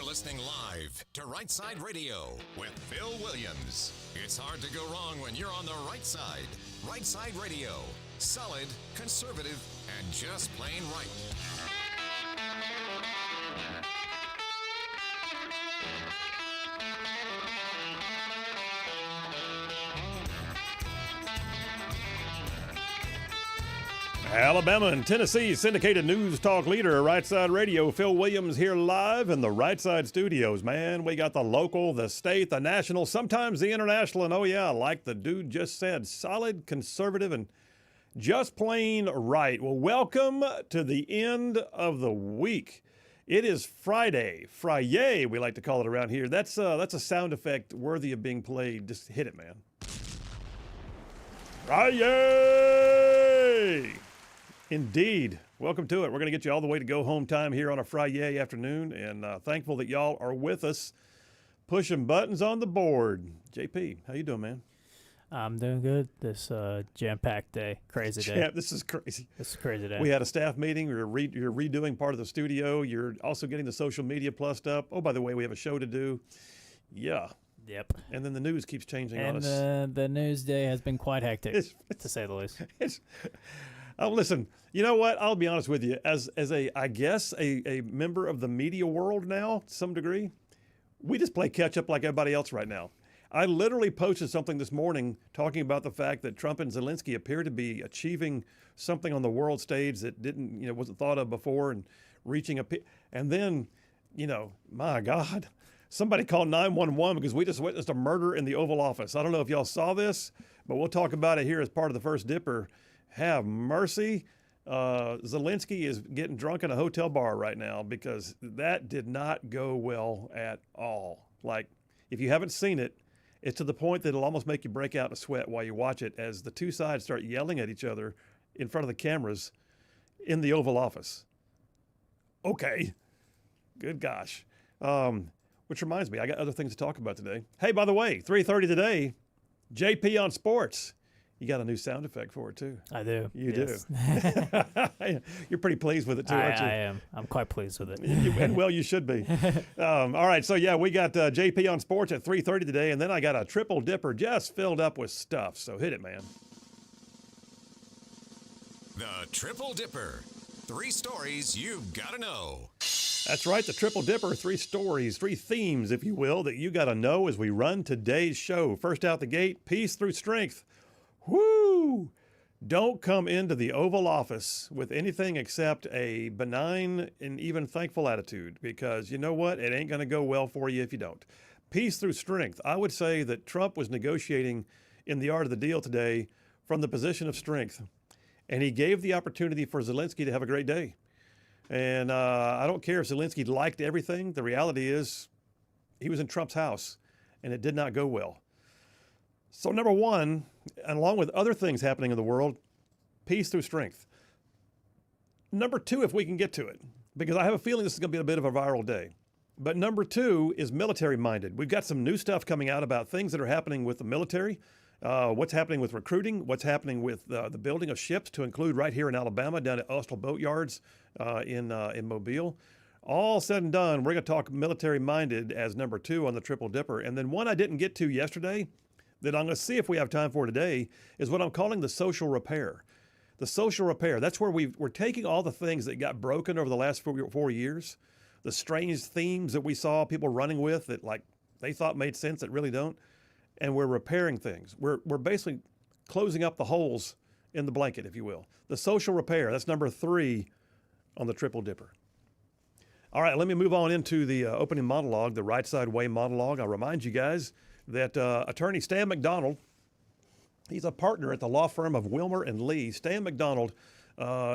listening live to Rightside Radio with Phil Williams. It's hard to go wrong when you're on the right side. Rightside Radio. Solid, conservative, and just plain right. Alabama and Tennessee syndicated news talk leader, Rightside Radio. Phil Williams here live in the Rightside studios. Man, we got the local, the state, the national, sometimes the international, and oh yeah, like the dude just said, solid, conservative, and just plain right. Well, welcome to the end of the week. It is Friday. Friday, we like to call it around here. That's a sound effect worthy of being played. Just hit it, man. Friday! Indeed. Welcome to it. We're going to get you all the way to go home time here on a Friday afternoon, and thankful that y'all are with us, pushing buttons on the board. JP, how you doing, man? I'm doing good. This jam-packed day, crazy day. This is crazy. This is a crazy day. We had a staff meeting. You're redoing part of the studio. You're also getting the social media plussed up. Oh, by the way, we have a show to do. Yeah. Yep. And then the news keeps changing on us. And the news day has been quite hectic, to say the least. Listen, you know what? I'll be honest with you. As a member of the media world now, to some degree, we just play catch up like everybody else right now. I literally posted something this morning talking about the fact that Trump and Zelenskyy appear to be achieving something on the world stage that wasn't thought of before, and reaching and then, my God, somebody called 911 because we just witnessed a murder in the Oval Office. I don't know if y'all saw this, but we'll talk about it here as part of the First Dipper. Have mercy. Zelenskyy is getting drunk in a hotel bar right now because that did not go well at all. Like, if you haven't seen it, it's to the point that it'll almost make you break out in a sweat while you watch it as the two sides start yelling at each other in front of the cameras in the Oval Office. Okay. Good gosh. Which reminds me, I got other things to talk about today. Hey, by the way, 3:30 today, JP on Sports. You got a new sound effect for it, too. I do. You do. You're pretty pleased with it, too, aren't you? I am. I'm quite pleased with it. And well, you should be. All right. So, yeah, we got JP on Sports at 3:30 today, and then I got a triple dipper just filled up with stuff. So hit it, man. The Triple Dipper. 3 stories you've got to know. That's right, the Triple Dipper, 3 stories, 3 themes, if you will, that you got to know as we run today's show. First out the gate, peace through strength. Whoo! Don't come into the Oval Office with anything except a benign and even thankful attitude, because you know what? It ain't going to go well for you if you don't. Peace through strength. I would say that Trump was negotiating in the art of the deal today from the position of strength, and he gave the opportunity for Zelenskyy to have a great day. And I don't care if Zelenskyy liked everything. The reality is he was in Trump's house, and it did not go well. So number one, and along with other things happening in the world, peace through strength. Number 2, if we can get to it, because I have a feeling this is going to be a bit of a viral day. But number 2 is military-minded. We've got some new stuff coming out about things that are happening with the military, what's happening with recruiting, what's happening with the building of ships, to include right here in Alabama, down at Austell Boat Yards in Mobile. All said and done, we're going to talk military-minded as number 2 on the Triple Dipper. And then one I didn't get to yesterday that I'm going to see if we have time for today is what I'm calling the social repair. The social repair, that's where we're taking all the things that got broken over the last 4 years, the strange themes that we saw people running with that like they thought made sense that really don't, and we're repairing things. We're basically closing up the holes in the blanket, if you will. The social repair, that's number 3 on the Triple Dipper. All right, let me move on into the opening monologue, the Rightside Way monologue. I'll remind you guys that attorney Stan McDonald, he's a partner at the law firm of Wilmer and Lee. Stan McDonald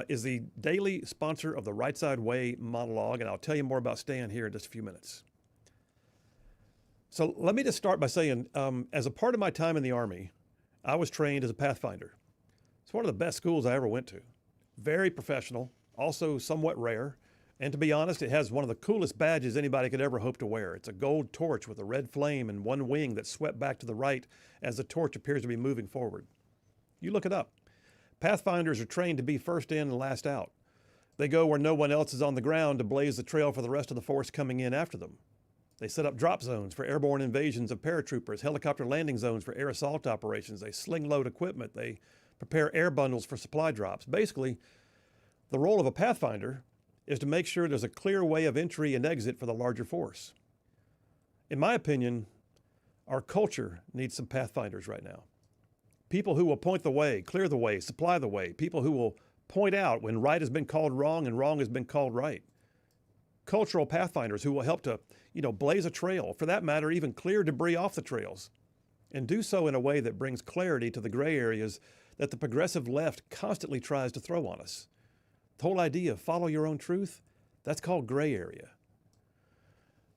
is the daily sponsor of the Rightside Way monologue, and I'll tell you more about Stan here in just a few minutes. So let me just start by saying, as a part of my time in the Army, I was trained as a Pathfinder. It's one of the best schools I ever went to. Very professional, also somewhat rare. And to be honest, it has one of the coolest badges anybody could ever hope to wear. It's a gold torch with a red flame and one wing that's swept back to the right as the torch appears to be moving forward. You look it up. Pathfinders are trained to be first in and last out. They go where no one else is on the ground to blaze the trail for the rest of the force coming in after them. They set up drop zones for airborne invasions of paratroopers, helicopter landing zones for air assault operations. They sling load equipment. They prepare air bundles for supply drops. Basically, the role of a pathfinder is to make sure there's a clear way of entry and exit for the larger force. In my opinion, our culture needs some pathfinders right now. People who will point the way, clear the way, supply the way. People who will point out when right has been called wrong and wrong has been called right. Cultural pathfinders who will help to, blaze a trail, for that matter, even clear debris off the trails, and do so in a way that brings clarity to the gray areas that the progressive left constantly tries to throw on us. The whole idea of follow your own truth, that's called gray area.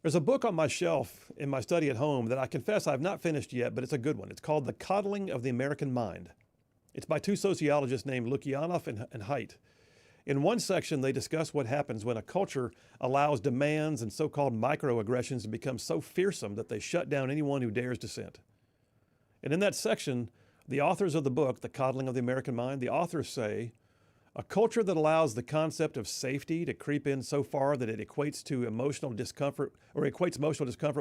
There's a book on my shelf in my study at home that I confess I've not finished yet, but it's a good one. It's called The Coddling of the American Mind. It's by two sociologists named Lukyanov and Haidt. In one section, they discuss what happens when a culture allows demands and so-called microaggressions to become so fearsome that they shut down anyone who dares dissent. And in that section, the authors of the book, The Coddling of the American Mind, the authors say, a culture that allows the concept of safety to creep in so far that it equates emotional discomfort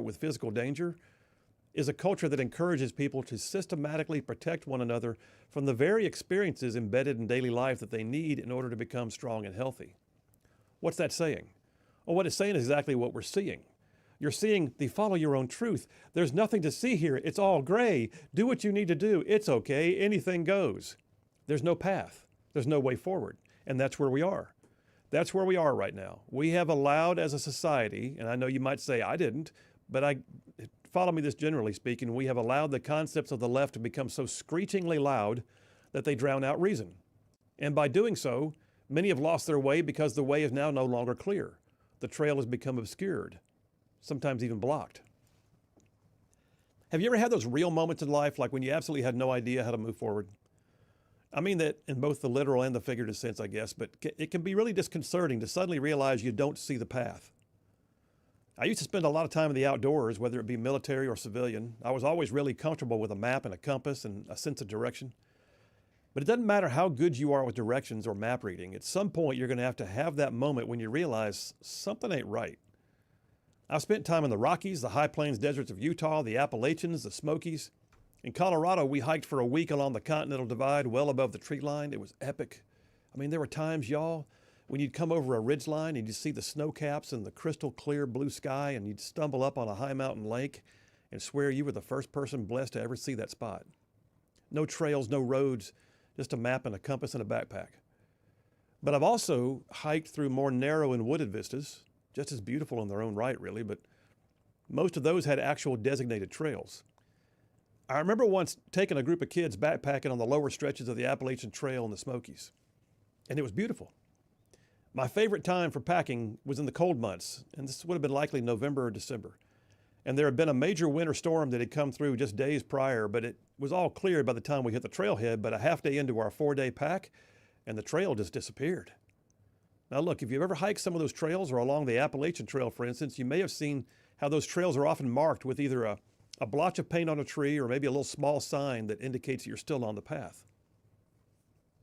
with physical danger is a culture that encourages people to systematically protect one another from the very experiences embedded in daily life that they need in order to become strong and healthy. What's that saying? Well, what it's saying is exactly what we're seeing. You're seeing the follow your own truth. There's nothing to see here. It's all gray. Do what you need to do. It's okay. Anything goes. There's no path. There's no way forward. And that's where we are. That's where we are right now. We have allowed as a society, and I know you might say I didn't, but follow me this generally speaking, we have allowed the concepts of the left to become so screechingly loud that they drown out reason. And by doing so, many have lost their way because the way is now no longer clear. The trail has become obscured, sometimes even blocked. Have you ever had those real moments in life, like when you absolutely had no idea how to move forward? I mean that in both the literal and the figurative sense, I guess, but it can be really disconcerting to suddenly realize you don't see the path. I used to spend a lot of time in the outdoors, whether it be military or civilian. I was always really comfortable with a map and a compass and a sense of direction. But it doesn't matter how good you are with directions or map reading. At some point, you're going to have that moment when you realize something ain't right. I've spent time in the Rockies, the high plains deserts of Utah, the Appalachians, the Smokies. In Colorado, we hiked for a week along the Continental Divide, well above the tree line. It was epic. I mean, there were times, y'all, when you'd come over a ridge line and you'd see the snow caps and the crystal clear blue sky, and you'd stumble up on a high mountain lake and swear you were the first person blessed to ever see that spot. No trails, no roads, just a map and a compass and a backpack. But I've also hiked through more narrow and wooded vistas, just as beautiful in their own right, really, but most of those had actual designated trails. I remember once taking a group of kids backpacking on the lower stretches of the Appalachian Trail in the Smokies, and it was beautiful. My favorite time for packing was in the cold months, and this would have been likely November or December. And there had been a major winter storm that had come through just days prior, but it was all cleared by the time we hit the trailhead, but a half day into our 4-day pack, and the trail just disappeared. Now look, if you've ever hiked some of those trails or along the Appalachian Trail, for instance, you may have seen how those trails are often marked with either a blotch of paint on a tree or maybe a little small sign that indicates that you're still on the path.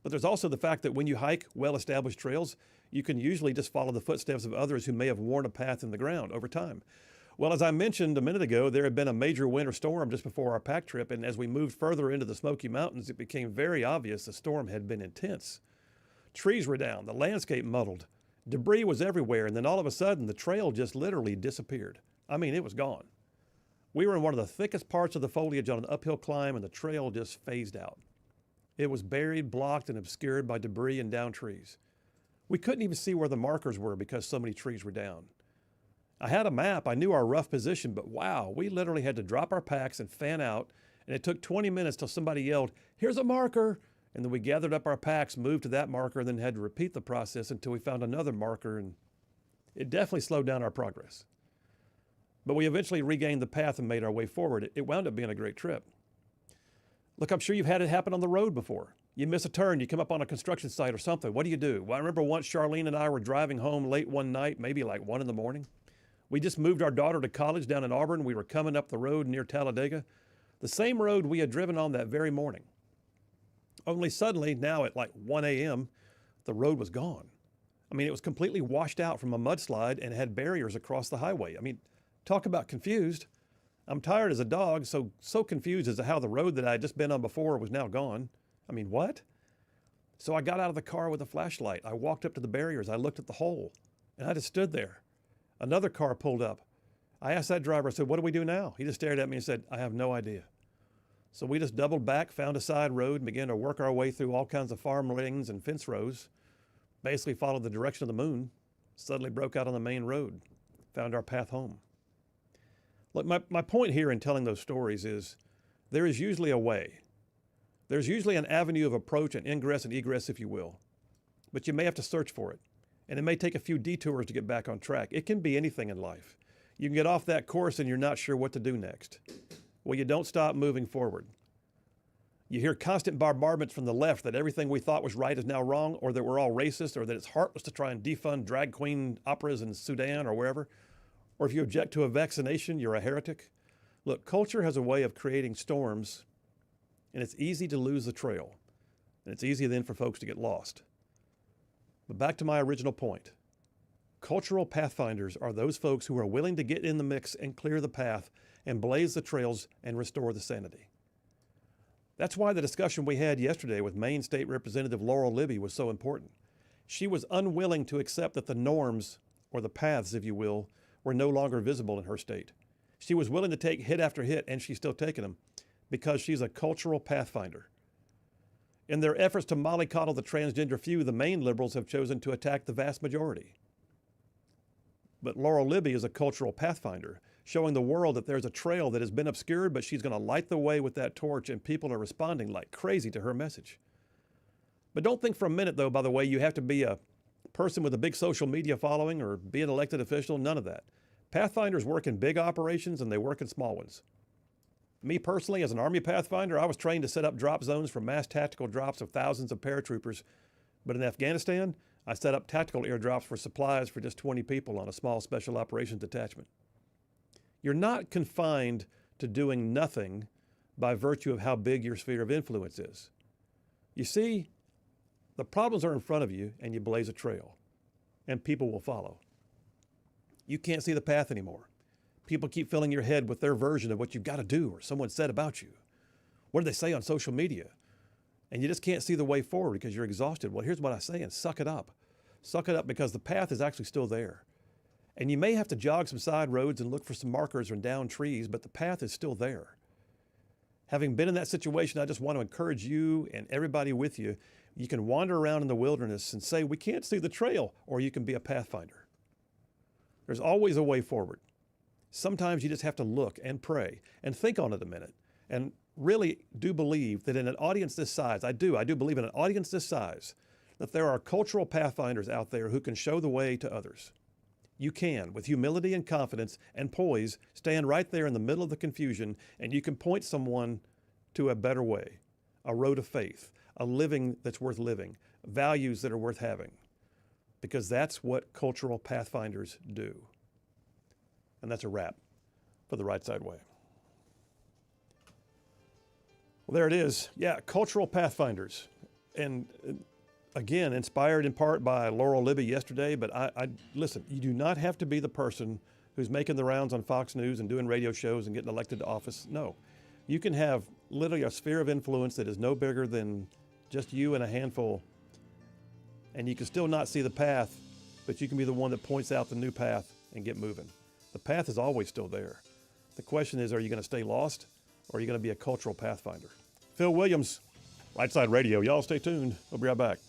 But there's also the fact that when you hike well-established trails, you can usually just follow the footsteps of others who may have worn a path in the ground over time. Well, as I mentioned a minute ago, there had been a major winter storm just before our pack trip, and as we moved further into the Smoky Mountains, it became very obvious the storm had been intense. Trees were down, the landscape muddled, debris was everywhere, and then all of a sudden, the trail just literally disappeared. I mean, it was gone. We were in one of the thickest parts of the foliage on an uphill climb, and the trail just phased out. It was buried, blocked, and obscured by debris and downed trees. We couldn't even see where the markers were because so many trees were down. I had a map, I knew our rough position, but wow, we literally had to drop our packs and fan out, and it took 20 minutes till somebody yelled, "Here's a marker!" And then we gathered up our packs, moved to that marker, and then had to repeat the process until we found another marker, and it definitely slowed down our progress. But we eventually regained the path and made our way forward. It wound up being a great trip. Look, I'm sure you've had it happen on the road before. You miss a turn, you come up on a construction site or something. What do? Well, I remember once Charlene and I were driving home late one night, maybe like 1 a.m. We just moved our daughter to college down in Auburn. We were coming up the road near Talladega, the same road we had driven on that very morning. Only suddenly, now at like 1 a.m., the road was gone. I mean, it was completely washed out from a mudslide and had barriers across the highway. I mean, Talk about confused. I'm tired as a dog, so confused as to how the road that I had just been on before was now gone. I mean, what? So I got out of the car with a flashlight. I walked up to the barriers. I looked at the hole, and I just stood there. Another car pulled up. I asked that driver, I said, what do we do now? He just stared at me and said, I have no idea. So we just doubled back, found a side road, and began to work our way through all kinds of farm lanes and fence rows. Basically followed the direction of the moon, suddenly broke out on the main road, found our path home. Look, my point here in telling those stories is there is usually a way. There's usually an avenue of approach and ingress and egress, if you will. But you may have to search for it. And it may take a few detours to get back on track. It can be anything in life. You can get off that course and you're not sure what to do next. Well, you don't stop moving forward. You hear constant bombardments from the left that everything we thought was right is now wrong, or that we're all racist, or that it's heartless to try and defund drag queen operas in Sudan or wherever. Or if you object to a vaccination, you're a heretic. Look, culture has a way of creating storms, and it's easy to lose the trail. And it's easy then for folks to get lost. But back to my original point. Cultural pathfinders are those folks who are willing to get in the mix and clear the path and blaze the trails and restore the sanity. That's why the discussion we had yesterday with Maine State Representative Laurel Libby was so important. She was unwilling to accept that the norms, or the paths, if you will, were no longer visible in her state. She was willing to take hit after hit, and she's still taking them, because she's a cultural pathfinder. In their efforts to mollycoddle the transgender few, the Maine liberals have chosen to attack the vast majority. But Laurel Libby is a cultural pathfinder, showing the world that there's a trail that has been obscured, but she's going to light the way with that torch, and people are responding like crazy to her message. But don't think for a minute, though, by the way, you have to be a person with a big social media following or be an elected official, none of that. Pathfinders work in big operations and they work in small ones. Me personally, as an Army Pathfinder, I was trained to set up drop zones for mass tactical drops of thousands of paratroopers. But in Afghanistan, I set up tactical airdrops for supplies for just 20 people on a small special operations detachment. You're not confined to doing nothing by virtue of how big your sphere of influence is. You see, the problems are in front of you, and you blaze a trail, and people will follow. You can't see the path anymore. People keep filling your head with their version of what you've got to do or someone said about you. What do they say on social media? And you just can't see the way forward because you're exhausted. Well, here's what I say, and suck it up. Suck it up, because the path is actually still there. And you may have to jog some side roads and look for some markers or down trees, but the path is still there. Having been in that situation, I just want to encourage you and everybody with you. You can wander around in the wilderness and say, we can't see the trail, or you can be a pathfinder. There's always a way forward. Sometimes you just have to look and pray and think on it a minute, and really do believe that in an audience this size, I do believe in an audience this size, that there are cultural pathfinders out there who can show the way to others. You can, with humility and confidence and poise, stand right there in the middle of the confusion, and you can point someone to a better way, a road of faith, a living that's worth living, values that are worth having, because that's what cultural pathfinders do. And that's a wrap for the Right Side Way. Well, there it is. Yeah, cultural pathfinders. And again, inspired in part by Laurel Libby yesterday, but I listen, you do not have to be the person who's making the rounds on Fox News and doing radio shows and getting elected to office. No. You can have literally a sphere of influence that is no bigger than just you and a handful, and you can still not see the path, but you can be the one that points out the new path and get moving. The path is always still there. The question is, are you going to stay lost, or are you going to be a cultural pathfinder? Phil Williams, Right Side Radio. Y'all stay tuned. We'll be right back.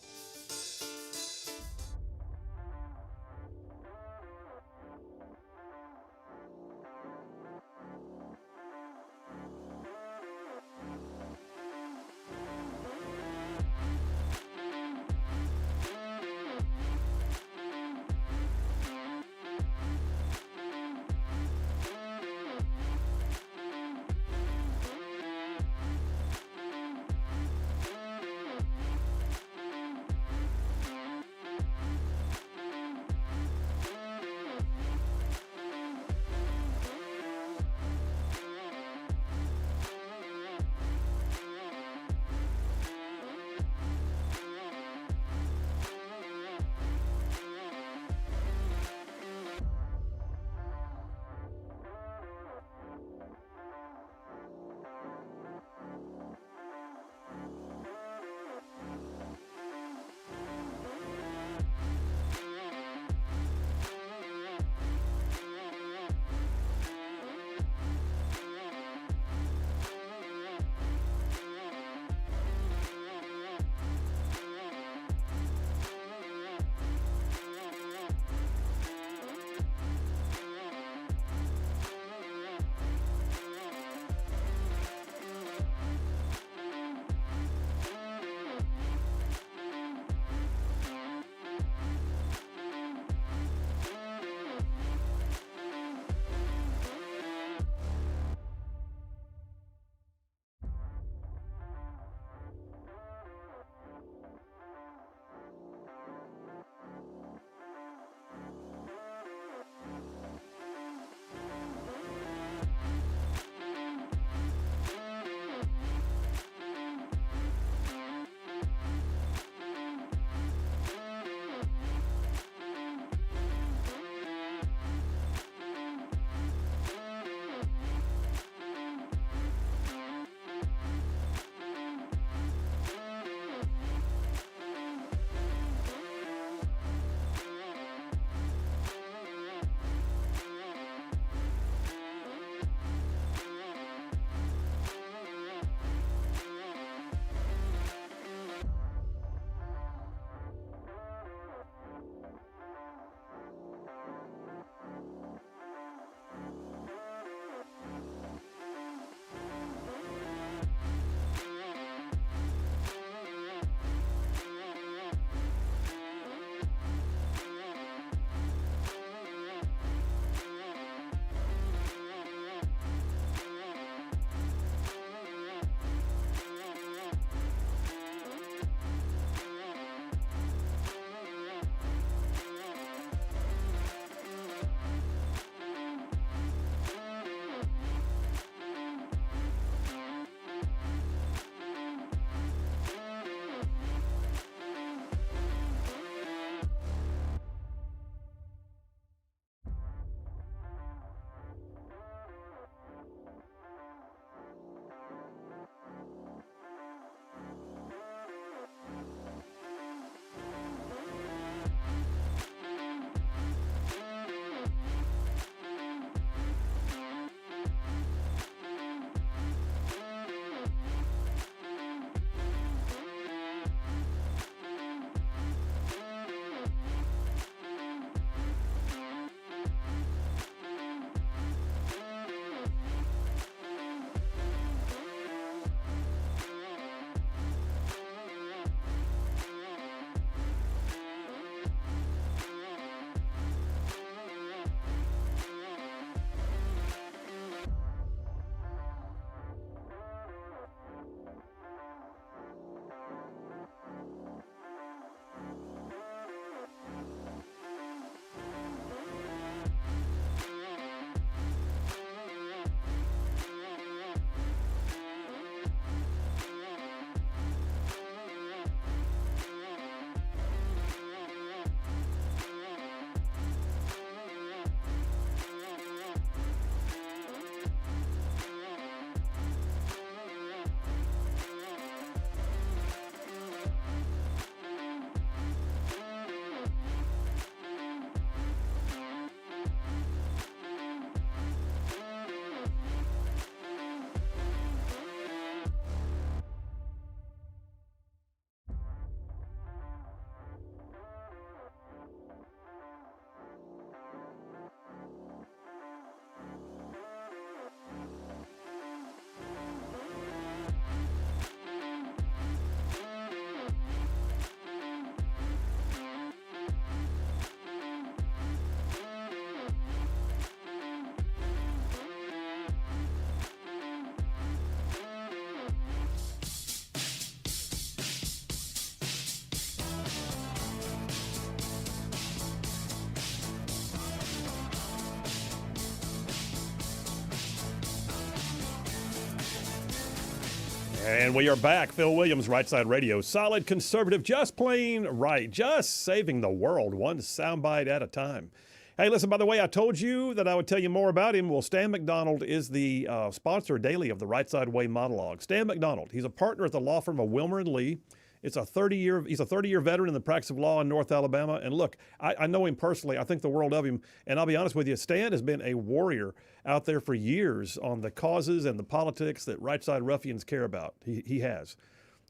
And we are back. Phil Williams, Rightside Radio. Solid conservative, just plain right. Just saving the world, one soundbite at a time. Hey, listen, by the way, I told you that I would tell you more about him. Well, Stan McDonald is the sponsor daily of the Rightside Way monologue. Stan McDonald, he's a partner at the law firm of Wilmer & Lee. He's a 30-year veteran in the practice of law in North Alabama. And look, I know him personally. I think the world of him. And I'll be honest with you, Stan has been a warrior out there for years on the causes and the politics that right-side ruffians care about. He has.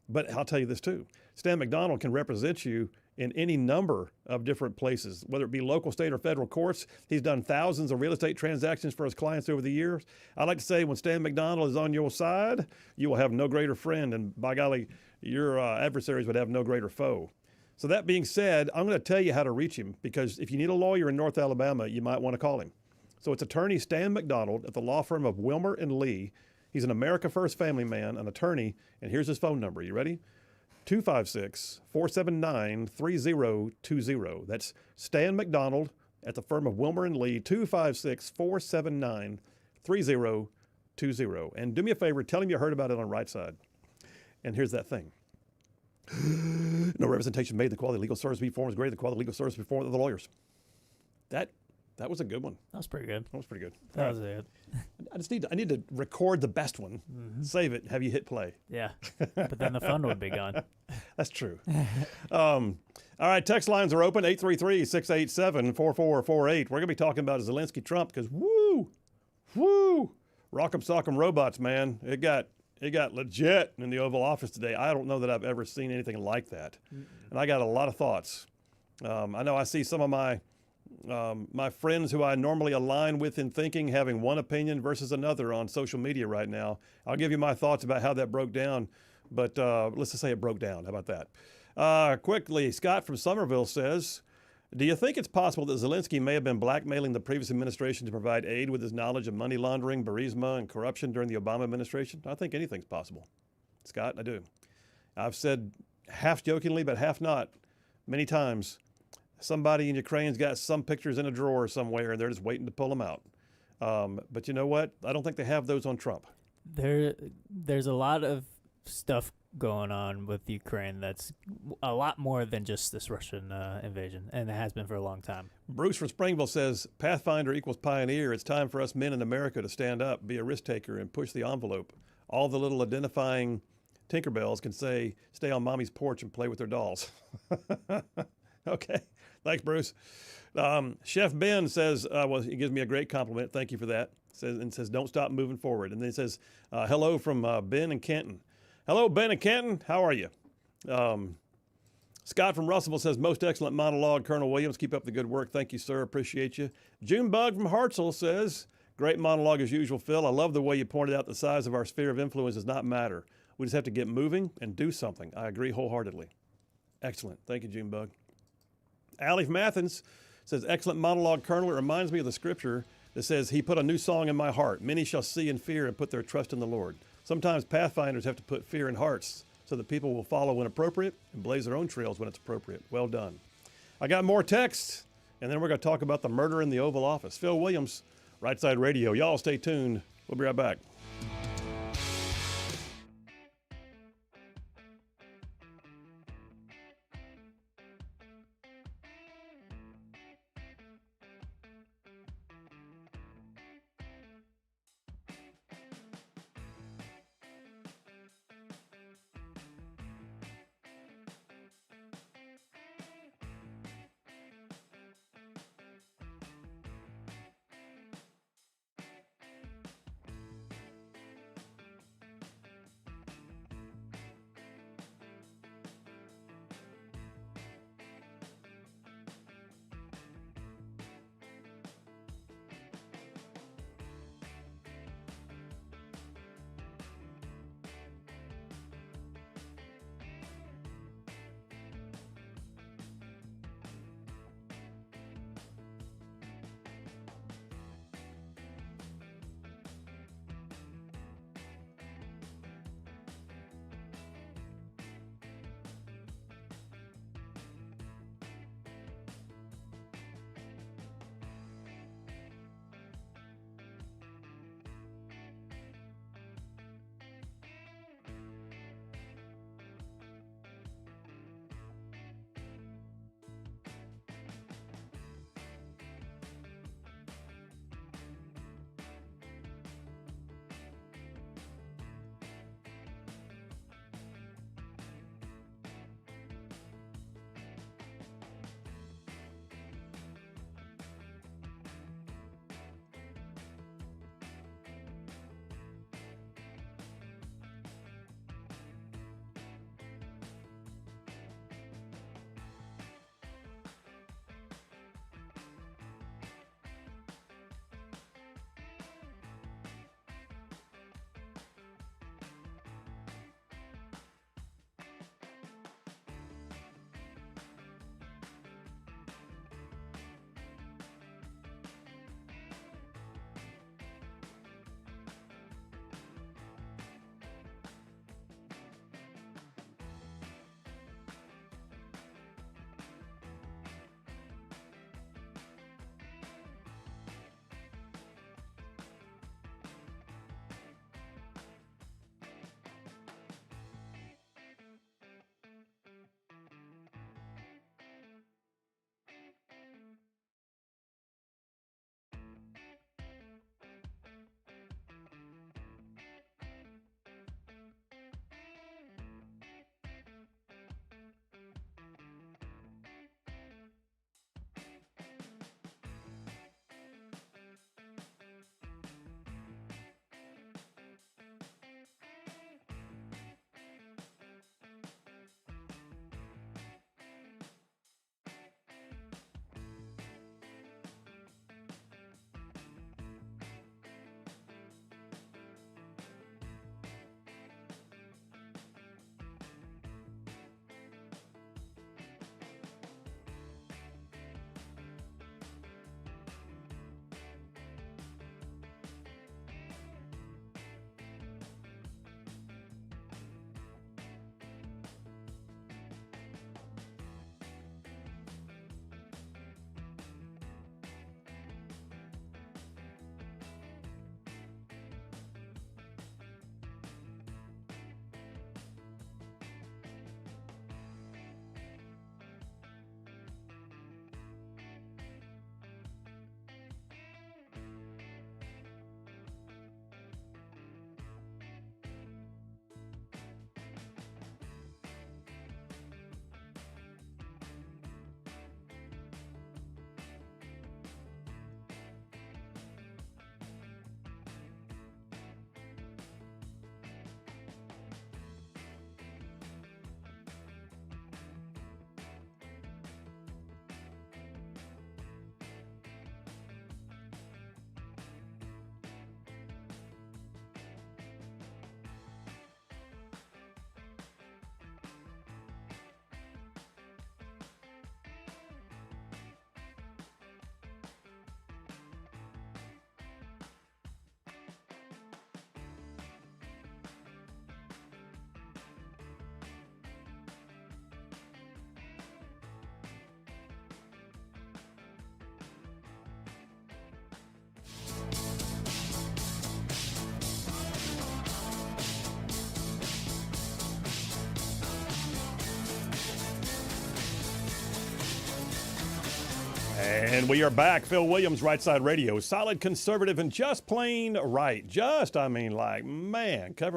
But I'll tell you this too. Stan McDonald can represent you in any number of different places, whether it be local, state, or federal courts. He's done thousands of real estate transactions for his clients over the years. I like to say when Stan McDonald is on your side, you will have no greater friend. And by golly, your adversaries would have no greater foe. So that being said, I'm going to tell you how to reach him, because if you need a lawyer in North Alabama, you might want to call him. So it's attorney Stan McDonald at the law firm of Wilmer & Lee. He's an America First family man, an attorney, and here's his phone number. You ready? 256-479-3020. That's Stan McDonald at the firm of Wilmer & Lee, 256-479-3020. And do me a favor, tell him you heard about it on Rightside. And here's that thing. No representation made. The quality of legal service performed is greater than the quality of legal service performed by the lawyers. That was a good one. That was pretty good. That was pretty good. That was it. I need to record the best one, save it, have you hit play. Yeah. But then the fun would be gone. That's true. All right, text lines are open, 833-687-4448. We're going to be talking about Zelenskyy Trump because, woo, rock'em sock'em robots, man. It got legit in the Oval Office today. I don't know that I've ever seen anything like that. And I got a lot of thoughts. I know I see some of my friends who I normally align with in thinking having one opinion versus another on social media right now. I'll give you my thoughts about how that broke down, but let's just say it broke down. How about that? Quickly, Scott from Somerville says, do you think it's possible that Zelenskyy may have been blackmailing the previous administration to provide aid with his knowledge of money laundering, Burisma, and corruption during the Obama administration? I think anything's possible. Scott, I do. I've said half jokingly, but half not, many times, somebody in Ukraine's got some pictures in a drawer somewhere, and they're just waiting to pull them out. But you know what? I don't think they have those on Trump. There's a lot of stuff going on with Ukraine that's a lot more than just this Russian invasion, and it has been for a long time. Bruce from Springville says, Pathfinder equals pioneer. It's time for us men in America to stand up, be a risk taker, and push the envelope. All the little identifying Tinkerbells can say, stay on mommy's porch and play with their dolls. Okay. Thanks, Bruce. Chef Ben says, well, he gives me a great compliment. Thank you for that. Says, don't stop moving forward. And then he says, hello from Ben and Canton. Hello, Ben and Canton. How are you? Scott from Russellville says, most excellent monologue, Colonel Williams. Keep up the good work. Thank you, sir. Appreciate you. Junebug from Hartselle says, great monologue as usual, Phil. I love the way you pointed out the size of our sphere of influence does not matter. We just have to get moving and do something. I agree wholeheartedly. Excellent. Thank you, Junebug. Allie from Athens says, excellent monologue, Colonel. It reminds me of the scripture that says, he put a new song in my heart. Many shall see and fear and put their trust in the Lord. Sometimes pathfinders have to put fear in hearts so that people will follow when appropriate and blaze their own trails when it's appropriate. Well done. I got more texts, and then we're going to talk about the murder in the Oval Office. Phil Williams, Rightside Radio. Y'all stay tuned. We'll be right back. And we are back. Phil Williams, Rightside Radio. Solid, conservative, and just plain right. Covering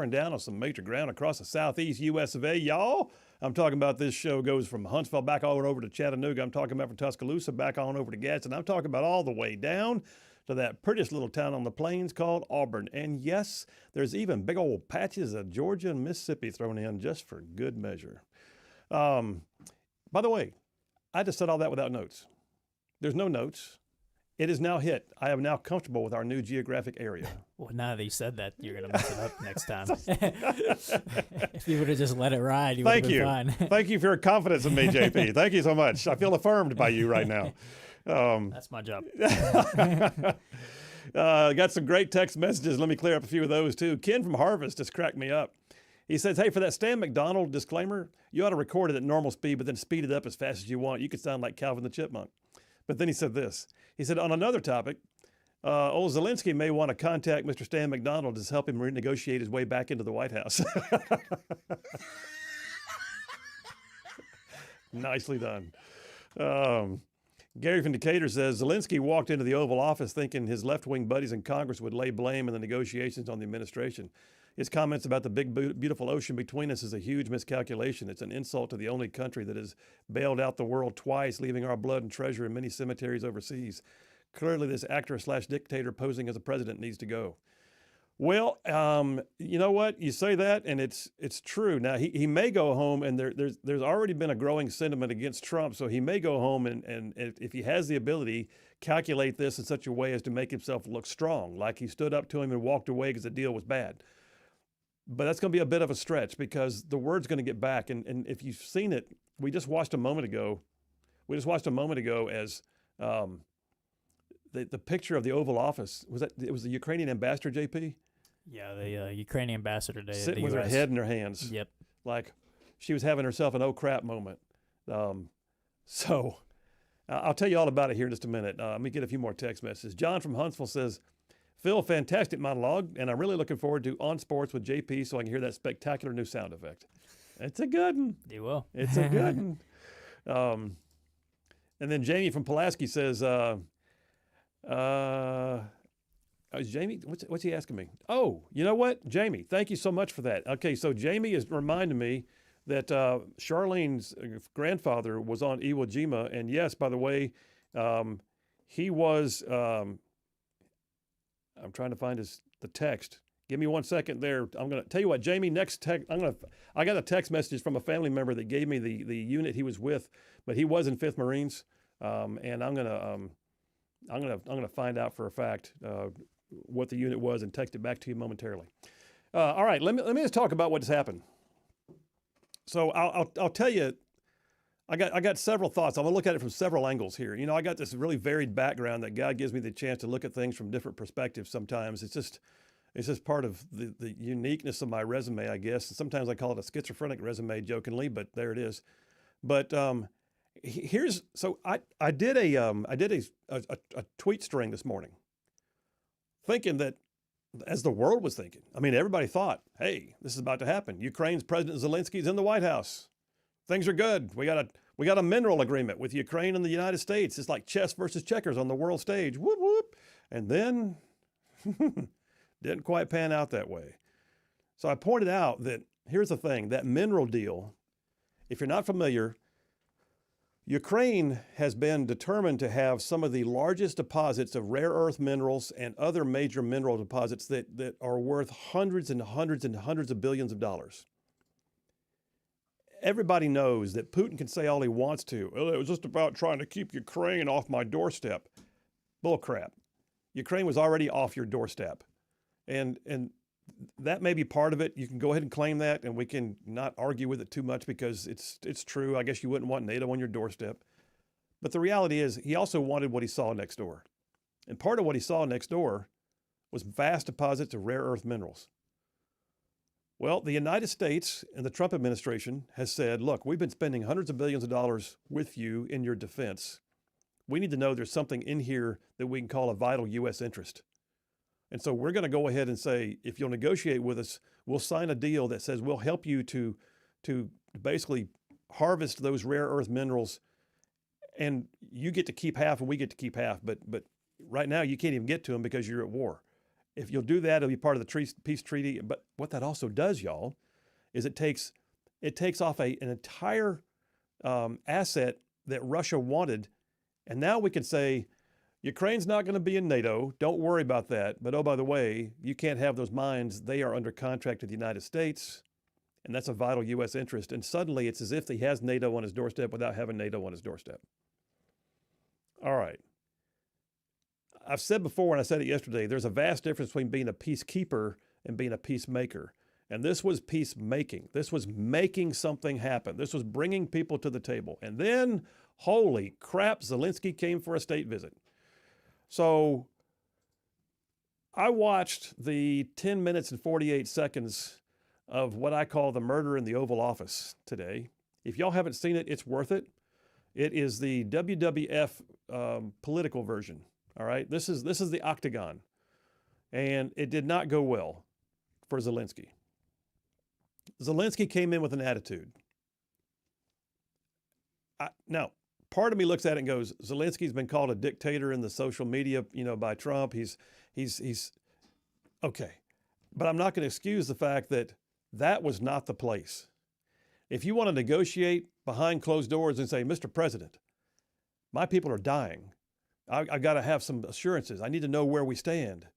down on some major ground across the southeast U.S. of A, y'all. I'm talking about this show goes from Huntsville back all over to Chattanooga. I'm talking about from Tuscaloosa back on over to Gadsden. I'm talking about all the way down to that prettiest little town on the plains called Auburn. And yes, there's even big old patches of Georgia and Mississippi thrown in just for good measure. By the way, I just said all that without notes. There's no notes. It is now hit. I am now comfortable with our new geographic area. Well, now that you said that, you're going to mess it up next time. If you would have just let it ride, you would have been fine. Thank you for your confidence in me, JP. Thank you so much. I feel affirmed by you right now. That's my job. Got some great text messages. Let me clear up a few of those, too. Ken from Harvest just cracked me up. He says, hey, for that Stan McDonald disclaimer, you ought to record it at normal speed, but then speed it up as fast as you want. You could sound like Calvin the Chipmunk. But then he said this. He said, on another topic, old Zelenskyy may want to contact Mr. Stan McDonald to help him renegotiate his way back into the White House. Nicely done. Gary from Decatur says, Zelenskyy walked into the Oval Office thinking his left-wing buddies in Congress would lay blame in the negotiations on the administration. His comments about the big, beautiful ocean between us is a huge miscalculation. It's an insult to the only country that has bailed out the world twice, leaving our blood and treasure in many cemeteries overseas. Clearly, this actor/dictator posing as a president needs to go. Well, you know what? You say that, and it's true. Now, he may go home, and there's already been a growing sentiment against Trump, so he may go home and if he has the ability, calculate this in such a way as to make himself look strong, like he stood up to him and walked away because the deal was bad. But that's going to be a bit of a stretch because the word's going to get back. And if you've seen it, we just watched a moment ago as the picture of the Oval Office. It was the Ukrainian ambassador, JP? Yeah, the Ukrainian ambassador day. Sitting with her head in her hands. Yep. Like she was having herself an oh crap moment. So I'll tell you all about it here in just a minute. Let me get a few more text messages. John from Huntsville says, Phil, fantastic monologue, and I'm really looking forward to On Sports with JP so I can hear that spectacular new sound effect. It's a good one. You will. It's a good one. And then Jamie from Pulaski says, Jamie, what's he asking me? Oh, you know what? Jamie, thank you so much for that. Okay, so Jamie is reminding me that Charlene's grandfather was on Iwo Jima, and yes, by the way, he was... I'm trying to find the text. Give me 1 second there. I'm going to tell you what, Jamie, next text, I got a text message from a family member that gave me the unit he was with, but he was in 5th Marines. And I'm going to find out for a fact what the unit was and text it back to you momentarily. All right, let me just talk about what just happened. So I'll tell you, I got several thoughts. I'm going to look at it from several angles here. You know, I got this really varied background that God gives me the chance to look at things from different perspectives sometimes. It's just part of the uniqueness of my resume, I guess. And sometimes I call it a schizophrenic resume jokingly, but there it is. But I did a tweet string this morning thinking that as the world was thinking, I mean, everybody thought, hey, this is about to happen. Ukraine's President Zelenskyy is in the White House. Things are good. We got a mineral agreement with Ukraine and the United States. It's like chess versus checkers on the world stage. Whoop, whoop. And then didn't quite pan out that way. So I pointed out that here's the thing, that mineral deal, if you're not familiar, Ukraine has been determined to have some of the largest deposits of rare earth minerals and other major mineral deposits that are worth hundreds and hundreds and hundreds of billions of dollars. Everybody knows that Putin can say all he wants to. Well, it was just about trying to keep Ukraine off my doorstep. Bull crap. Ukraine was already off your doorstep. And that may be part of it. You can go ahead and claim that, and we can not argue with it too much because it's true. I guess you wouldn't want NATO on your doorstep. But the reality is he also wanted what he saw next door. And part of what he saw next door was vast deposits of rare earth minerals. Well, the United States and the Trump administration has said, look, we've been spending hundreds of billions of dollars with you in your defense. We need to know there's something in here that we can call a vital U.S. interest. And so we're going to go ahead and say, if you'll negotiate with us, we'll sign a deal that says we'll help you to basically harvest those rare earth minerals and you get to keep half and we get to keep half. But right now you can't even get to them because you're at war. If you'll do that, it'll be part of the peace treaty. But what that also does, y'all, is it takes off an entire asset that Russia wanted. And now we can say, Ukraine's not going to be in NATO. Don't worry about that. But oh, by the way, you can't have those mines. They are under contract with the United States. And that's a vital U.S. interest. And suddenly it's as if he has NATO on his doorstep without having NATO on his doorstep. All right. I've said before, and I said it yesterday, there's a vast difference between being a peacekeeper and being a peacemaker. And this was peacemaking. This was making something happen. This was bringing people to the table. And then, holy crap, Zelenskyy came for a state visit. So I watched the 10 minutes and 48 seconds of what I call the murder in the Oval Office today. If y'all haven't seen it, it's worth it. It is the WWF political version. All right, this is the octagon, and it did not go well for Zelenskyy. Zelenskyy came in with an attitude. Now, part of me looks at it and goes, Zelensky's been called a dictator in the social media, by Trump. He's okay, but I'm not going to excuse the fact that was not the place. If you want to negotiate behind closed doors and say, Mr. President, my people are dying. I've got to have some assurances. I need to know where we stand.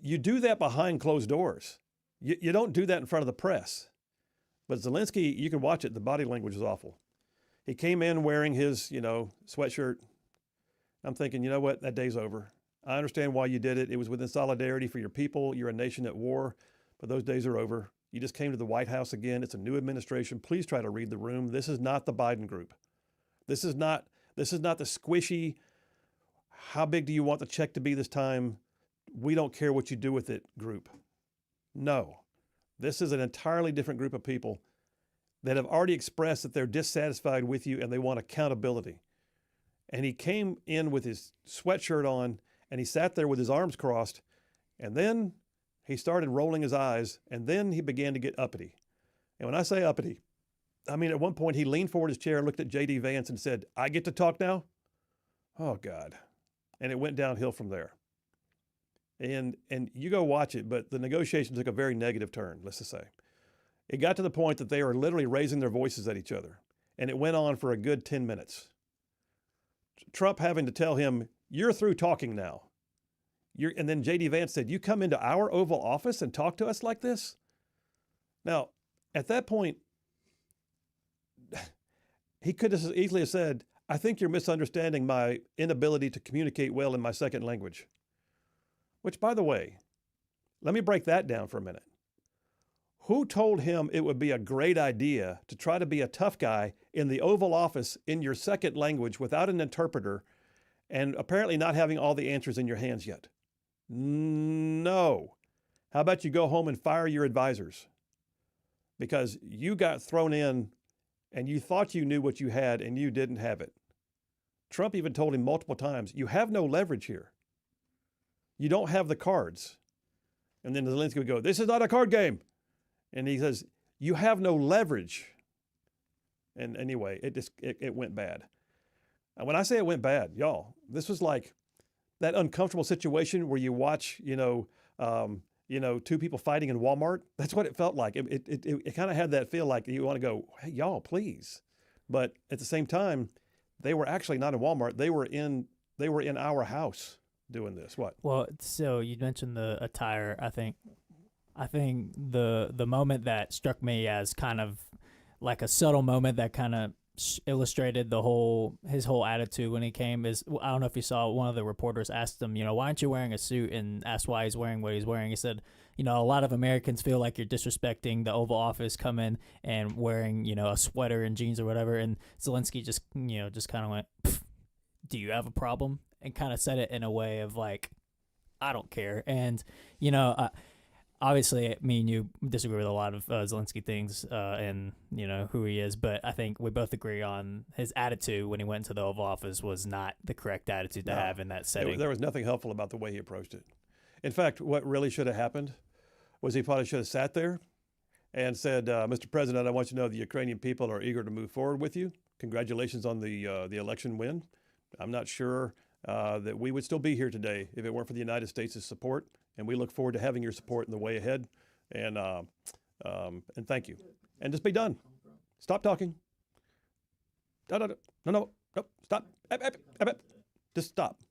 You do that behind closed doors. You don't do that in front of the press. But Zelenskyy, you can watch it. The body language is awful. He came in wearing his, sweatshirt. I'm thinking, you know what? That day's over. I understand why you did it. It was within solidarity for your people. You're a nation at war, but those days are over. You just came to the White House again. It's a new administration. Please try to read the room. This is not the Biden group. This is not the squishy, how big do you want the check to be this time? We don't care what you do with it group. No, this is an entirely different group of people that have already expressed that they're dissatisfied with you and they want accountability. And he came in with his sweatshirt on and he sat there with his arms crossed, and then he started rolling his eyes, and then he began to get uppity. And when I say uppity, I mean, at one point he leaned forward his chair, looked at J.D. Vance and said, I get to talk now? Oh, God. And it went downhill from there. And you go watch it, but the negotiation took a very negative turn, let's just say. It got to the point that they were literally raising their voices at each other. And it went on for a good 10 minutes. Trump having to tell him, you're through talking now. And then J.D. Vance said, you come into our Oval Office and talk to us like this? Now, at that point, he could have easily have said, I think you're misunderstanding my inability to communicate well in my second language. Which, by the way, let me break that down for a minute. Who told him it would be a great idea to try to be a tough guy in the Oval Office in your second language without an interpreter and apparently not having all the answers in your hands yet? No. How about you go home and fire your advisors? Because you got thrown in and you thought you knew what you had and you didn't have it. Trump even told him multiple times, you have no leverage here. You don't have the cards. And then Zelenskyy would go, this is not a card game. And he says, you have no leverage. And anyway, it went bad. And when I say it went bad, y'all, this was like that uncomfortable situation where you watch, two people fighting in Walmart. That's what it felt like. It kind of had that feel like you want to go, hey, y'all, please. But at the same time, they were actually not in Walmart. They were in our house doing this. What? Well, so you mentioned the attire. I think the moment that struck me as kind of like a subtle moment that kind of illustrated his whole attitude when he came is, I don't know if you saw, one of the reporters asked him, why aren't you wearing a suit, and asked why he's wearing what he's wearing. He said, a lot of Americans feel like you're disrespecting the Oval Office coming and wearing, a sweater and jeans or whatever. And Zelenskyy just kind of went, do you have a problem? And kind of said it in a way of like, I don't care. And, obviously, me and you disagree with a lot of Zelenskyy things and, who he is. But I think we both agree on his attitude when he went into the Oval Office was not the correct attitude to have in that setting. There was nothing helpful about the way he approached it. In fact, what really should have happened was he probably should have sat there and said, Mr. President, I want you to know the Ukrainian people are eager to move forward with you. congratulations on the election win. I'm not sure that we would still be here today if it weren't for the United States' support, and we look forward to having your support in the way ahead. And thank you. And just be done. Stop talking. No, stop. Just stop.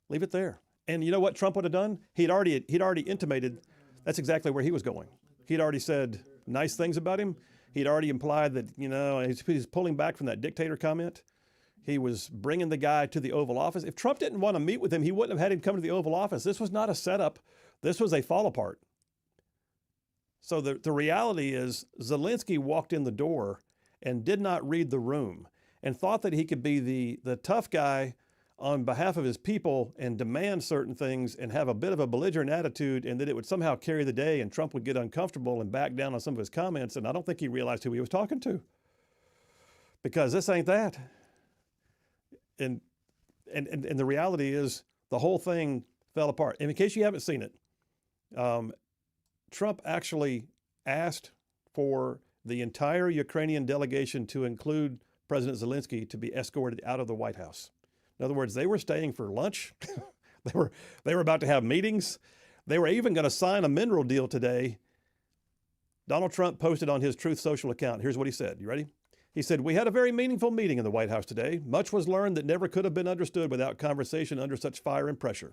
Leave it there. And you know what Trump would have done? He'd already intimated that's exactly where he was going. He'd already said nice things about him. He'd already implied that, he's pulling back from that dictator comment. He was bringing the guy to the Oval Office. If Trump didn't want to meet with him, he wouldn't have had him come to the Oval Office. This was not a setup. This was a fall apart. So the reality is Zelenskyy walked in the door and did not read the room and thought that he could be the tough guy on behalf of his people and demand certain things and have a bit of a belligerent attitude, and that it would somehow carry the day and Trump would get uncomfortable and back down on some of his comments. And I don't think he realized who he was talking to, because this ain't that. And the reality is the whole thing fell apart. And in case you haven't seen it, Trump actually asked for the entire Ukrainian delegation, to include President Zelenskyy, to be escorted out of the White House. In other words, they were staying for lunch. They were about to have meetings. They were even going to sign a mineral deal today. Donald Trump posted on his Truth Social account. Here's what he said. You ready? He said, "We had a very meaningful meeting in the White House today. Much was learned that never could have been understood without conversation under such fire and pressure.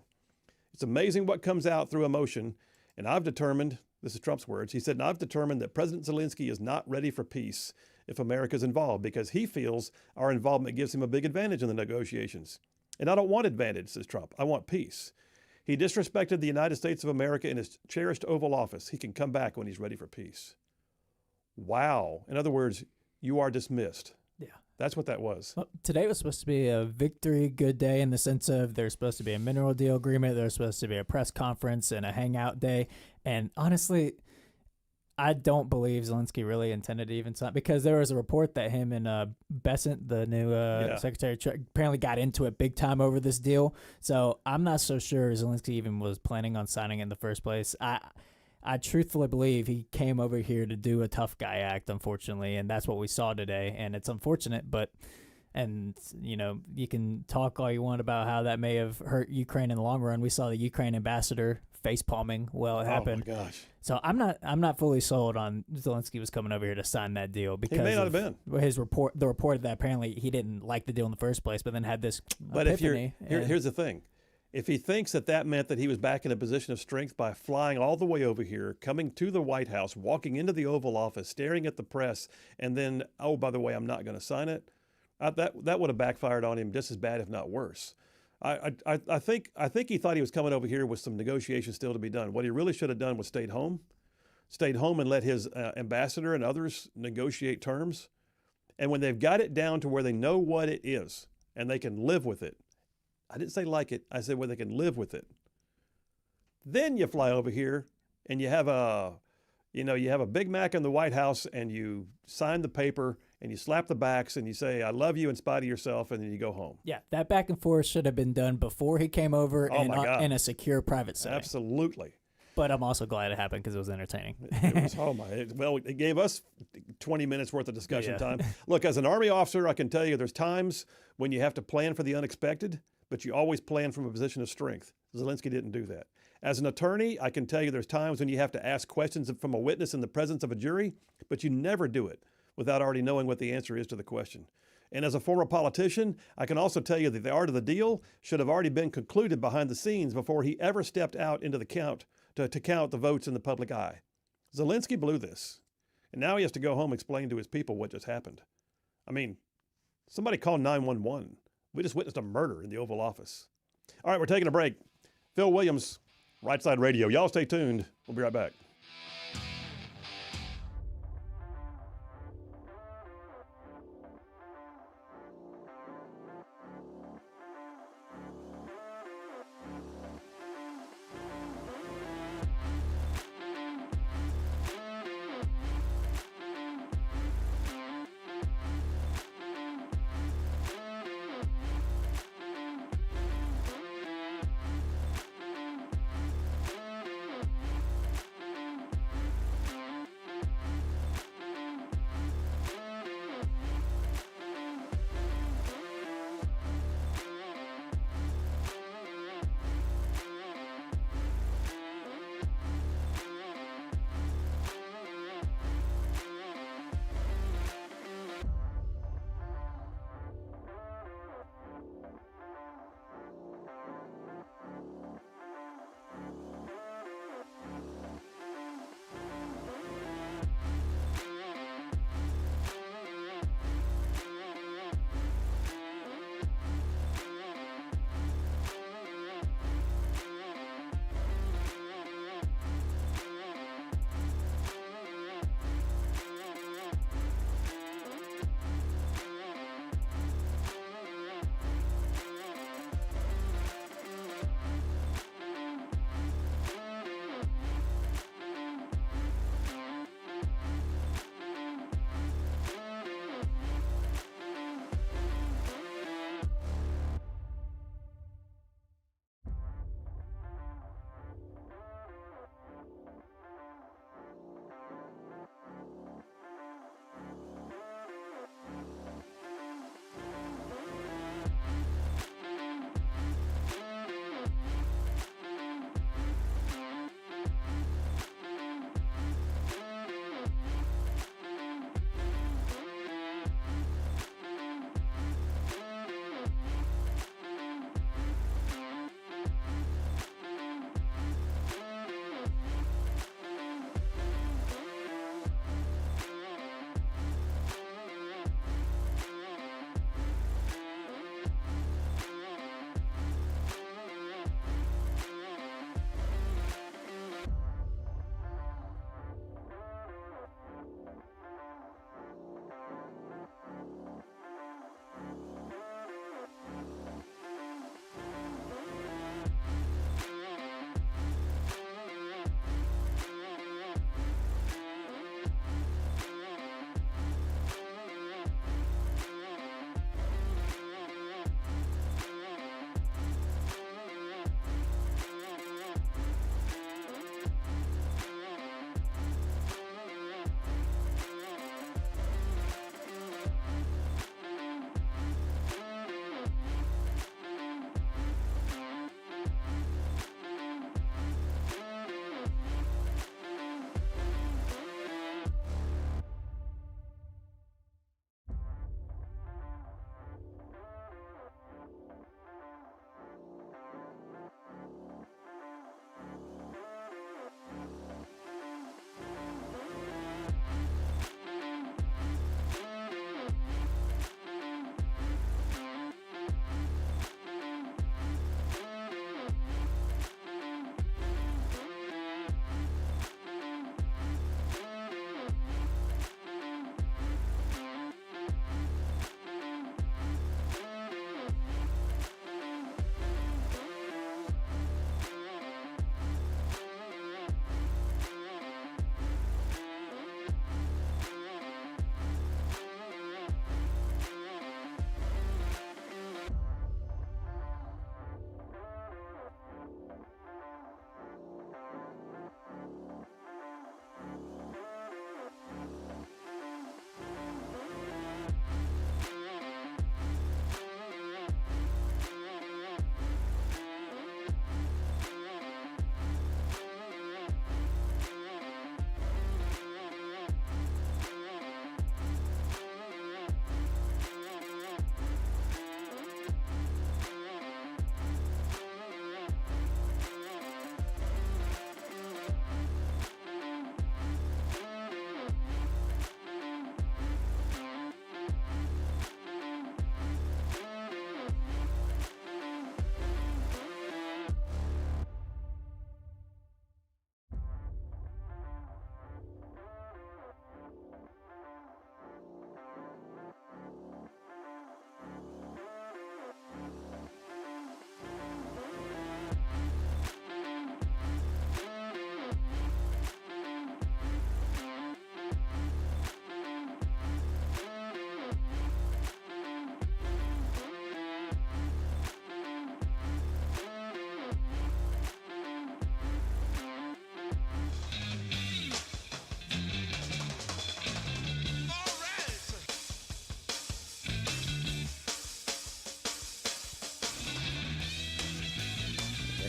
It's amazing what comes out through emotion. And I've determined," this is Trump's words, he said, "and I've determined that President Zelenskyy is not ready for peace if America's involved, because he feels our involvement gives him a big advantage in the negotiations. And I don't want advantage," says Trump. "I want peace. He disrespected the United States of America in his cherished Oval Office. He can come back when he's ready for peace." Wow. In other words, you are dismissed. Yeah. That's what that was. Well, today was supposed to be a victory good day, in the sense of there's supposed to be a mineral deal agreement, there's supposed to be a press conference and a hangout day. And honestly, I don't believe Zelenskyy really intended to even sign, because there was a report that him and Bessent, the new secretary, apparently got into it big time over this deal. So I'm not so sure Zelenskyy even was planning on signing in the first place. I truthfully believe he came over here to do a tough guy act, unfortunately, and that's what we saw today. And it's unfortunate, and you can talk all you want about how that may have hurt Ukraine in the long run. We saw the Ukraine ambassador face palming while it happened. Oh my gosh! So I'm not fully sold on Zelenskyy was coming over here to sign that deal, because he may not have been. The report that apparently he didn't like the deal in the first place, but then had this But epiphany. Here's the thing. If he thinks that meant that he was back in a position of strength by flying all the way over here, coming to the White House, walking into the Oval Office, staring at the press, and then, oh, by the way, I'm not going to sign it, that would have backfired on him just as bad, if not worse. I think he thought he was coming over here with some negotiations still to be done. What he really should have done was stayed home and let his ambassador and others negotiate terms. And when they've got it down to where they know what it is and they can live with it, I didn't say like it, I said where they can live with it, then you fly over here and you have a Big Mac in the White House, and you sign the paper and you slap the backs and you say, "I love you" in spite of yourself, and then you go home. Yeah, that back and forth should have been done before he came over, in a secure private setting. Absolutely. But I'm also glad it happened, because it was entertaining. It gave us 20 minutes worth of discussion time. Look, as an Army officer, I can tell you there's times when you have to plan for the unexpected, but you always plan from a position of strength. Zelenskyy didn't do that. As an attorney, I can tell you there's times when you have to ask questions from a witness in the presence of a jury, but you never do it without already knowing what the answer is to the question. And as a former politician, I can also tell you that the art of the deal should have already been concluded behind the scenes before he ever stepped out into the count to count the votes in the public eye. Zelenskyy blew this, and now he has to go home and explain to his people what just happened. I mean, somebody call 911. We just witnessed a murder in the Oval Office. All right, we're taking a break. Phil Williams, Rightside Radio. Y'all stay tuned. We'll be right back.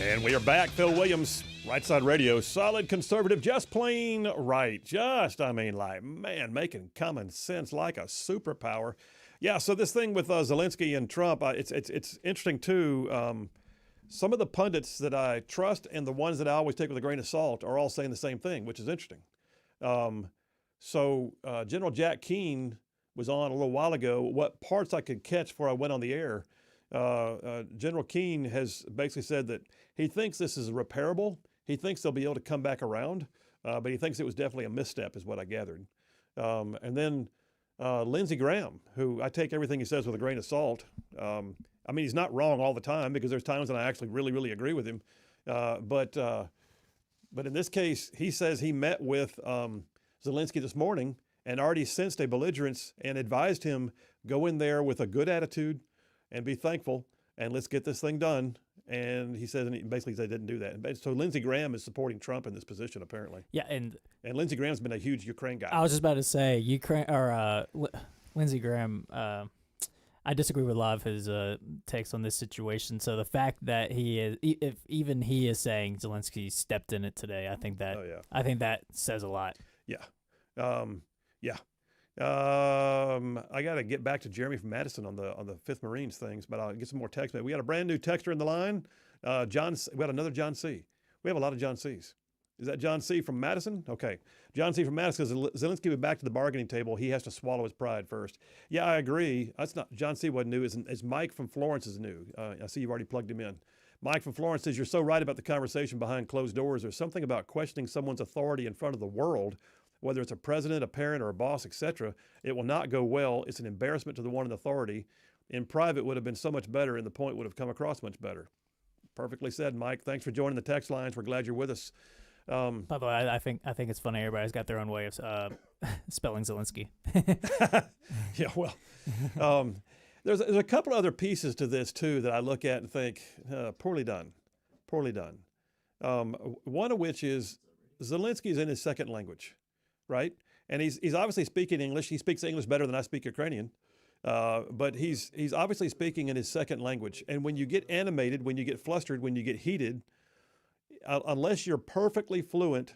And we are back. Phil Williams, Rightside Radio, solid conservative, just plain right. Making common sense like a superpower. Yeah, so this thing with Zelenskyy and Trump, it's interesting too. Some of the pundits that I trust and the ones that I always take with a grain of salt are all saying the same thing, which is interesting. General Jack Keane was on a little while ago. What parts I could catch before I went on the air, General Keane has basically said that he thinks this is repairable. He thinks they'll be able to come back around, but he thinks it was definitely a misstep is what I gathered. And then Lindsey Graham, who I take everything he says with a grain of salt. He's not wrong all the time because there's times when I actually really, really agree with him. But in this case, he says he met with Zelenskyy this morning and already sensed a belligerence and advised him go in there with a good attitude and be thankful and let's get this thing done. And he says, and basically they didn't do that. And so Lindsey Graham is supporting Trump in this position, apparently. Yeah, and Lindsey Graham's been a huge Ukraine guy. I was just about to say Lindsey Graham. I disagree with a lot of his takes on this situation. So the fact that he is, if even he is saying Zelenskyy stepped in it today, I think that says a lot. Yeah, I got to get back to Jeremy from Madison on the 5th Marines things, but I'll get some more text. We got a brand new texter in the line. John, we got another John C. We have a lot of John C's. Is that John C. from Madison? Okay. John C. from Madison says Zelenskyy went back to the bargaining table. He has to swallow his pride first. Yeah, I agree. That's not John C. wasn't new. Is Mike from Florence is new. I see you've already plugged him in. Mike from Florence says, you're so right about the conversation behind closed doors. There's something about questioning someone's authority in front of the world, whether it's a president, a parent, or a boss, etc. It will not go well. It's an embarrassment to the one in authority. In private, it would have been so much better, and the point would have come across much better. Perfectly said, Mike. Thanks for joining the text lines. We're glad you're with us. By the way, I think it's funny. Everybody's got their own way of spelling Zelenskyy. Yeah, well, there's a couple other pieces to this too that I look at and think poorly done. One of which is Zelenskyy is in his second language, right? And he's obviously speaking English. He speaks English better than I speak Ukrainian, but he's obviously speaking in his second language. And when you get animated, when you get flustered, when you get heated, unless you're perfectly fluent,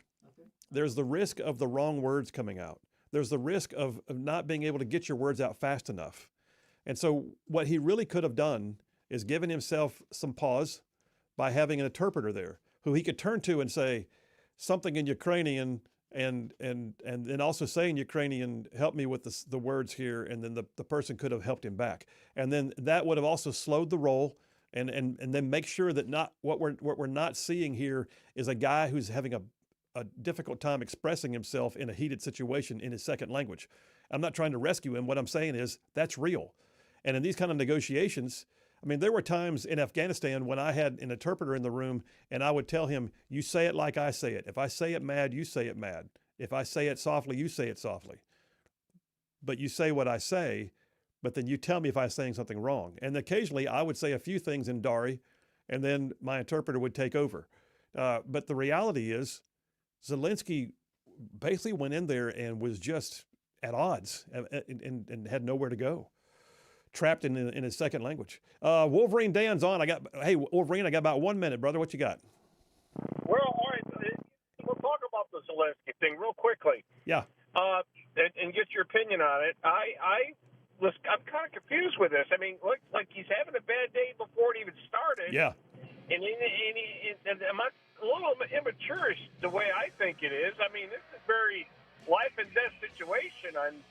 there's the risk of the wrong words coming out. There's the risk of not being able to get your words out fast enough. And so what he really could have done is given himself some pause by having an interpreter there who he could turn to and say something in Ukrainian and then also say in Ukrainian, help me with the words here. And then the person could have helped him back. And then that would have also slowed the roll. And then make sure that not what we're not seeing here is a guy who's having a difficult time expressing himself in a heated situation in his second language. I'm not trying to rescue him. What I'm saying is that's real. And in these kind of negotiations, there were times in Afghanistan when I had an interpreter in the room and I would tell him, you say it like I say it. If I say it mad, you say it mad. If I say it softly, you say it softly. But you say what I say, but then you tell me if I'm saying something wrong. And occasionally I would say a few things in Dari, and then my interpreter would take over. But the reality is Zelenskyy basically went in there and was just at odds and had nowhere to go, trapped in his second language. Wolverine Dan's on. Hey, Wolverine, I got about 1 minute, brother. What you got? Well, all right. We'll talk about the Zelenskyy thing real quickly. Yeah. And get your opinion on it. I'm kind of confused with this. Looks like he's having a bad day before it even started. Yeah. And I'm a little immature the way I think it is. This is a very life and death situation, and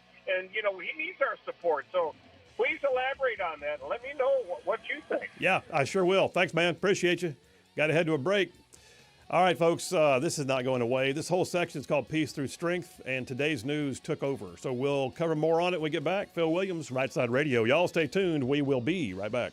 he needs our support. So please elaborate on that and let me know what you think. Yeah, I sure will. Thanks, man. Appreciate you. Got to head to a break. All right, folks, this is not going away. This whole section is called Peace Through Strength, and today's news took over. So we'll cover more on it when we get back. Phil Williams, Rightside Radio. Y'all stay tuned. We will be right back.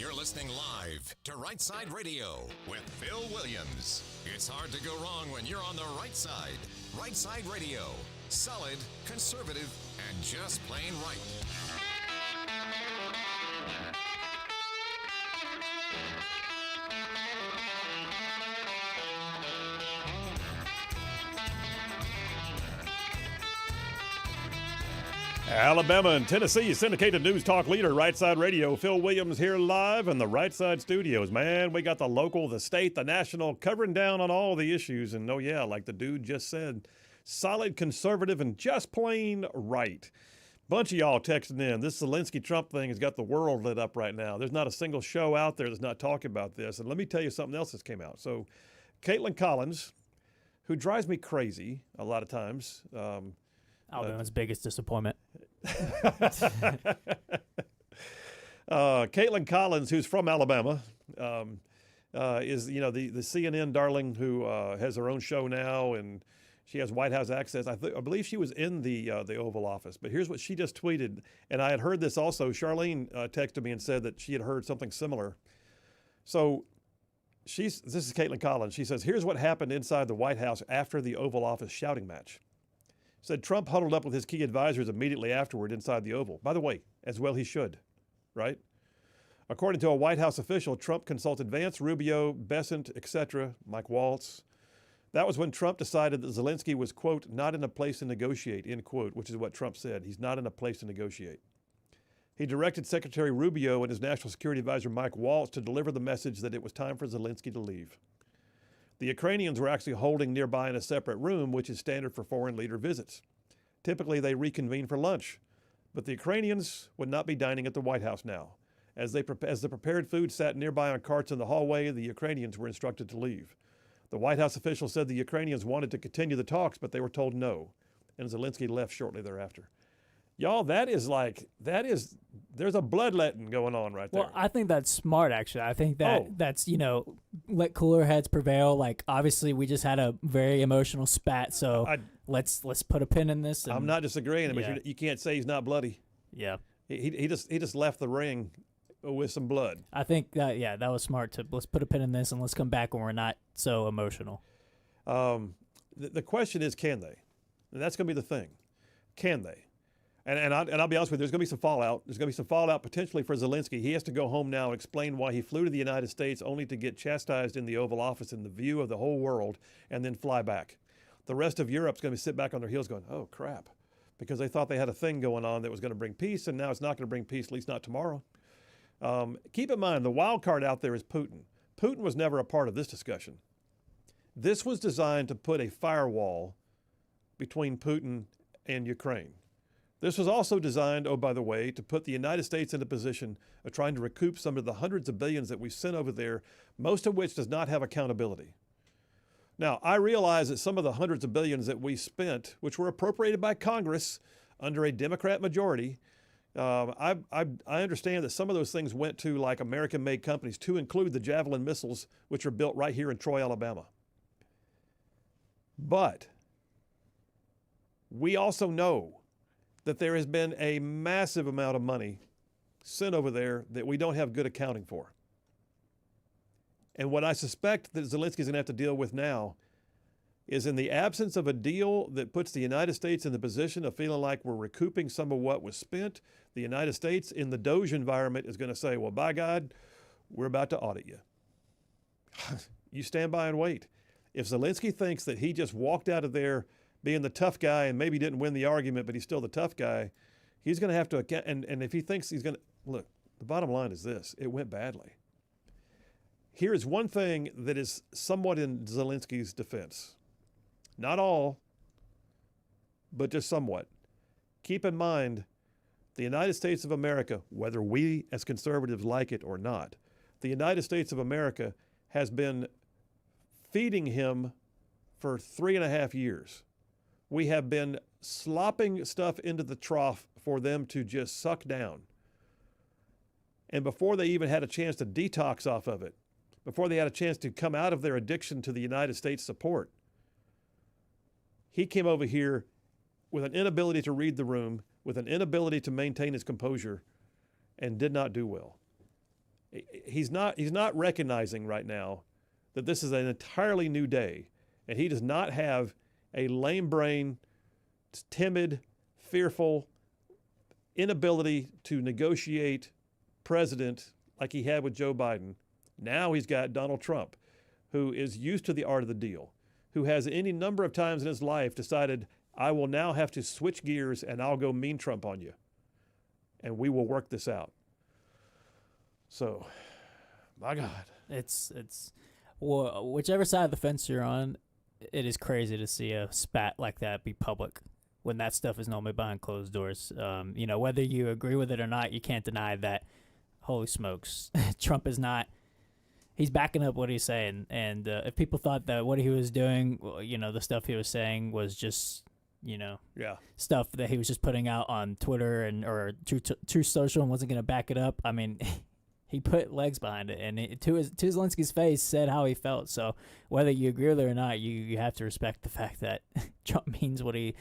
You're listening live to Rightside Radio with Phil Williams. It's hard to go wrong when you're on the right side. Rightside Radio. Solid, conservative, and just plain right. Alabama and Tennessee syndicated news talk leader, Rightside Radio. Phil Williams here live in the Rightside studios. Man, we got the local, the state, the national, covering down on all the issues. And oh yeah, like the dude just said, solid, conservative, and just plain right. Bunch of y'all texting in. This Zelenskyy Trump thing has got the world lit up right now. There's not a single show out there that's not talking about this. And let me tell you something else that's came out. So Caitlin Collins, who drives me crazy a lot of times. Alabama's biggest disappointment. Caitlin Collins, who's from Alabama, is the CNN darling who has her own show now, and she has White House access. I believe she was in the Oval Office. But here's what she just tweeted, and I had heard this also. Charlene texted me and said that she had heard something similar. So this is Caitlin Collins. She says, "Here's what happened inside the White House after the Oval Office shouting match." Said Trump huddled up with his key advisors immediately afterward inside the Oval. By the way, as well he should, right? According to a White House official, Trump consulted Vance, Rubio, Bessent, etc., Mike Waltz. That was when Trump decided that Zelenskyy was, quote, not in a place to negotiate, end quote, which is what Trump said. He's not in a place to negotiate. He directed Secretary Rubio and his National Security Advisor, Mike Waltz, to deliver the message that it was time for Zelenskyy to leave. The Ukrainians were actually holding nearby in a separate room, which is standard for foreign leader visits. Typically, they reconvene for lunch, but the Ukrainians would not be dining at the White House now. As the prepared food sat nearby on carts in the hallway, the Ukrainians were instructed to leave. The White House official said the Ukrainians wanted to continue the talks, but they were told no, and Zelenskyy left shortly thereafter. Y'all, there's a bloodletting going on right there. Well, I think that's smart, actually. I think that's, let cooler heads prevail. Like, obviously, we just had a very emotional spat, so let's put a pin in this. I'm not disagreeing, but you can't say he's not bloody. Yeah. He just left the ring with some blood. I think that was smart let's put a pin in this and let's come back when we're not so emotional. The question is, can they? And that's going to be the thing. Can they? And I'll be honest with you, there's going to be some fallout. There's going to be some fallout potentially for Zelenskyy. He has to go home now and explain why he flew to the United States only to get chastised in the Oval Office in the view of the whole world and then fly back. The rest of Europe's going to sit back on their heels going, oh, crap, because they thought they had a thing going on that was going to bring peace, and now it's not going to bring peace, at least not tomorrow. Keep in mind, the wild card out there is Putin. Putin was never a part of this discussion. This was designed to put a firewall between Putin and Ukraine. This was also designed, oh, by the way, to put the United States in a position of trying to recoup some of the hundreds of billions that we sent over there, most of which does not have accountability. Now, I realize that some of the hundreds of billions that we spent, which were appropriated by Congress under a Democrat majority, I understand that some of those things went to like American-made companies, to include the Javelin missiles, which are built right here in Troy, Alabama. But we also know that there has been a massive amount of money sent over there that we don't have good accounting for. And what I suspect that Zelenskyy is going to have to deal with now is, in the absence of a deal that puts the United States in the position of feeling like we're recouping some of what was spent, the United States in the Doge environment is going to say, well, by God, we're about to audit you. You stand by and wait. If Zelenskyy thinks that he just walked out of there being the tough guy and maybe didn't win the argument, but he's still the tough guy, he's going to have to account. And if he thinks he's going to, look, the bottom line is this: it went badly. Here is one thing that is somewhat in Zelenskyy's defense. Not all, but just somewhat. Keep in mind, the United States of America, whether we as conservatives like it or not, the United States of America has been feeding him for 3.5 years. We have been slopping stuff into the trough for them to just suck down. And before they even had a chance to detox off of it, before they had a chance to come out of their addiction to the United States support, he came over here with an inability to read the room, with an inability to maintain his composure, and did not do well. he's not recognizing right now that this is an entirely new day, and he does not have a lame brain, timid, fearful inability to negotiate president like he had with Joe Biden. Now he's got Donald Trump, who is used to the art of the deal, who has any number of times in his life decided, I will now have to switch gears and I'll go mean Trump on you. And we will work this out. So, my God. It's well, whichever side of the fence you're on, it is crazy to see a spat like that be public when that stuff is normally behind closed doors. Whether you agree with it or not, you can't deny that, holy smokes, Trump is not, he's backing up what he's saying. And if people thought that what he was doing, the stuff he was saying was just, stuff that he was just putting out on Twitter or True Social and wasn't going to back it up, I mean, he put legs behind it, and to Zelensky's face said how he felt. So whether you agree with it or not, you have to respect the fact that Trump means what he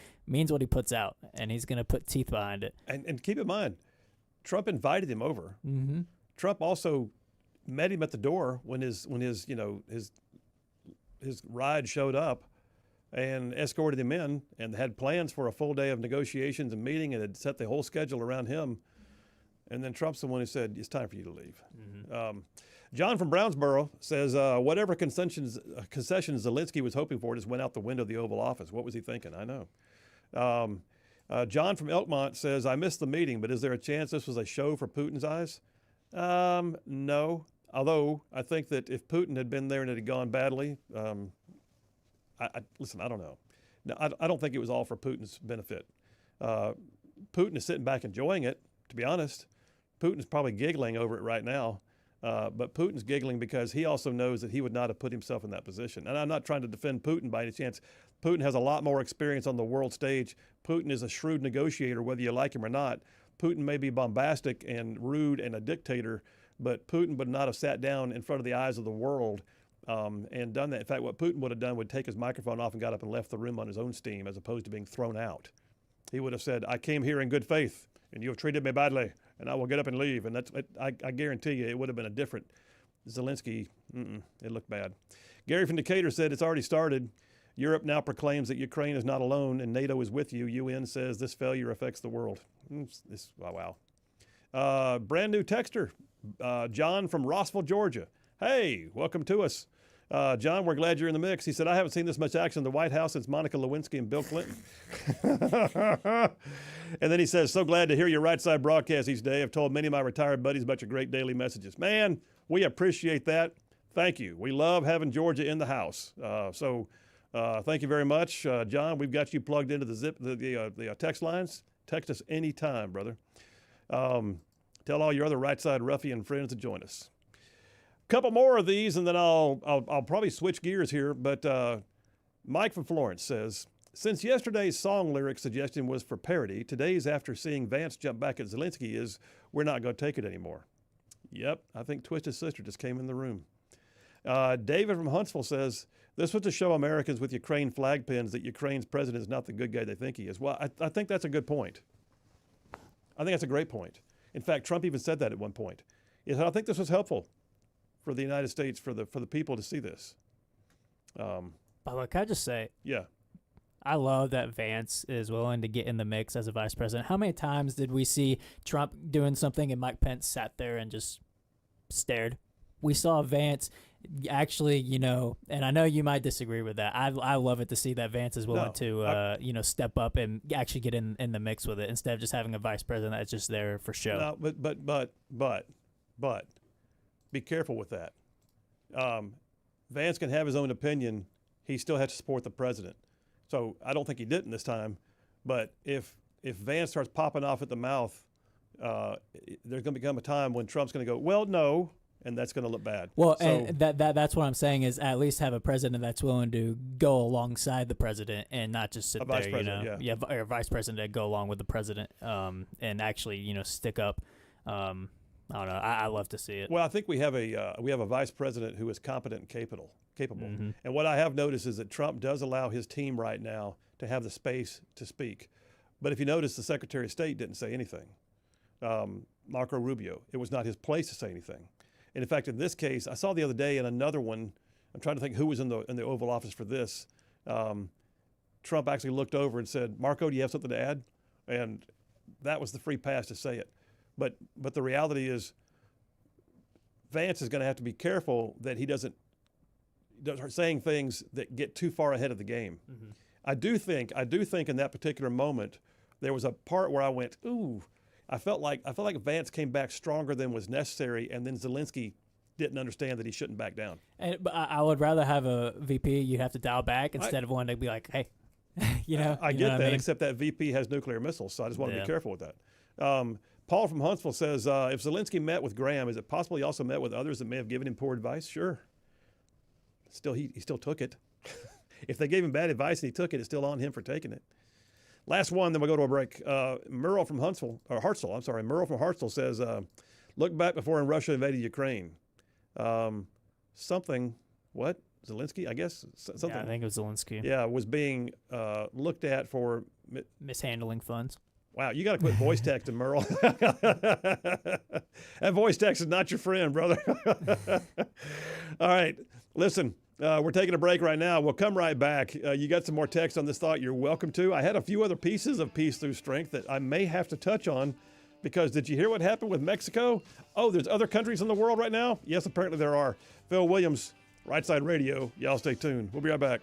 puts out, and he's going to put teeth behind it. And keep in mind, Trump invited him over. Mm-hmm. Trump also met him at the door when his ride showed up, and escorted him in, and had plans for a full day of negotiations and meeting, and had set the whole schedule around him. And then Trump's the one who said, it's time for you to leave. Mm-hmm. John from Brownsboro says, whatever concessions Zelenskyy was hoping for just went out the window of the Oval Office. What was he thinking? I know. John from Elkmont says, I missed the meeting, but is there a chance this was a show for Putin's eyes? No. Although I think that if Putin had been there and it had gone badly, listen, I don't know. No, I don't think it was all for Putin's benefit. Putin is sitting back enjoying it, to be honest. Putin's probably giggling over it right now, but Putin's giggling because he also knows that he would not have put himself in that position. And I'm not trying to defend Putin by any chance. Putin has a lot more experience on the world stage. Putin is a shrewd negotiator, whether you like him or not. Putin may be bombastic and rude and a dictator, but Putin would not have sat down in front of the eyes of the world and done that. In fact, what Putin would have done would take his microphone off and got up and left the room on his own steam, as opposed to being thrown out. He would have said, I came here in good faith, and you have treated me badly, and I will get up and leave. And I guarantee you it would have been a different Zelenskyy. It looked bad. Gary from Decatur said, it's already started. Europe now proclaims that Ukraine is not alone and NATO is with you. UN says this failure affects the world. Wow. Brand new texter, John from Rossville, Georgia. Hey, welcome to us. John, we're glad you're in the mix. He said, I haven't seen this much action in the White House since Monica Lewinsky and Bill Clinton. And then he says, so glad to hear your Right Side broadcast each day. I've told many of my retired buddies about your great daily messages. Man, we appreciate that. Thank you. We love having Georgia in the house. So thank you very much. John, we've got you plugged into the text lines. Text us anytime, brother. Tell all your other Right Side ruffian friends to join us. Couple more of these, and then I'll probably switch gears here. But Mike from Florence says, since yesterday's song lyric suggestion was for parody, today's after seeing Vance jump back at Zelenskyy is we're not going to take it anymore. Yep, I think Twisted Sister just came in the room. David from Huntsville says, this was to show Americans with Ukraine flag pins that Ukraine's president is not the good guy they think he is. Well, I think that's a good point. I think that's a great point. In fact, Trump even said that at one point. I think this was helpful for the United States, for the people to see this. But look, can I just say, yeah, I love that Vance is willing to get in the mix as a vice president. How many times did we see Trump doing something and Mike Pence sat there and just stared? We saw Vance actually, and I know you might disagree with that. I love it to see that Vance is willing to step up and actually get in the mix with it instead of just having a vice president that's just there for show. No, but be careful with that. Vance can have his own opinion. He still has to support the president. So I don't think he didn't this time. But if Vance starts popping off at the mouth, there's going to become a time when Trump's going to go, well, no, and that's going to look bad. Well, and that's what I'm saying is at least have a president that's willing to go alongside the president and not just sit there, or a vice president that go along with the president and actually, stick up. I don't know. I love to see it. Well, I think we have a vice president who is competent and capable. Mm-hmm. And what I have noticed is that Trump does allow his team right now to have the space to speak. But if you notice, the Secretary of State didn't say anything. Marco Rubio, it was not his place to say anything. And in fact, in this case, I saw the other day in another one, I'm trying to think who was in the Oval Office for this. Trump actually looked over and said, "Marco, do you have something to add?" And that was the free pass to say it. But the reality is, Vance is going to have to be careful that he doesn't start saying things that get too far ahead of the game. Mm-hmm. I do think in that particular moment, there was a part where I went, ooh, I felt like Vance came back stronger than was necessary, and then Zelenskyy didn't understand that he shouldn't back down. But I would rather have a VP you'd have to dial back instead of one to be like, hey, I get that, except that VP has nuclear missiles, so I just want to be careful with that. Paul from Huntsville says, if Zelenskyy met with Graham, is it possible he also met with others that may have given him poor advice? Sure. Still, he still took it. If they gave him bad advice and he took it, it's still on him for taking it. Last one, then we'll go to a break. Merle from Hartselle says, look back before Russia invaded Ukraine. What? Zelenskyy, I guess? Something. Yeah, I think it was Zelenskyy. Yeah, was being looked at for mishandling funds. Wow, you got to quit voice texting, Merle. That voice text is not your friend, brother. All right, listen, we're taking a break right now. We'll come right back. You got some more text on this thought. You're welcome to. I had a few other pieces of Peace Through Strength that I may have to touch on because did you hear what happened with Mexico? Oh, there's other countries in the world right now? Yes, apparently there are. Phil Williams, Rightside Radio. Y'all stay tuned. We'll be right back.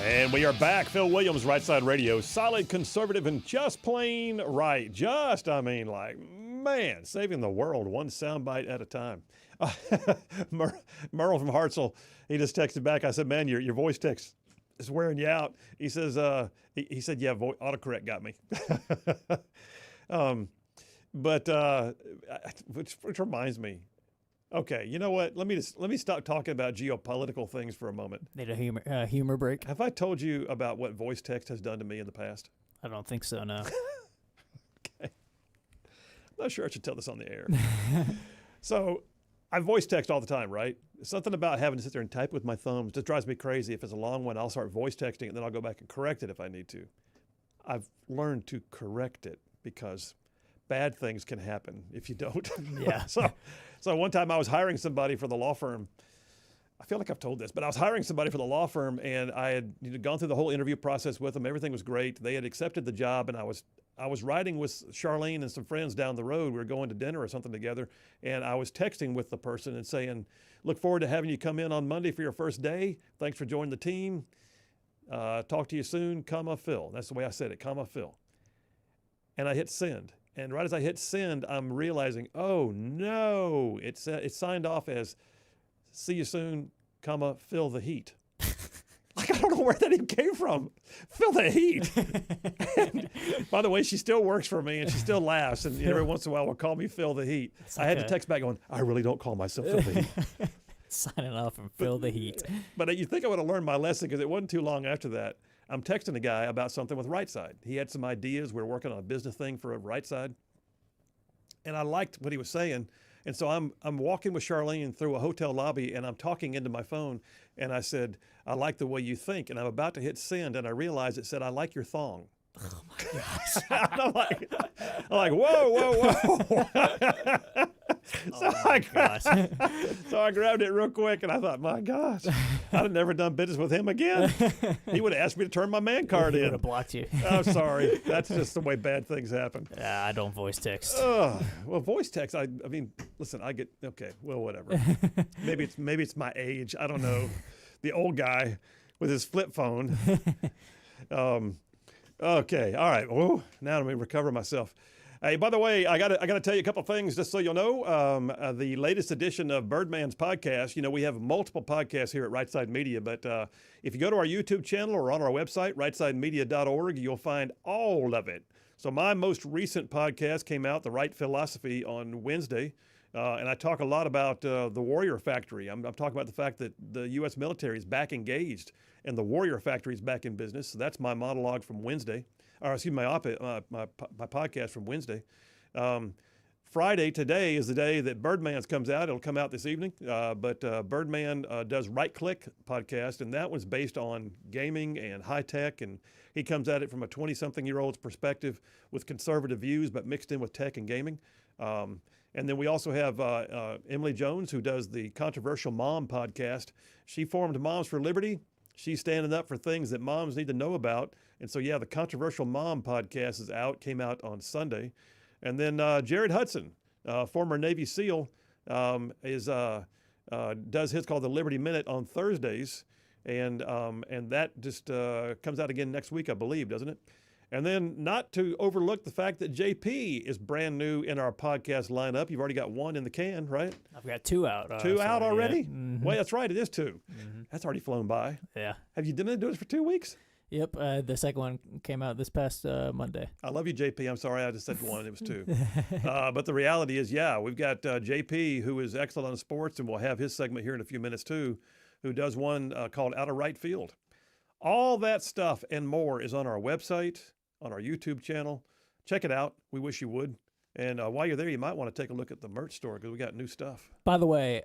And we are back. Phil Williams, Rightside Radio. Solid, conservative, and just plain right. Man, saving the world one soundbite at a time. Merle from Hartselle, he just texted back. I said, man, your voice text is wearing you out. He says, he said, yeah, autocorrect got me. Which reminds me. Okay, you know what? Let me stop talking about geopolitical things for a moment. Need a humor break? Have I told you about what voice text has done to me in the past? I don't think so, no. Okay. I'm not sure I should tell this on the air. So I voice text all the time, right? Something about having to sit there and type with my thumbs just drives me crazy. If it's a long one, I'll start voice texting and then I'll go back and correct it if I need to. I've learned to correct it because bad things can happen if you don't. Yeah. So one time I was hiring somebody for the law firm. I feel like I've told this, but I was hiring somebody for the law firm, and I had gone through the whole interview process with them. Everything was great. They had accepted the job, and I was riding with Charlene and some friends down the road. We were going to dinner or something together, and I was texting with the person and saying, look forward to having you come in on Monday for your first day. Thanks for joining the team. Talk to you soon, comma, Phil. That's the way I said it, comma, Phil. And I hit send. And right as I hit send, I'm realizing, oh no, it's signed off as see you soon, comma, feel the heat. Like, I don't know where that even came from. Feel the heat. And, by the way, she still works for me and she still laughs. And every once in a while will call me Feel the Heat. I had to text back going, I really don't call myself Feel the Heat. Signing off and Feel the Heat. But you think I would have learned my lesson because it wasn't too long after that. I'm texting a guy about something with Rightside. He had some ideas. We were working on a business thing for a Rightside. And I liked what he was saying. And so I'm walking with Charlene through a hotel lobby, and I'm talking into my phone, and I said, I like the way you think. And I'm about to hit send, and I realized it said, I like your thong. Oh, my gosh. I'm like, whoa. So I grabbed it real quick, and I thought, my gosh, I'd have never done business with him again. He would have asked me to turn my man card in. He would have blocked you. I'm sorry. That's just the way bad things happen. Yeah, I don't voice text. Well, voice text, I mean, listen, I get, okay, well, whatever. Maybe it's my age. I don't know. The old guy with his flip phone. Okay, all right. Oh, now let me recover myself. Hey, by the way, I gotta tell you a couple of things just so you'll know. The latest edition of Birdman's podcast. You know, we have multiple podcasts here at Rightside Media, but if you go to our YouTube channel or on our website, rightsidemedia.org, you'll find all of it. So my most recent podcast came out, The Right Philosophy, on Wednesday. And I talk a lot about the Warrior Factory. I'm talking about the fact that the U.S. military is back engaged and the Warrior Factory is back in business. So that's my monologue from Wednesday, or excuse me, my podcast from Wednesday. Friday, today, is the day that Birdman's comes out. It'll come out this evening. But Birdman does Right Click podcast, and that one's based on gaming and high tech. And he comes at it from a 20-something-year-old's perspective with conservative views, but mixed in with tech and gaming. And then we also have Emily Jones, who does the Controversial Mom podcast. She formed Moms for Liberty. She's standing up for things that moms need to know about. And so, yeah, the Controversial Mom podcast is out, came out on Sunday. And then Jared Hudson, former Navy SEAL, does his called the Liberty Minute on Thursdays. And that just comes out again next week, I believe, doesn't it? And then not to overlook the fact that JP is brand new in our podcast lineup. You've already got one in the can, right? I've got two out. Two out already? Yeah. Mm-hmm. Wait, that's right. It is two. Mm-hmm. That's already flown by. Yeah. Have you been doing this for 2 weeks? Yep. The second one came out this past Monday. I love you, JP. I'm sorry I just said one. It was two. But the reality is, yeah, we've got JP, who is excellent on sports, and we'll have his segment here in a few minutes too, who does one called Out of Right Field. All that stuff and more is on our website, on our YouTube channel. Check it out. We wish you would. And while you're there, you might want to take a look at the merch store because we got new stuff. By the way,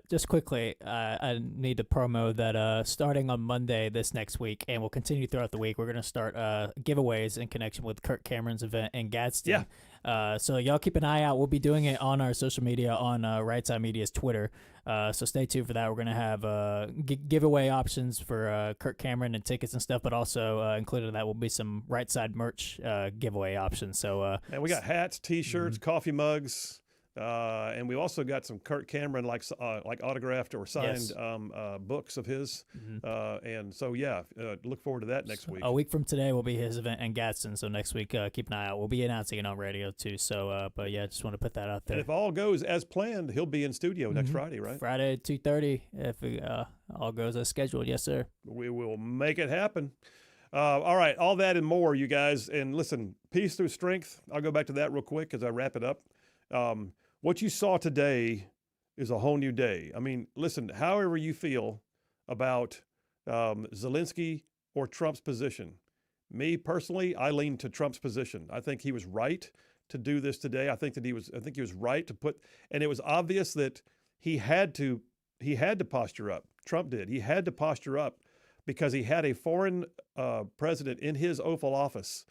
just quickly, I need to promo that starting on Monday this next week, and we'll continue throughout the week, we're going to start giveaways in connection with Kirk Cameron's event in Gadsden. Yeah. So y'all keep an eye out. We'll be doing it on our social media, on Rightside Media's Twitter. So stay tuned for that. We're going to have giveaway options for Kirk Cameron and tickets and stuff, but also included in that will be some Rightside merch giveaway options. So and we got hats, T-shirts, coffee mugs, And we also got some Kirk Cameron like autographed or signed books of his. And so look forward to that next week. A week from today will be his event in Gadsden. So next week, keep an eye out. We'll be announcing it on radio too. So, just want to put that out there. And if all goes as planned, he'll be in studio next Friday, right? Friday at 2:30. If all goes as scheduled, yes, sir. We will make it happen. All right, all that and more, you guys. And listen, peace through strength. I'll go back to that real quick as I wrap it up. What you saw today is a whole new day. I mean, listen, however you feel about Zelenskyy or Trump's position, me personally, I lean to Trump's position. I think he was right to do this today. I think he was right to put, and it was obvious that he had to posture up. Trump did. He had to posture up because he had a foreign president in his Oval Office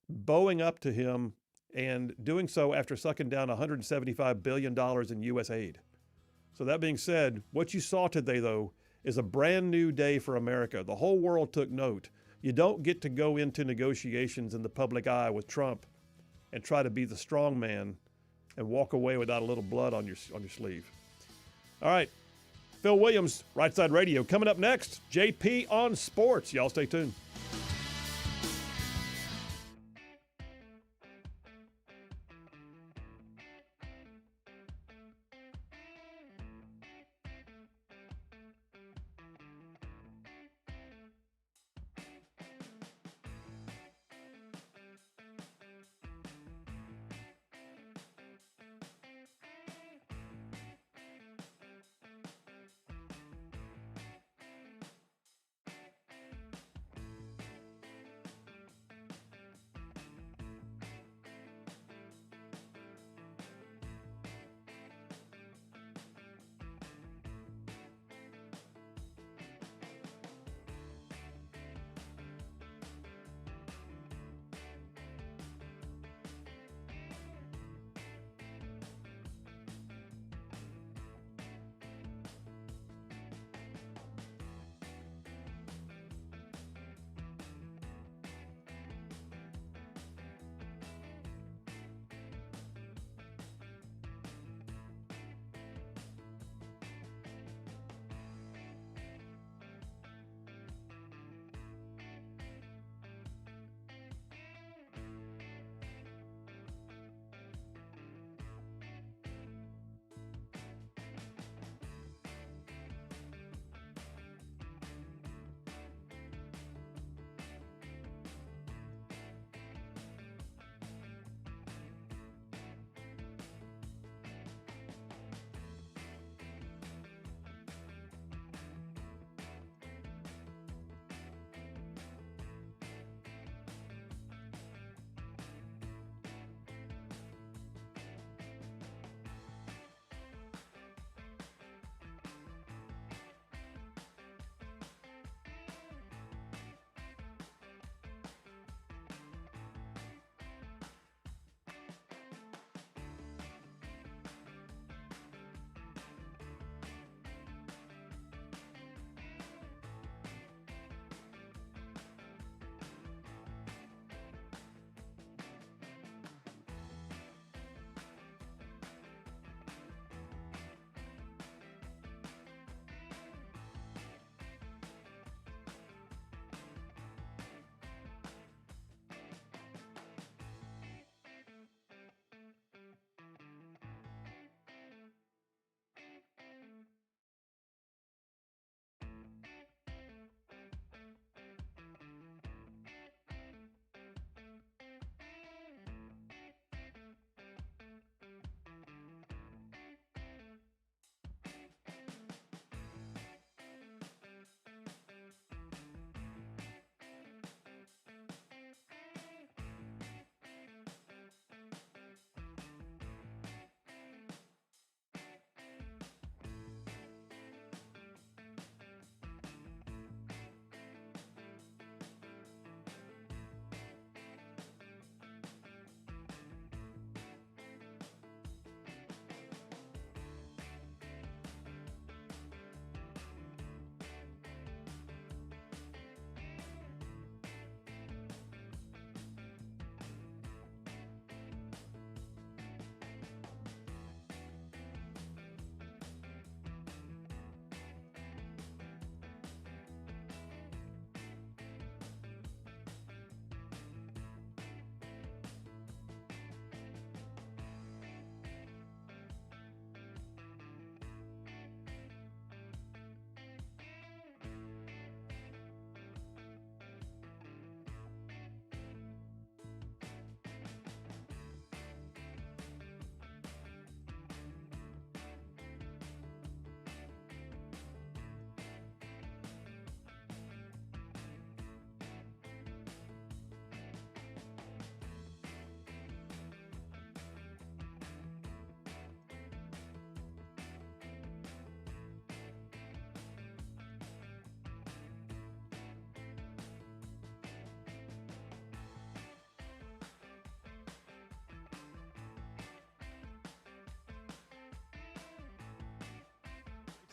bowing up to him and doing so after sucking down $175 billion in U.S. aid. So that being said, what you saw today, though, is a brand new day for America. The whole world took note. You don't get to go into negotiations in the public eye with Trump and try to be the strong man and walk away without a little blood on your sleeve. All right, Phil Williams, Rightside Radio. Coming up next, JP on Sports. Y'all stay tuned.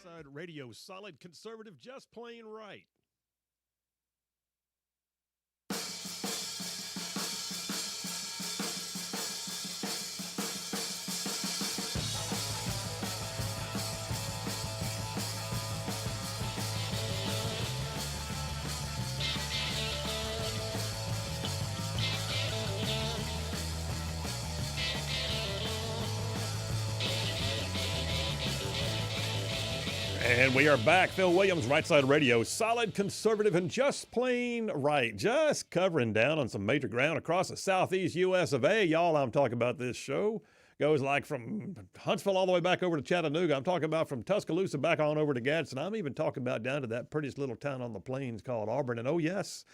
Rightside Radio, solid conservative, just plain right. And we are back. Phil Williams, Rightside Radio, solid conservative and just plain right. Just covering down on some major ground across the southeast U.S. of A. Y'all, I'm talking about this show. Goes like from Huntsville all the way back over to Chattanooga. I'm talking about from Tuscaloosa back on over to Gadsden. I'm even talking about down to that prettiest little town on the plains called Auburn. And oh, yes,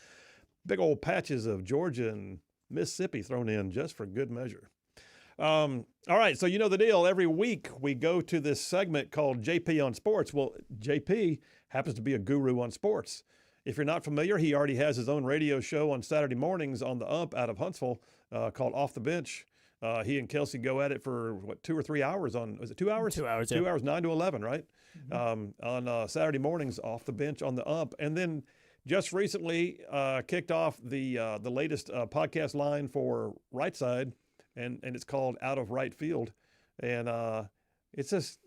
big old patches of Georgia and Mississippi thrown in just for good measure. All right, so you know the deal. Every week we go to this segment called JP on Sports. Well, JP happens to be a guru on sports. If you're not familiar, he already has his own radio show on Saturday mornings on the UMP out of Huntsville called Off the Bench. He and Kelsey go at it for, 2 or 3 hours on, was it 2 hours? 2 hours, 2 yeah. hours, 9 to 11, right? On Saturday mornings, Off the Bench on the UMP. And then just recently kicked off the latest podcast line for Rightside, and it's called Out of Right Field. And it's just,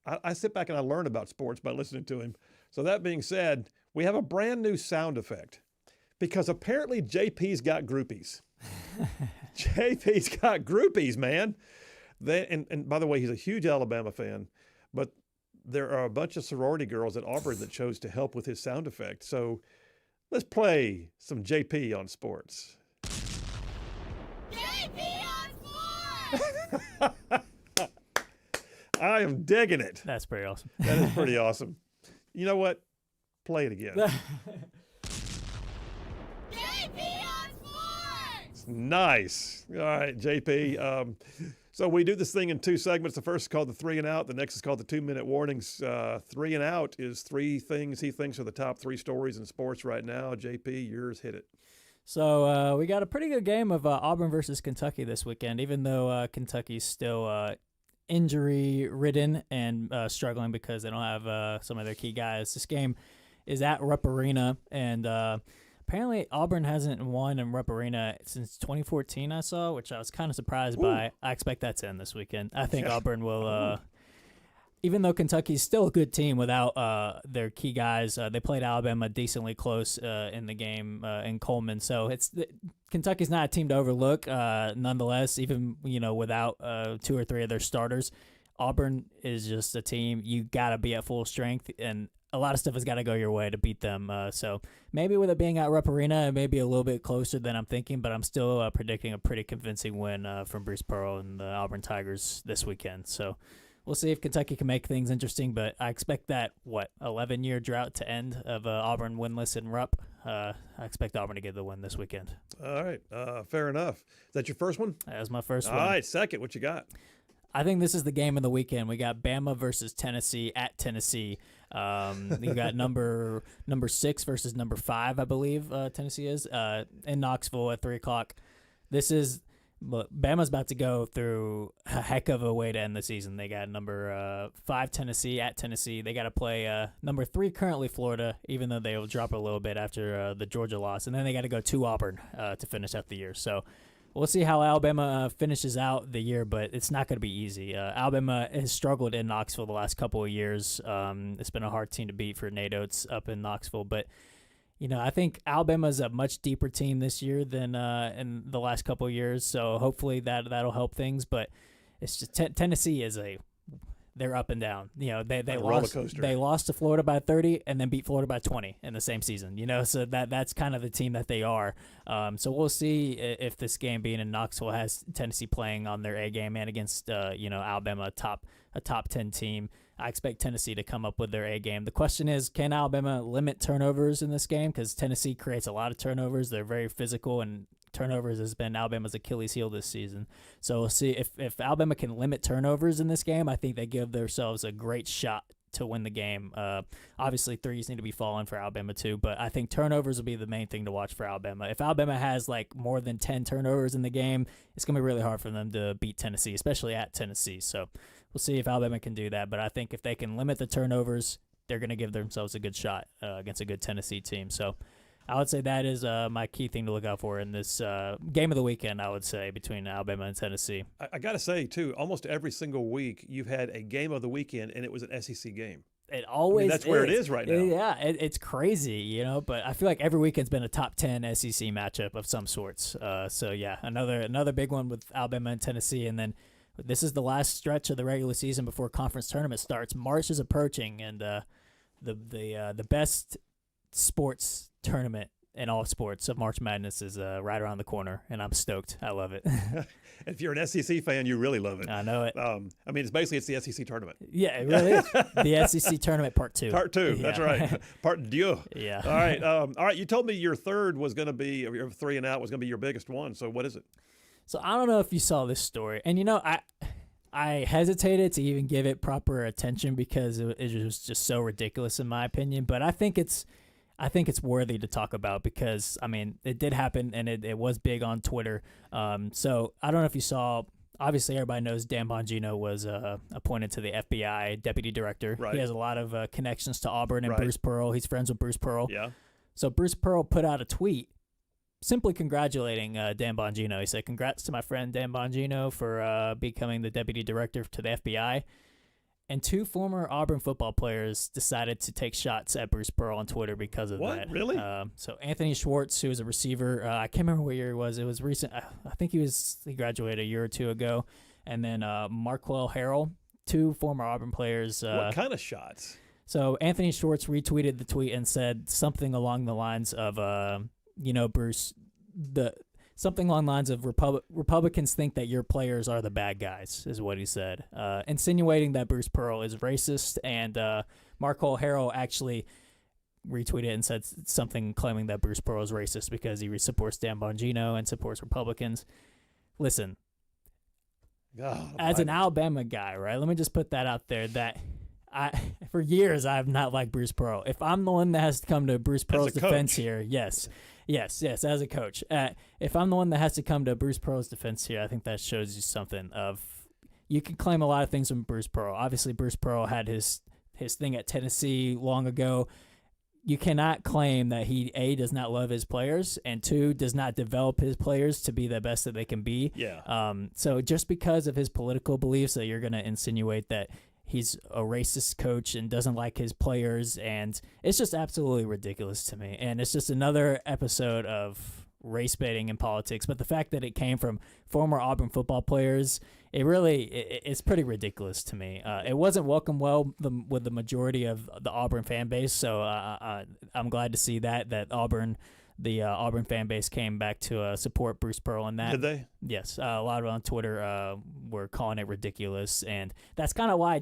I sit back and I learn about sports by listening to him. So that being said, we have a brand new sound effect because apparently JP's got groupies. JP's got groupies, man. And by the way, he's a huge Alabama fan, but there are a bunch of sorority girls at Auburn that chose to help with his sound effect. So let's play some JP on sports. I am digging it. That's pretty awesome. That is pretty awesome. You know what? Play it again. JP on Sports! Nice. All right, JP. So we do this thing in two segments. The first is called the 3 and Out. The next is called the 2-minute warnings. 3 and Out is 3 things he thinks are the top 3 stories in sports right now. JP, yours, hit it. So we got a pretty good game of Auburn versus Kentucky this weekend, even though Kentucky's still injury-ridden and struggling because they don't have some of their key guys. This game is at Rupp Arena, and apparently Auburn hasn't won in Rupp Arena since 2014, I saw, which I was kind of surprised by. I expect that to end this weekend. I think Auburn will even though Kentucky's still a good team without their key guys, they played Alabama decently close in the game in Coleman. So Kentucky's not a team to overlook. Nonetheless, even without 2 or 3 of their starters, Auburn is just a team you got to be at full strength, and a lot of stuff has got to go your way to beat them. So maybe with it being at Rupp Arena, it may be a little bit closer than I'm thinking, but I'm still predicting a pretty convincing win from Bruce Pearl and the Auburn Tigers this weekend. So we'll see if Kentucky can make things interesting, but I expect that, 11-year drought to end of Auburn winless in Rupp. I expect Auburn to get the win this weekend. All right, fair enough. Is that your first one? That was my first one. All right, second, what you got? I think this is the game of the weekend. We got Bama versus Tennessee at Tennessee. You got number 6 versus number 5, I believe Tennessee is, in Knoxville at 3 o'clock. Bama's about to go through a heck of a way to end the season. They got number 5 Tennessee at Tennessee. They got to play number 3 currently Florida, even though they will drop a little bit after the Georgia loss. And then they got to go to Auburn to finish out the year. So we'll see how Alabama finishes out the year, but it's not going to be easy. Alabama has struggled in Knoxville the last couple of years. It's been a hard team to beat for Nate Oates up in Knoxville, but I think Alabama's a much deeper team this year than in the last couple of years, so hopefully that'll help things. But it's just Tennessee they're up and down. They lost to Florida by 30 and then beat Florida by 20 in the same season. So that's kind of the team that they are. So we'll see if this game being in Knoxville has Tennessee playing on their A game and against Alabama, a top 10 team. I expect Tennessee to come up with their A game. The question is, can Alabama limit turnovers in this game? Because Tennessee creates a lot of turnovers. They're very physical, and turnovers has been Alabama's Achilles heel this season. So we'll see if Alabama can limit turnovers in this game. I think they give themselves a great shot to win the game. Obviously, threes need to be falling for Alabama too, but I think turnovers will be the main thing to watch for Alabama. If Alabama has more than 10 turnovers in the game, it's going to be really hard for them to beat Tennessee, especially at Tennessee. So we'll see if Alabama can do that. But I think if they can limit the turnovers, they're going to give themselves a good shot against a good Tennessee team. So I would say that is my key thing to look out for in this game of the weekend, I would say, between Alabama and Tennessee. I got to say, too, almost every single week you've had a game of the weekend, and it was an SEC game. It always that's where it is right now. Yeah, it's crazy, but I feel like every weekend's been a top 10 SEC matchup of some sorts. So, yeah, another big one with Alabama and Tennessee. And then this is the last stretch of the regular season before conference tournament starts. March is approaching, and the best sports tournament in all sports of March Madness is right around the corner, and I'm stoked. I love it. If you're an SEC fan, you really love it. I know it. It's basically the SEC tournament. Yeah, it really is. The SEC tournament part 2. Part 2, yeah. That's right. Part 2. Yeah. All right. You told me your third was going to be, or your 3 and out was going to be your biggest one. So what is it? So I don't know if you saw this story, and I hesitated to even give it proper attention because it was just so ridiculous in my opinion. But I think it's worthy to talk about because, it did happen, and it was big on Twitter. So I don't know if you saw, obviously everybody knows Dan Bongino was appointed to the FBI deputy director. Right. He has a lot of connections to Auburn and Right. Bruce Pearl. He's friends with Bruce Pearl. Yeah. So Bruce Pearl put out a tweet simply congratulating Dan Bongino. He said, "Congrats to my friend Dan Bongino for becoming the deputy director to the FBI." And 2 former Auburn football players decided to take shots at Bruce Pearl on Twitter because of that. What? Really? So Anthony Schwartz, who was a receiver, I can't remember what year it was. It was recent. I think he graduated a year or 2 ago. And then Marquell Harrell, 2 former Auburn players. What kind of shots? So Anthony Schwartz retweeted the tweet and said something along the lines of, Bruce, something along the lines of Republicans think that your players are the bad guys, is what he said, insinuating that Bruce Pearl is racist. And Marquell Harrell actually retweeted and said something claiming that Bruce Pearl is racist because he supports Dan Bongino and supports Republicans. Listen, as an Alabama guy, right, let me just put that out there that for years I have not liked Bruce Pearl. If I'm the one that has to come to Bruce Pearl's defense here, yes, as a coach. If I'm the one that has to come to Bruce Pearl's defense here, I think that shows you something of you can claim a lot of things from Bruce Pearl. Obviously, Bruce Pearl had his thing at Tennessee long ago. You cannot claim that he, A, does not love his players, and 2, does not develop his players to be the best that they can be. Yeah. So just because of his political beliefs that you're going to insinuate that he's a racist coach and doesn't like his players, and it's just absolutely ridiculous to me. And it's just another episode of race baiting in politics. But the fact that it came from former Auburn football players, it's pretty ridiculous to me. It wasn't welcomed well with the majority of the Auburn fan base. So I'm glad to see that the Auburn fan base came back to support Bruce Pearl in that. Did they? Yes. A lot of on Twitter were calling it ridiculous. And that's kind of why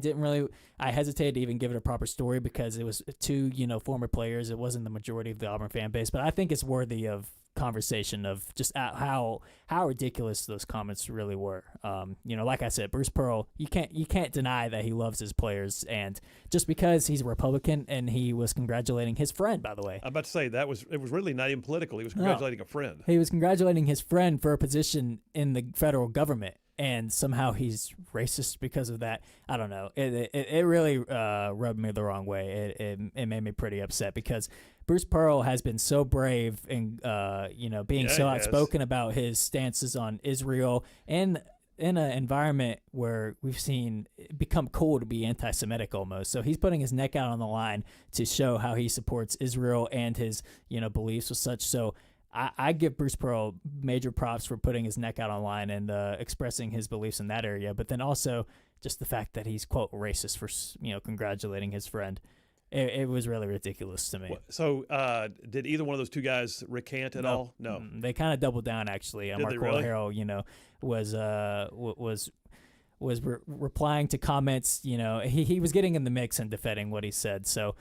I hesitated to even give it a proper story because it was 2, former players. It wasn't the majority of the Auburn fan base. But I think it's worthy of conversation of just how ridiculous those comments really were. Like I said, Bruce Pearl, you can't deny that he loves his players, and just because he's a Republican and he was congratulating his friend, by the way. I'm about to say it was really not even political. He was congratulating a friend. He was congratulating his friend for a position in the federal government, and somehow he's racist because of that. I don't know. It really rubbed me the wrong way. It made me pretty upset because Bruce Pearl has been so brave and being so outspoken about his stances on Israel, and in an environment where we've seen it become cool to be anti-Semitic almost. So he's putting his neck out on the line to show how he supports Israel and his beliefs with such. So I give Bruce Pearl major props for putting his neck out on line and expressing his beliefs in that area. But then also just the fact that he's, quote, racist for congratulating his friend. It was really ridiculous to me. So did either one of those 2 guys recant at all? No. They kind of doubled down, actually. Marquell Harrell, was replying to comments. He was getting in the mix and defending what he said. So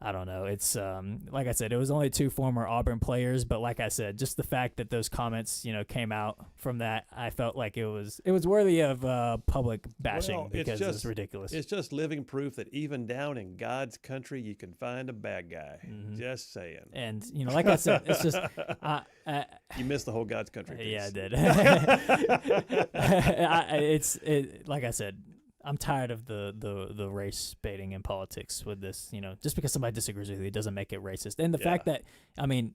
I don't know. It's like I said, it was only 2 former Auburn players, but like I said, just the fact that those comments, came out from that, I felt like it was worthy of public bashing because it was ridiculous. It's just living proof that even down in God's country, you can find a bad guy. Mm-hmm. Just saying. And like I said, it's just you missed the whole God's country piece. Yeah, I did. Like I said, I'm tired of the race baiting in politics with this. Just because somebody disagrees with you doesn't make it racist. And the fact that,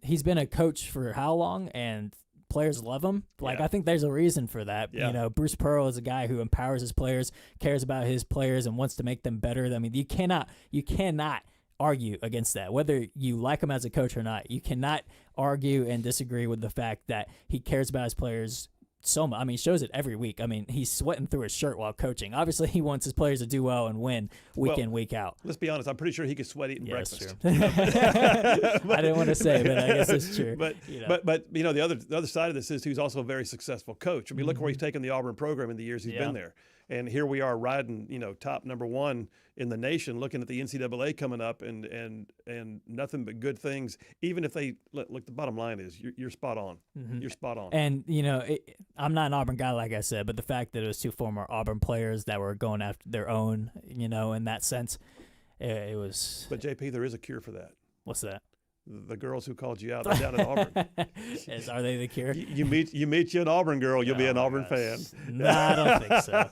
he's been a coach for how long, and players love him. I think there's a reason for that. Yeah. Bruce Pearl is a guy who empowers his players, cares about his players, and wants to make them better. You cannot argue against that, whether you like him as a coach or not. You cannot argue and disagree with the fact that he cares about his players so much. He shows it every week. He's sweating through his shirt while coaching. Obviously, he wants his players to do well and win week in, week out. Let's be honest. I'm pretty sure he could sweat eating breakfast. That's true. I didn't want to say, but I guess it's true. But the other side of this is he's also a very successful coach. Look where he's taken the Auburn program in the years he's been there. And here we are riding, top number one in the nation, looking at the NCAA coming up, and nothing but good things. Even if they look, the bottom line is you're spot on. Mm-hmm. You're spot on. And I'm not an Auburn guy, like I said, but the fact that it was two former Auburn players that were going after their own, in that sense, it was. But JP, there is a cure for that. What's that? The girls who called you out, they're down at Auburn. Are they the cure? You meet you an Auburn girl, you'll be an Auburn fan. No, I don't think so.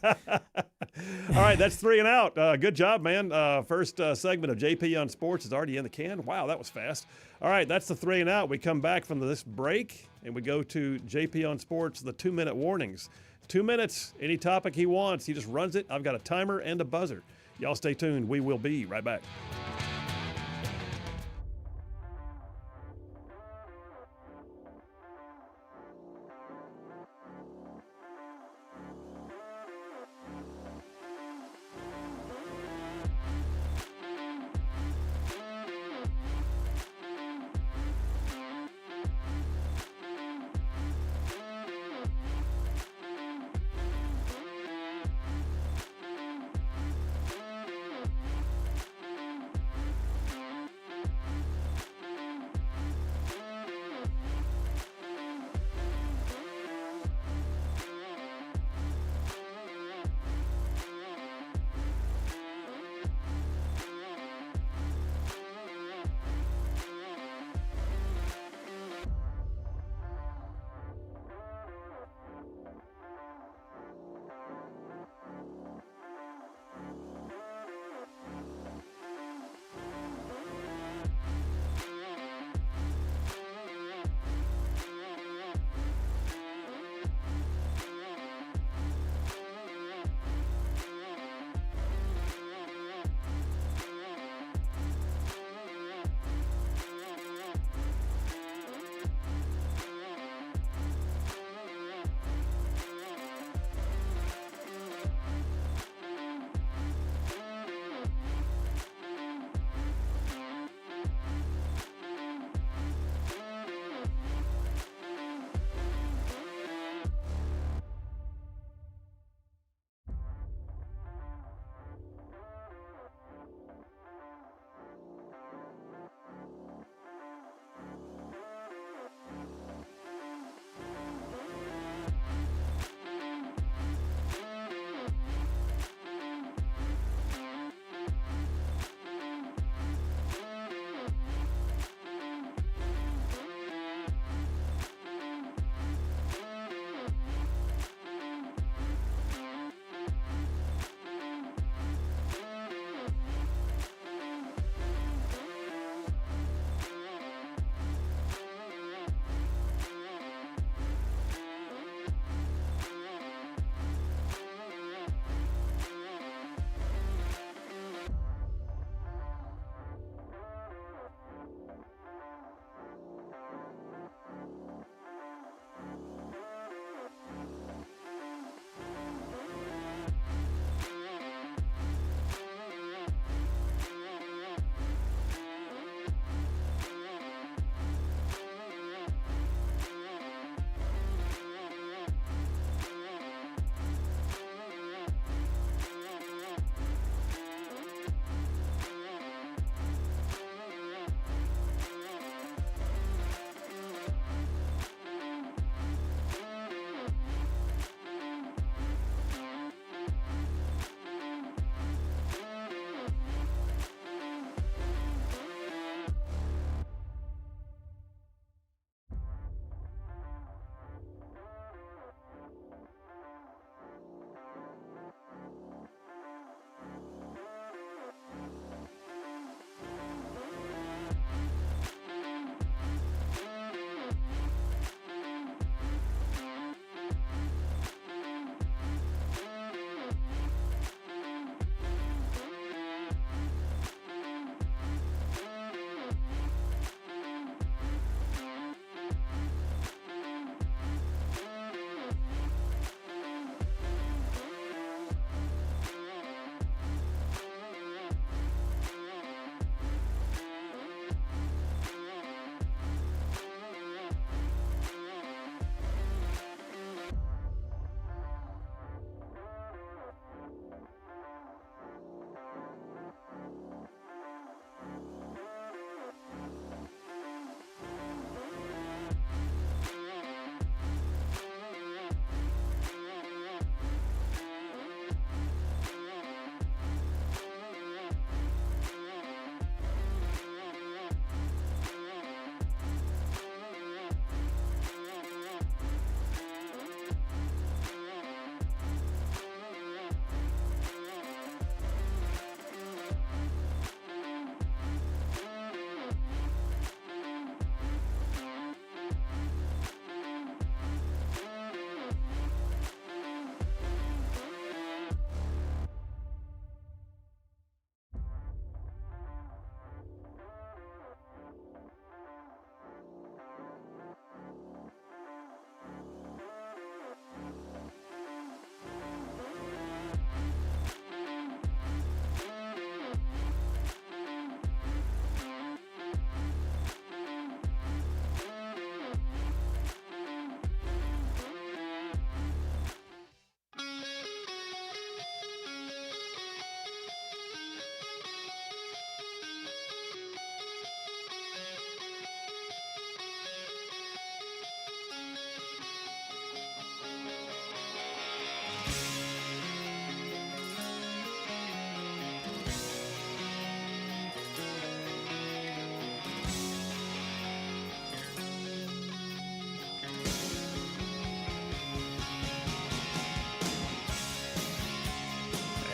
All right, that's 3 and out. Good job, man. First segment of JP on Sports is already in the can. Wow, that was fast. All right, that's the 3 and out. We come back from this break, and we go to JP on Sports, the 2-minute warnings. 2 minutes, any topic he wants. He just runs it. I've got a timer and a buzzer. Y'all stay tuned. We will be right back.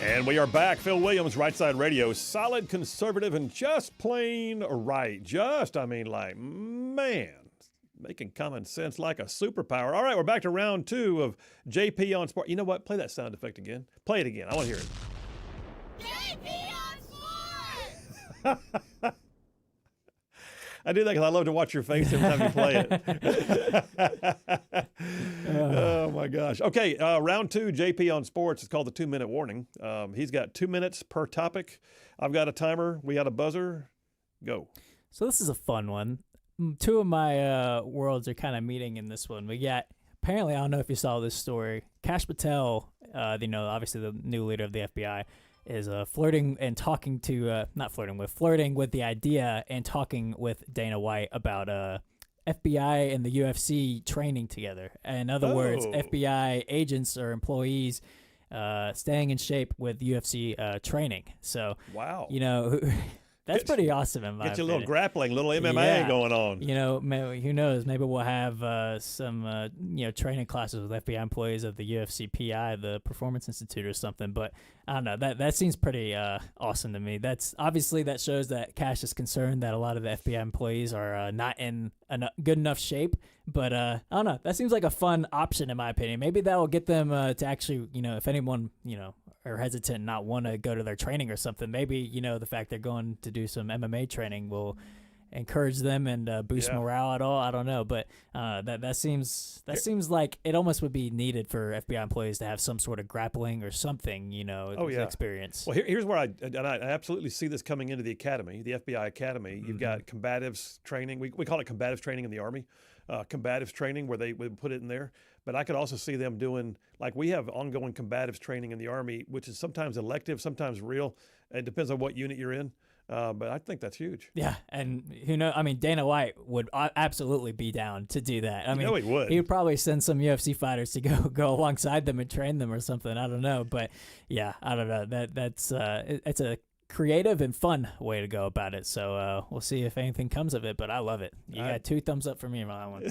And we are back. Phil Williams, Rightside Radio. Solid, conservative, and just plain right. Making common sense like a superpower. All right, we're back to round 2 of JP on Sport. You know what? Play that sound effect again. Play it again. I want to hear it. JP on Sports! I do that because I love to watch your face every time you play it. Oh, my gosh. Okay, round 2, JP on Sports. It's called the 2-minute warning. He's got 2 minutes per topic. I've got a timer. We got a buzzer. Go. So this is a fun one. 2 of my worlds are kind of meeting in this one. We got, apparently, I don't know if you saw this story, Kash Patel, obviously the new leader of the FBI, is flirting with the idea and talking with Dana White about FBI and the UFC training together. In other words, FBI agents or employees staying in shape with UFC training. So, wow. That's pretty awesome in my Get you a little opinion. grappling, little MMA going on. Who knows? Maybe we'll have some training classes with FBI employees of the UFC PI, the Performance Institute or something. But I don't know. That seems pretty awesome to me. That shows that Kash is concerned that a lot of the FBI employees are not in good enough shape. But I don't know. That seems like a fun option in my opinion. Maybe that will get them to actually, if anyone, are hesitant and not want to go to their training or something, maybe, the fact they're going to do some MMA training will encourage them and boost morale at all. I don't know, but that seems like it almost would be needed for FBI employees to have some sort of grappling or something, experience. Well, here's where I absolutely see this coming into the academy, the FBI academy. Mm-hmm. You've got combatives training. We call it combatives training in the Army. Combatives training where they would put it in there. But I could also see them doing, like we have ongoing combatives training in the Army, which is sometimes elective, sometimes real. It depends on what unit you're in. But I think that's huge. Yeah, and Dana White would absolutely be down to do that. He would. He would probably send some UFC fighters to go alongside them and train them or something. I don't know, but yeah, I don't know. That's it's a creative and fun way to go about it. So we'll see if anything comes of it, but I love it. You got 2 thumbs up for me on that one.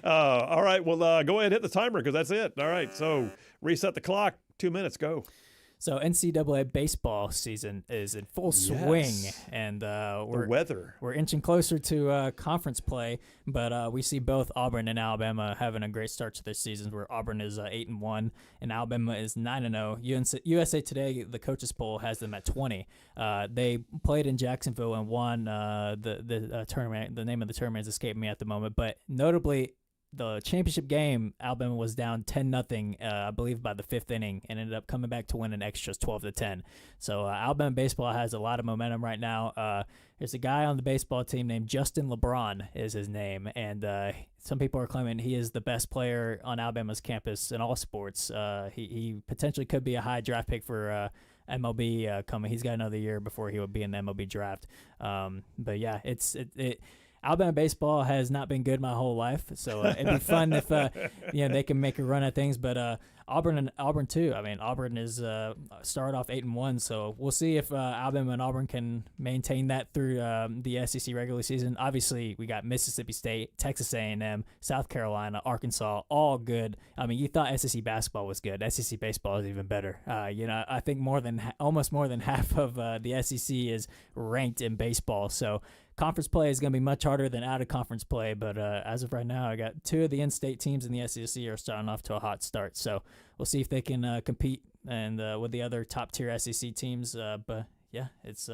All right, well, go ahead and hit the timer because that's it. All right, so reset the clock. 2 minutes, go. So NCAA baseball season is in full swing, and we're inching closer to conference play. But we see both Auburn and Alabama having a great start to their seasons. Where Auburn is 8-1, and Alabama is 9-0. USA Today, the coaches poll, has them at 20. They played in Jacksonville and won the tournament. The name of the tournament has escaped me at the moment, but notably, the championship game, Alabama was down 10-0, I believe, by the 5th inning, and ended up coming back to win in extras 12-10. So Alabama baseball has a lot of momentum right now. There's a guy on the baseball team named Justin LeBron is his name, and some people are claiming he is the best player on Alabama's campus in all sports. He potentially could be a high draft pick for MLB coming. He's got another year before he would be in the MLB draft. But yeah, Alabama baseball has not been good my whole life, so it'd be fun if they can make a run at things. But Auburn too. I mean, Auburn is started off 8-1, so we'll see if Alabama and Auburn can maintain that through the SEC regular season. Obviously, we got Mississippi State, Texas A&M, South Carolina, Arkansas, all good. I mean, you thought SEC basketball was good. SEC baseball is even better. I think almost more than half of the SEC is ranked in baseball. So conference play is going to be much harder than out-of-conference play, but as of right now, I got 2 of the in-state teams in the SEC are starting off to a hot start. So we'll see if they can compete and with the other top-tier SEC teams. But yeah, it's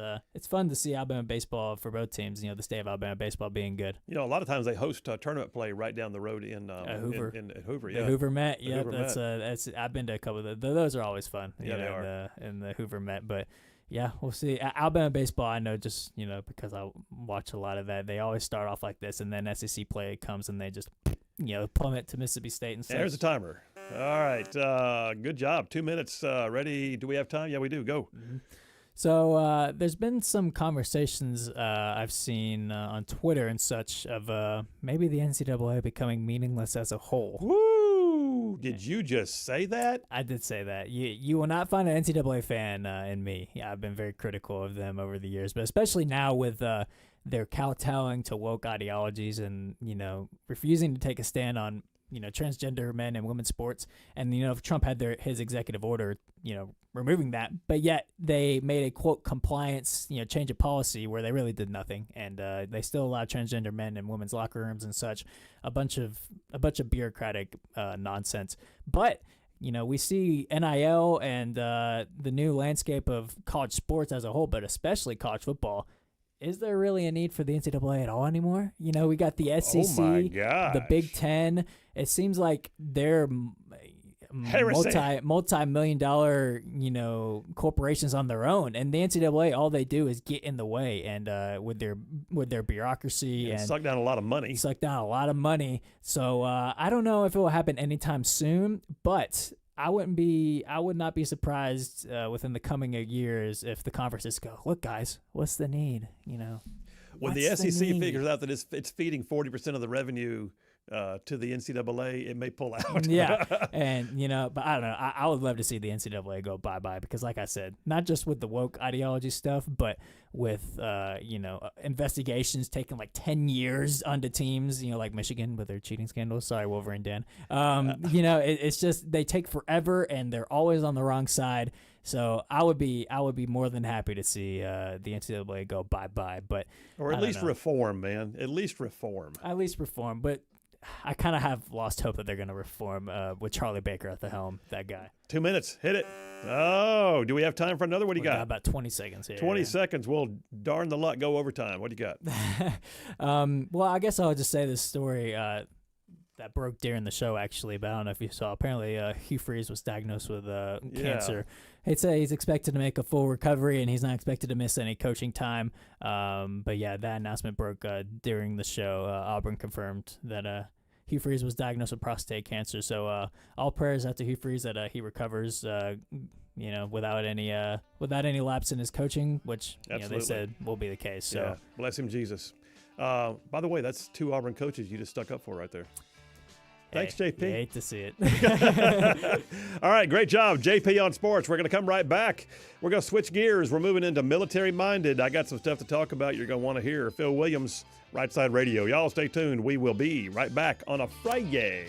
fun to see Alabama baseball for both teams. The state of Alabama baseball being good. A lot of times they host tournament play right down the road in Hoover. In Hoover, yeah. The Hoover Met, the Hoover Met. That's I've been to a couple of those are always fun. Yeah, they are. In the Hoover Met, but. Yeah, we'll see. Alabama baseball, I know just, because I watch a lot of that, they always start off like this, and then SEC play comes and they just, plummet to Mississippi State and stuff. There's a timer. All right. Good job. 2 minutes. Ready? Do we have time? Yeah, we do. Go. Mm-hmm. So there's been some conversations I've seen on Twitter and such of maybe the NCAA becoming meaningless as a whole. Woo! Did you just say that? I did say that. You will not find an NCAA fan in me. Yeah, I've been very critical of them over the years, but especially now with their kowtowing to woke ideologies and refusing to take a stand on transgender men and women's sports. And, Trump had his executive order, removing that. But yet they made a, quote, compliance, change of policy where they really did nothing. And they still allow transgender men in women's locker rooms and such, a bunch of bureaucratic nonsense. But we see NIL and the new landscape of college sports as a whole, but especially college football. Is there really a need for the NCAA at all anymore? We got the SEC, the Big Ten. It seems like they're multi-million-dollar, corporations on their own, and the NCAA, all they do is get in the way, and with their bureaucracy and suck down a lot of money. So I don't know if it will happen anytime soon, but I would not be surprised within the coming years if the conferences go, look, guys, what's the need? When the SEC figures out that it's feeding 40% of the revenue to the NCAA, it may pull out. Yeah, and but I don't know. I would love to see the NCAA go bye-bye because, like I said, not just with the woke ideology stuff, but with investigations taking like 10 years onto teams, like Michigan with their cheating scandals. Sorry, Wolverine Dan. It's just they take forever and they're always on the wrong side. So I would be more than happy to see the NCAA go bye-bye, but or at least reform, man. At least reform. But I kind of have lost hope that they're going to reform with Charlie Baker at the helm, that guy. 2 minutes. Hit it. Oh, do we have time for another? What do you got? About 20 seconds here. 20 seconds. Well, darn the luck. Go overtime. What do you got? Well, I guess I'll just say this story that broke during the show, actually, but I don't know if you saw. Apparently, Hugh Freeze was diagnosed with cancer. He'd say he's expected to make a full recovery, and he's not expected to miss any coaching time. But yeah, that announcement broke during the show. Auburn confirmed that Hugh Freeze was diagnosed with prostate cancer. So all prayers out to Hugh Freeze that he recovers, without any lapse in his coaching, which they said will be the case. So yeah. Bless him, Jesus. By the way, that's 2 Auburn coaches you just stuck up for right there. Thanks, JP. You hate to see it. All right, great job, JP on sports. We're going to come right back. We're going to switch gears. We're moving into military-minded. I got some stuff to talk about you're going to want to hear. Phil Williams, Rightside Radio. Y'all stay tuned. We will be right back on a Friday.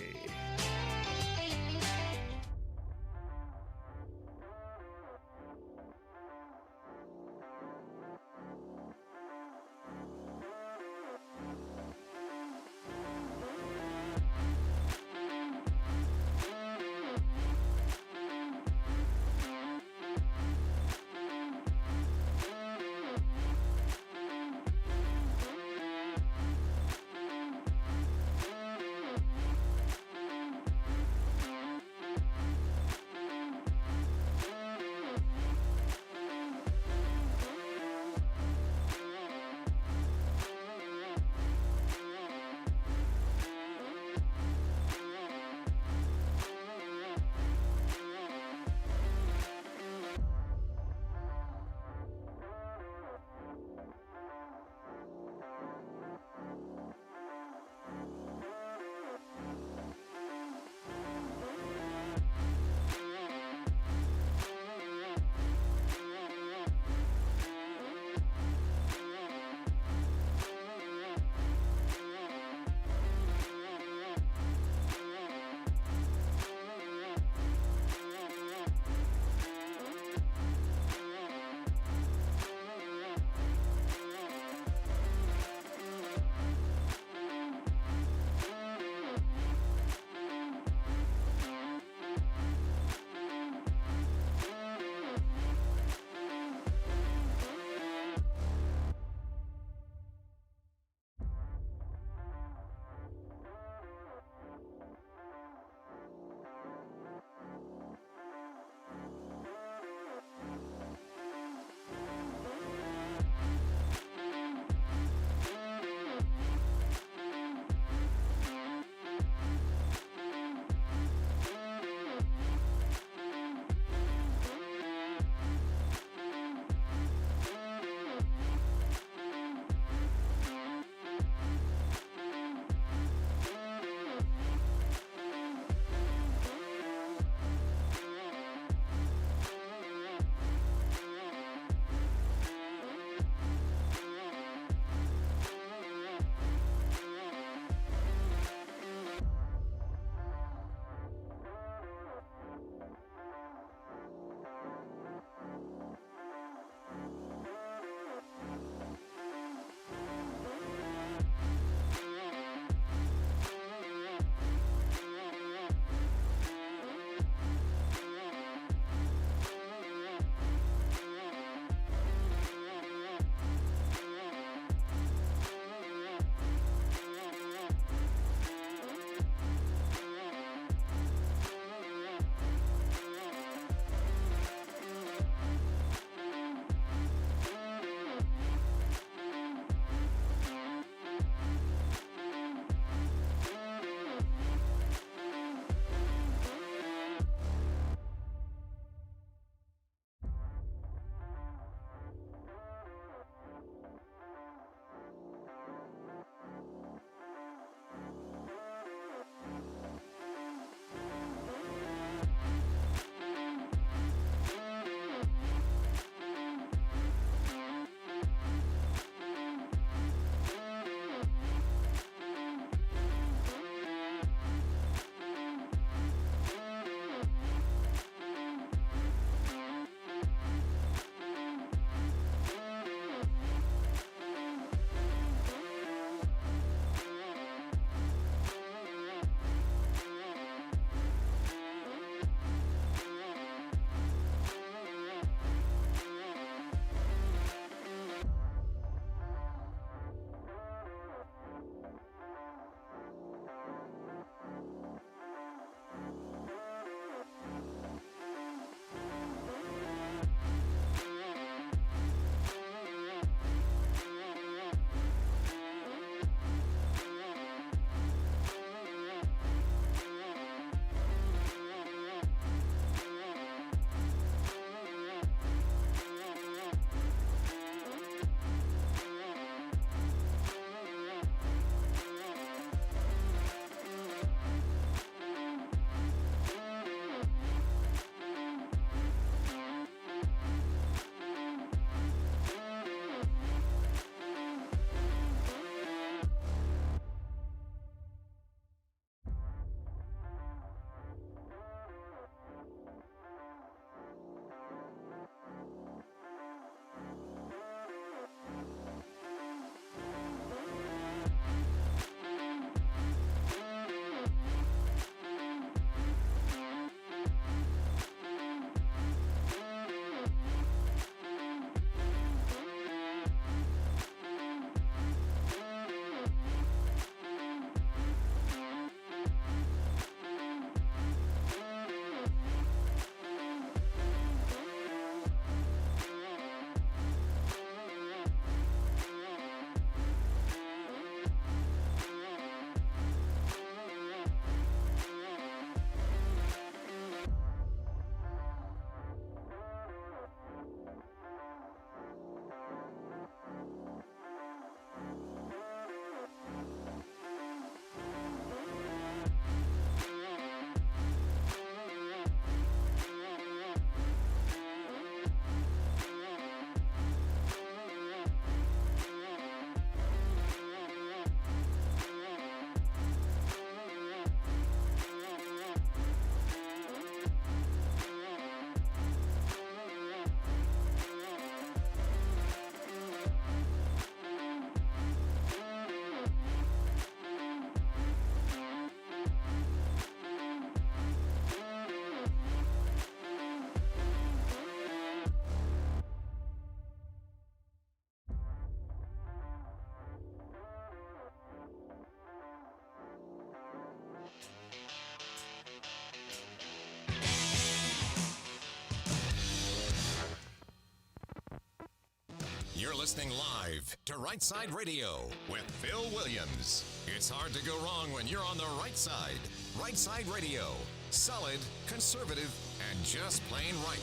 You're listening live to Rightside Radio with Phil Williams. It's hard to go wrong when you're on the right side. Rightside Radio. Solid, conservative, and just plain right.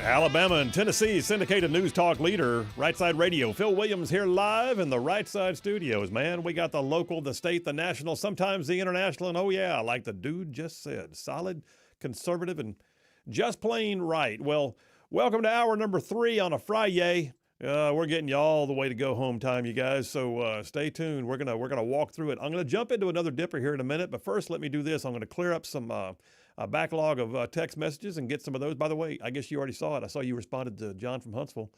Alabama and Tennessee syndicated news talk leader, Rightside Radio. Phil Williams here live in the Rightside studios, man. We got the local, the state, the national, sometimes the international, and oh yeah, like the dude just said, solid, conservative, and just plain right. Well, welcome to hour number 3 on a Friday. We're getting you all the way to go home time, you guys, so stay tuned. We're gonna walk through it. I'm gonna jump into another dipper here in a minute, but first let me do this. I'm gonna clear up some a backlog of text messages and get some of those. By the way, I guess you already saw it. I saw you responded to John from Huntsville.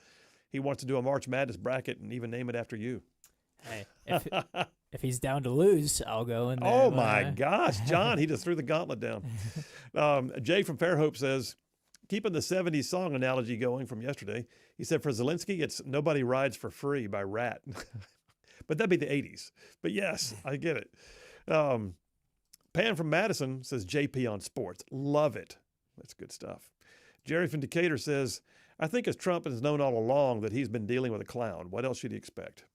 He wants to do a March Madness bracket and even name it after you. Hey, if he's down to lose, I'll go in there. Oh, my gosh, John, he just threw the gauntlet down. Jay from Fairhope says, keeping the 70s song analogy going from yesterday, he said, for Zelenskyy, it's Nobody Rides for Free by Rat. But that'd be the 80s. But yes, I get it. Pan from Madison says JP on sports. Love it. That's good stuff. Jerry from Decatur says, I think as Trump has known all along that he's been dealing with a clown. What else should he expect?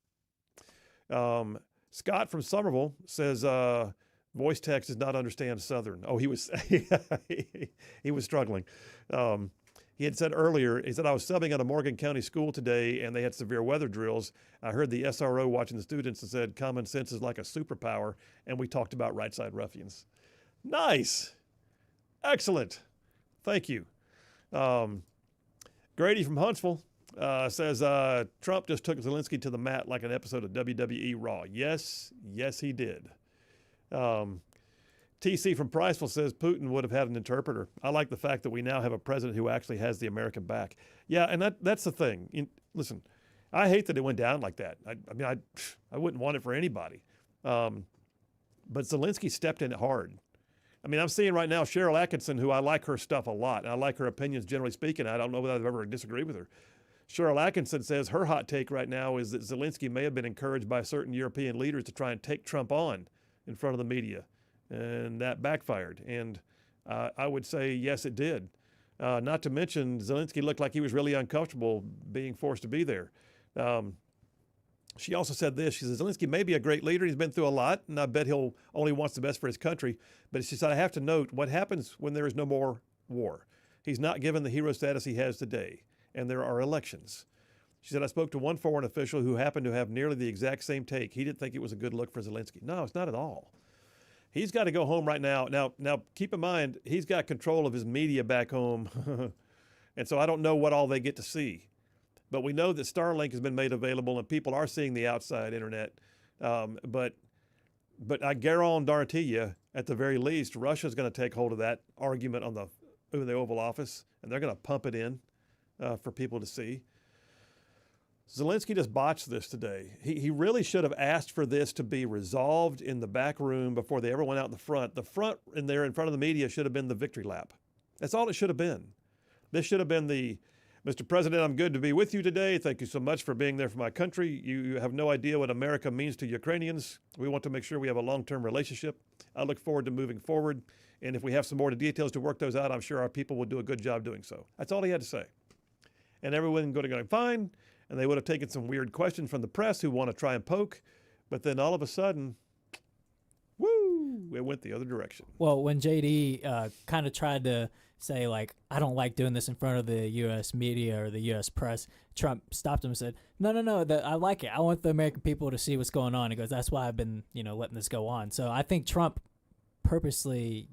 Scott from Somerville says, voice text does not understand Southern. Oh, he was he was struggling. He had said earlier, he said, I was subbing at a Morgan County school today and they had severe weather drills. I heard the SRO watching the students and said, common sense is like a superpower. And we talked about right side ruffians. Nice. Excellent. Thank you. Grady from Huntsville says, Trump just took Zelenskyy to the mat like an episode of WWE Raw. Yes, he did. TC from Priceville says Putin would have had an interpreter. I like the fact that we now have a president who actually has the American back. Yeah, and that's the thing. Listen, I hate that it went down like that. I wouldn't want it for anybody. But Zelenskyy stepped in it hard. I mean, I'm seeing right now Cheryl Atkinson, who I like her stuff a lot, and I like her opinions generally speaking. I don't know whether I've ever disagreed with her. Cheryl Atkinson says her hot take right now is that Zelenskyy may have been encouraged by certain European leaders to try and take Trump on in front of the media. And that backfired. And I would say, yes, it did. Not to mention, Zelenskyy looked like he was really uncomfortable being forced to be there. She also said this. She says, Zelenskyy may be a great leader. He's been through a lot, and I bet he'll only wants the best for his country. But she said, I have to note what happens when there is no more war. He's not given the hero status he has today, and there are elections. She said, I spoke to one foreign official who happened to have nearly the exact same take. He didn't think it was a good look for Zelenskyy. No, it's not at all. He's got to go home right now. Now, keep in mind, he's got control of his media back home. And so I don't know what all they get to see. But we know that Starlink has been made available and people are seeing the outside internet. But I guarantee you, at the very least, Russia's going to take hold of that argument in the Oval Office, and they're going to pump it in for people to see. Zelenskyy just botched this today. He really should have asked for this to be resolved in the back room before they ever went out in the front. The front in there in front of the media should have been the victory lap. That's all it should have been. This should have been the, Mr. President, I'm good to be with you today. Thank you so much for being there for my country. You have no idea what America means to Ukrainians. We want to make sure we have a long-term relationship. I look forward to moving forward. And if we have some more details to work those out, I'm sure our people will do a good job doing so. That's all he had to say. And everyone would have gone fine. And they would have taken some weird questions from the press who want to try and poke. But then all of a sudden, woo, it went the other direction. Well, when JD kind of tried to say, like, I don't like doing this in front of the U.S. media or the U.S. press, Trump stopped him and said, no, I like it. I want the American people to see what's going on. He goes, that's why I've been, letting this go on. So I think Trump purposely,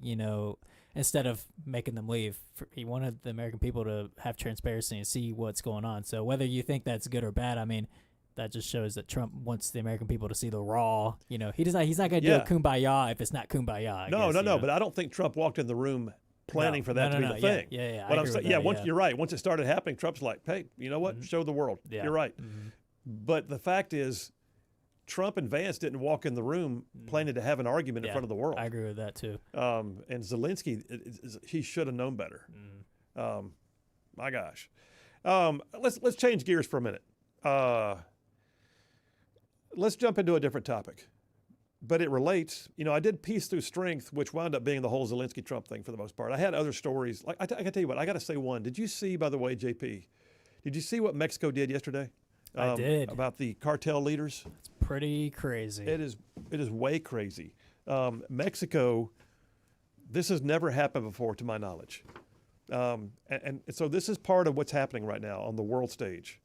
instead of making them leave, he wanted the American people to have transparency and see what's going on. So whether you think that's good or bad, I mean, that just shows that Trump wants the American people to see the raw. He's not going to do a kumbaya if it's not kumbaya. No. But I don't think Trump walked in the room planning for that to be the thing. Yeah. What I'm saying, you're right. Once it started happening, Trump's like, hey, you know what? Mm-hmm. Show the world. Yeah. You're right. Mm-hmm. But the fact is, Trump and Vance didn't walk in the room planning to have an argument in front of the world. I agree with that too. And Zelenskyy, he should have known better. My gosh. Let's change gears for a minute. let's jump into a different topic. But it relates. I did Peace Through Strength, which wound up being the whole Zelenskyy-Trump thing for the most part. I had other stories. Like I can tell you what, I got to say one. Did you see, by the way, JP, did you see what Mexico did yesterday? I did. About the cartel leaders? It's pretty crazy. It is way crazy. Mexico, this has never happened before to my knowledge. And so this is part of what's happening right now on the world stage.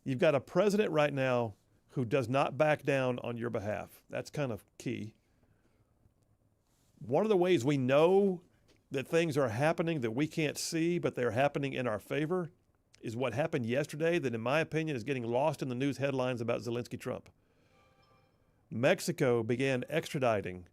You've got a president right now who does not back down on your behalf. That's kind of key. One of the ways we know that things are happening that we can't see, but they're happening in our favor, is what happened yesterday that, in my opinion, is getting lost in the news headlines about Zelenskyy-Trump. Mexico began extraditing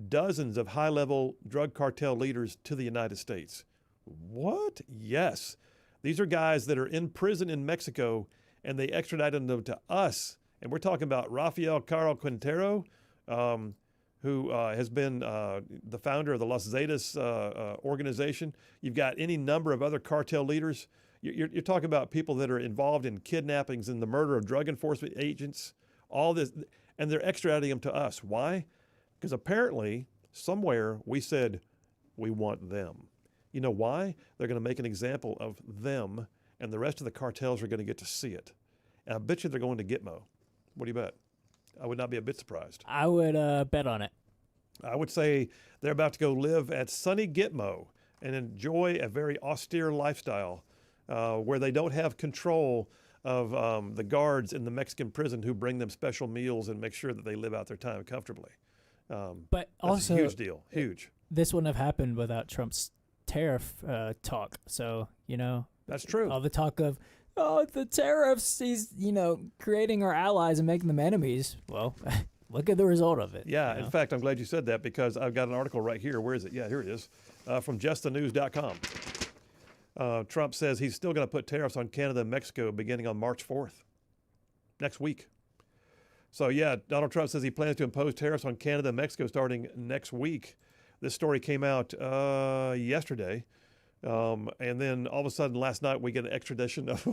dozens of high-level drug cartel leaders to the United States. What? Yes. These are guys that are in prison in Mexico, and they extradited them to us. And we're talking about Rafael Caro Quintero, who has been the founder of the Los Zetas organization. You've got any number of other cartel leaders. You're talking about people that are involved in kidnappings and the murder of drug enforcement agents, all this, and they're extraditing them to us. Why? Because apparently somewhere we said we want them. You know why? They're going to make an example of them, and the rest of the cartels are going to get to see it. And I bet you they're going to Gitmo. What do you bet? I would not be a bit surprised. I would bet on it. I would say they're about to go live at sunny Gitmo and enjoy a very austere lifestyle where they don't have control of the guards in the Mexican prison who bring them special meals and make sure that they live out their time comfortably. But that's also, a huge deal. Huge. This wouldn't have happened without Trump's tariff talk. So, That's true. All the talk of, the tariffs, he's, creating our allies and making them enemies. Well, look at the result of it. Yeah, in fact, I'm glad you said that because I've got an article right here. Where is it? Yeah, here it is. From justthenews.com. Trump says he's still going to put tariffs on Canada and Mexico beginning on March 4th, next week. So, yeah, Donald Trump says he plans to impose tariffs on Canada and Mexico starting next week. This story came out yesterday. And then all of a sudden last night we get an extradition of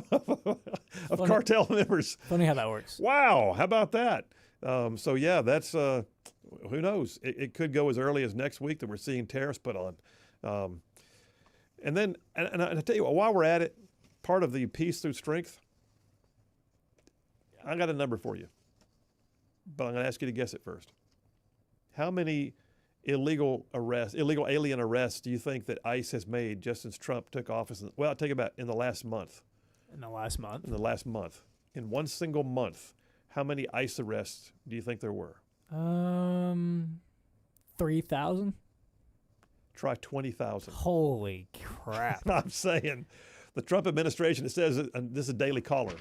cartel members. Funny how that works. Wow, how about that? So yeah, that's who knows? It could go as early as next week that we're seeing tariffs put on. And then, and I tell you what, while we're at it, part of the Peace Through Strength, I got a number for you, but I'm going to ask you to guess it first. How many illegal alien arrests do you think that ICE has made just since Trump took office? Well, I'll take it back. In the last month. In the last month? In the last month. In one single month, how many ICE arrests do you think there were? 3,000? Try 20,000. Holy crap. I'm saying the Trump administration, it says, and this is Daily Caller,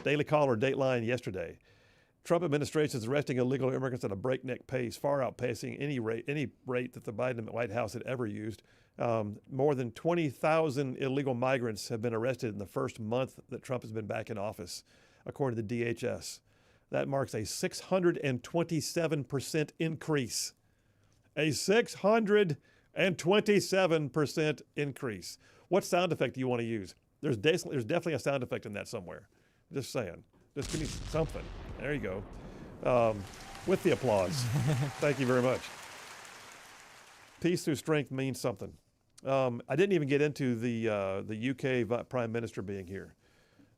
Dateline yesterday. Trump administration is arresting illegal immigrants at a breakneck pace, far outpacing any rate that the Biden White House had ever used. More than 20,000 illegal migrants have been arrested in the first month that Trump has been back in office, according to DHS. That marks a 627% increase. A 627% increase. What sound effect do you want to use? There's definitely a sound effect in that somewhere. Just saying. Just give me something. There you go. With the applause. Thank you very much. Peace through strength means something. I didn't even get into the UK Prime Minister being here.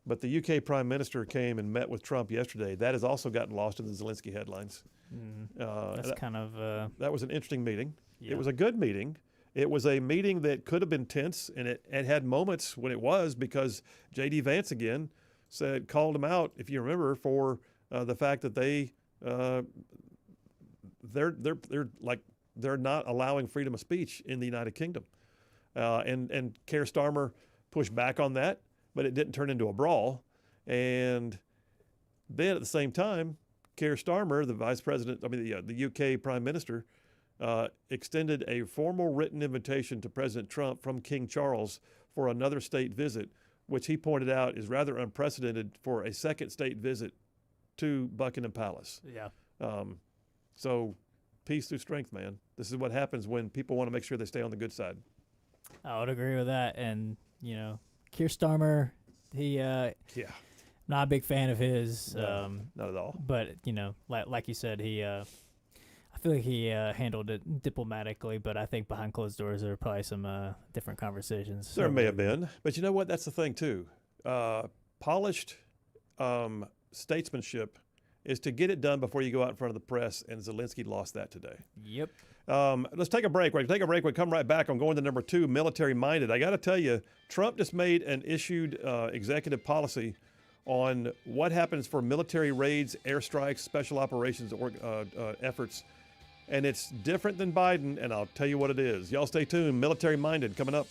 But the UK Prime Minister came and met with Trump yesterday. That has also gotten lost in the Zelenskyy headlines. That was an interesting meeting. Yeah. It was a good meeting. It was a meeting that could have been tense, and it had moments when it was, because J.D. Vance again called him out, if you remember, for the fact that they're not allowing freedom of speech in the United Kingdom, and Keir Starmer pushed back on that, but it didn't turn into a brawl. And then at the same time, Keir Starmer, the UK Prime Minister, extended a formal written invitation to President Trump from King Charles for another state visit, which he pointed out is rather unprecedented for a second state visit to Buckingham Palace. Yeah. So peace through strength, man. This is what happens when people want to make sure they stay on the good side. I would agree with that. And, Keir Starmer, he Not a big fan of his. No, not at all. But like you said, I feel like he handled it diplomatically. But I think behind closed doors, there were probably some different conversations. There may have been, but you know what? That's the thing too. Polished statesmanship is to get it done before you go out in front of the press, and Zelenskyy lost that today. Yep. Let's take a break. We'll take a break. We'll come right back. I'm going to number 2, military-minded. I got to tell you, Trump just made an issued executive policy on what happens for military raids, airstrikes, special operations efforts, and it's different than Biden, and I'll tell you what it is. Y'all stay tuned. Military-minded coming up.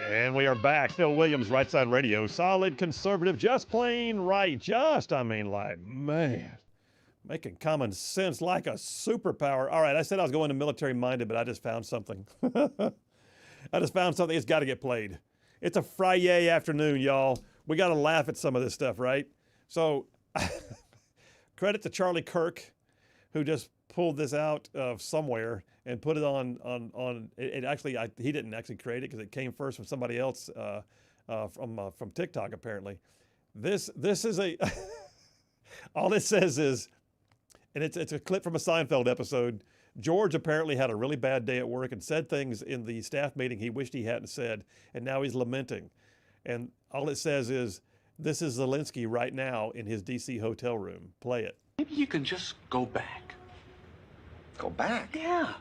And we are back. Phil Williams, Rightside Radio. Solid conservative, just plain right. Man, making common sense like a superpower. All right, I said I was going to military-minded, but I just found something. It's got to get played. It's a Friday afternoon, y'all. We got to laugh at some of this stuff, right? So, credit to Charlie Kirk, who just pulled this out of somewhere and put it on it. Actually, he didn't actually create it because it came first from somebody else from TikTok apparently. This is a all it says is, and it's a clip from a Seinfeld episode. George apparently had a really bad day at work and said things in the staff meeting he wished he hadn't said, and now he's lamenting. And all it says is, "This is Zelenskyy right now in his D.C. hotel room. Play it." Maybe you can just go back. Go back? Yeah.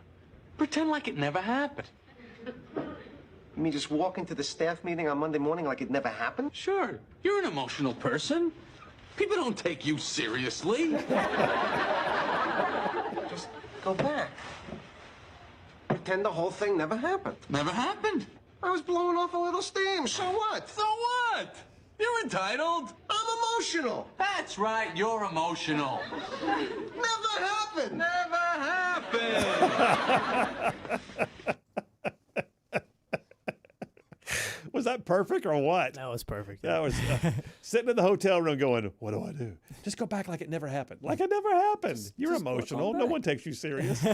Pretend like it never happened. You mean just walk into the staff meeting on Monday morning like it never happened? Sure. You're an emotional person. People don't take you seriously. Just go back. Pretend the whole thing never happened. Never happened. I was blowing off a little steam. So what? So what? You're entitled. I'm emotional. That's right. You're emotional. Never happened. Never happened. Was that perfect or what? That was perfect. That was sitting in the hotel room going, "What do I do? Just go back like it never happened. Like it never happened. You're emotional. No one takes you serious."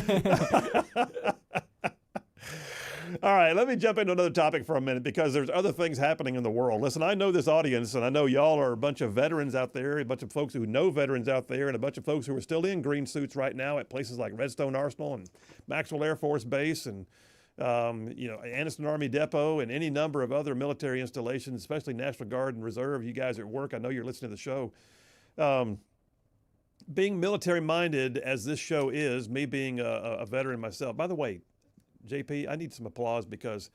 All right, let me jump into another topic for a minute because there's other things happening in the world. Listen, I know this audience, and I know y'all are a bunch of veterans out there, a bunch of folks who know veterans out there, and a bunch of folks who are still in green suits right now at places like Redstone Arsenal and Maxwell Air Force Base and Anniston Army Depot and any number of other military installations, especially National Guard and Reserve. You guys are at work. I know you're listening to the show. Being military-minded, as this show is, me being a veteran myself. By the way, JP, I need some applause because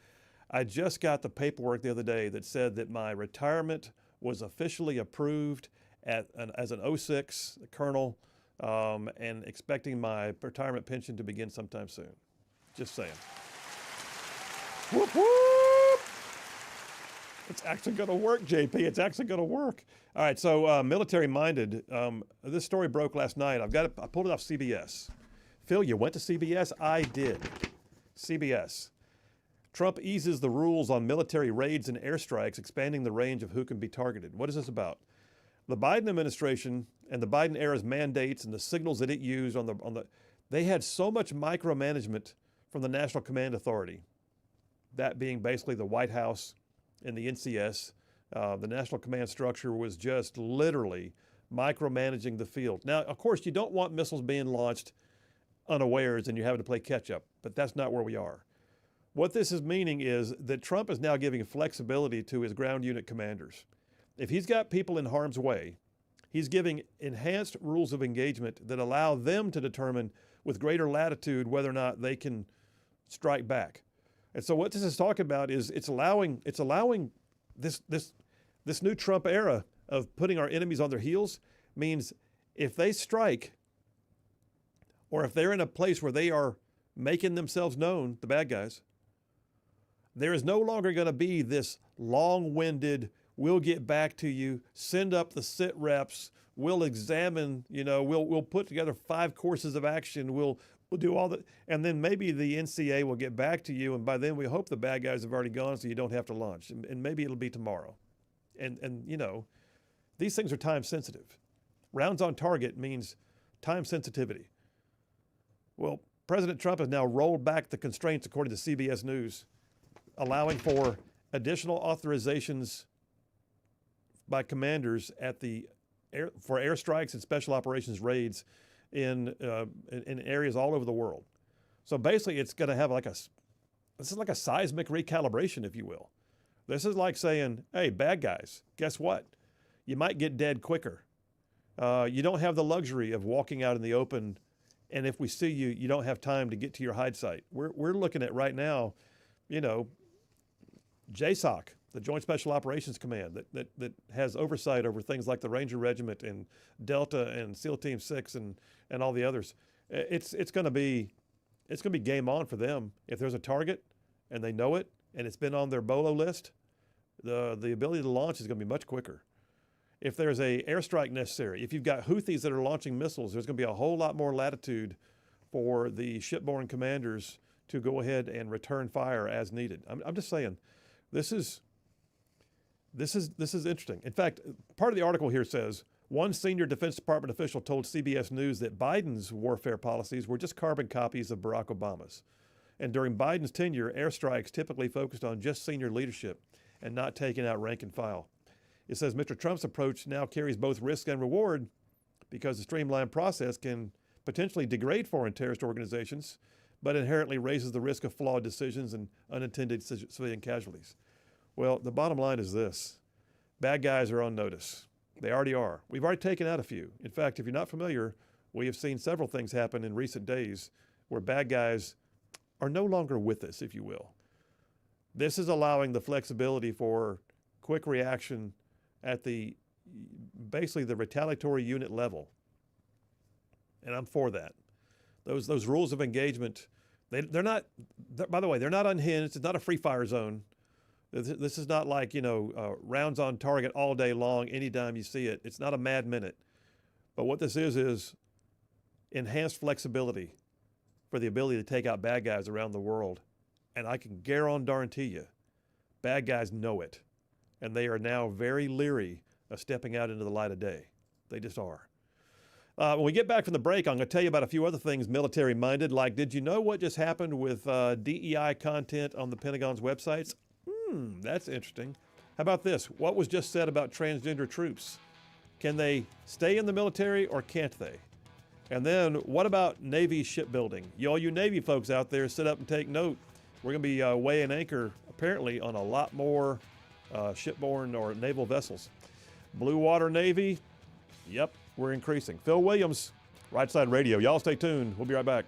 I just got the paperwork the other day that said that my retirement was officially approved as an 06 colonel and expecting my retirement pension to begin sometime soon. Just saying. Whoop, whoop. It's actually going to work, JP. It's actually going to work. All right, so military-minded. This story broke last night. I pulled it off CBS. Phil, you went to CBS? I did. CBS. Trump eases the rules on military raids and airstrikes, expanding the range of who can be targeted. What is this about? The Biden administration and the Biden era's mandates and the signals that it used they had so much micromanagement from the National Command Authority, that being basically the White House and the NCS. The National Command structure was just literally micromanaging the field. Now, of course, you don't want missiles being launched unawares and you're having to play catch up, but that's not where we are. What this is meaning is that Trump is now giving flexibility to his ground unit commanders. If he's got people in harm's way, he's giving enhanced rules of engagement that allow them to determine with greater latitude whether or not they can strike back. And so what this is talking about is it's allowing this new Trump era of putting our enemies on their heels means if they strike, or if they're in a place where they are making themselves known, the bad guys, there is no longer going to be this long-winded, we'll get back to you, send up the sit reps, we'll examine, we'll put together 5 courses of action, we'll do all that, and then maybe the NCA will get back to you, and by then we hope the bad guys have already gone so you don't have to launch, and maybe it'll be tomorrow. And these things are time sensitive. Rounds on target means time sensitivity. Well, President Trump has now rolled back the constraints, according to CBS News, allowing for additional authorizations by commanders for airstrikes and special operations raids in areas all over the world. So basically, it's going to have this is like a seismic recalibration, if you will. This is like saying, hey, bad guys, guess what? You might get dead quicker. You don't have the luxury of walking out in the open, and if we see you, you don't have time to get to your hide site. We're looking at right now, JSOC, the Joint Special Operations Command, that has oversight over things like the Ranger Regiment and Delta and SEAL Team 6 and all the others. It's going to be game on for them. If there's a target and they know it and it's been on their BOLO list, the ability to launch is going to be much quicker. If there's a airstrike necessary, if you've got Houthis that are launching missiles, there's going to be a whole lot more latitude for the shipborne commanders to go ahead and return fire as needed. I'm just saying, this is interesting. In fact, part of the article here says, one senior Defense Department official told CBS News that Biden's warfare policies were just carbon copies of Barack Obama's. And during Biden's tenure, airstrikes typically focused on just senior leadership and not taking out rank and file. It says Mr. Trump's approach now carries both risk and reward because the streamlined process can potentially degrade foreign terrorist organizations, but inherently raises the risk of flawed decisions and unintended civilian casualties. Well, the bottom line is this. Bad guys are on notice. They already are. We've already taken out a few. In fact, if you're not familiar, we have seen several things happen in recent days where bad guys are no longer with us, if you will. This is allowing the flexibility for quick reaction at basically the retaliatory unit level. And I'm for that. Those rules of engagement, they're not, by the way, they're not unhinged. It's not a free fire zone. This is not like, rounds on target all day long, anytime you see it. It's not a mad minute. But what this is enhanced flexibility for the ability to take out bad guys around the world. And I can guarantee you, bad guys know it. And they are now very leery of stepping out into the light of day. They just are. When we get back from the break, I'm going to tell you about a few other things military-minded, like did you know what just happened with DEI content on the Pentagon's websites? That's interesting. How about this? What was just said about transgender troops? Can they stay in the military or can't they? And then what about Navy shipbuilding? All you Navy folks out there, sit up and take note. We're going to be weighing anchor, apparently, on a lot more shipborne or naval vessels. Blue Water Navy, yep, we're increasing. Phil Williams, Rightside Radio. Y'all stay tuned. We'll be right back.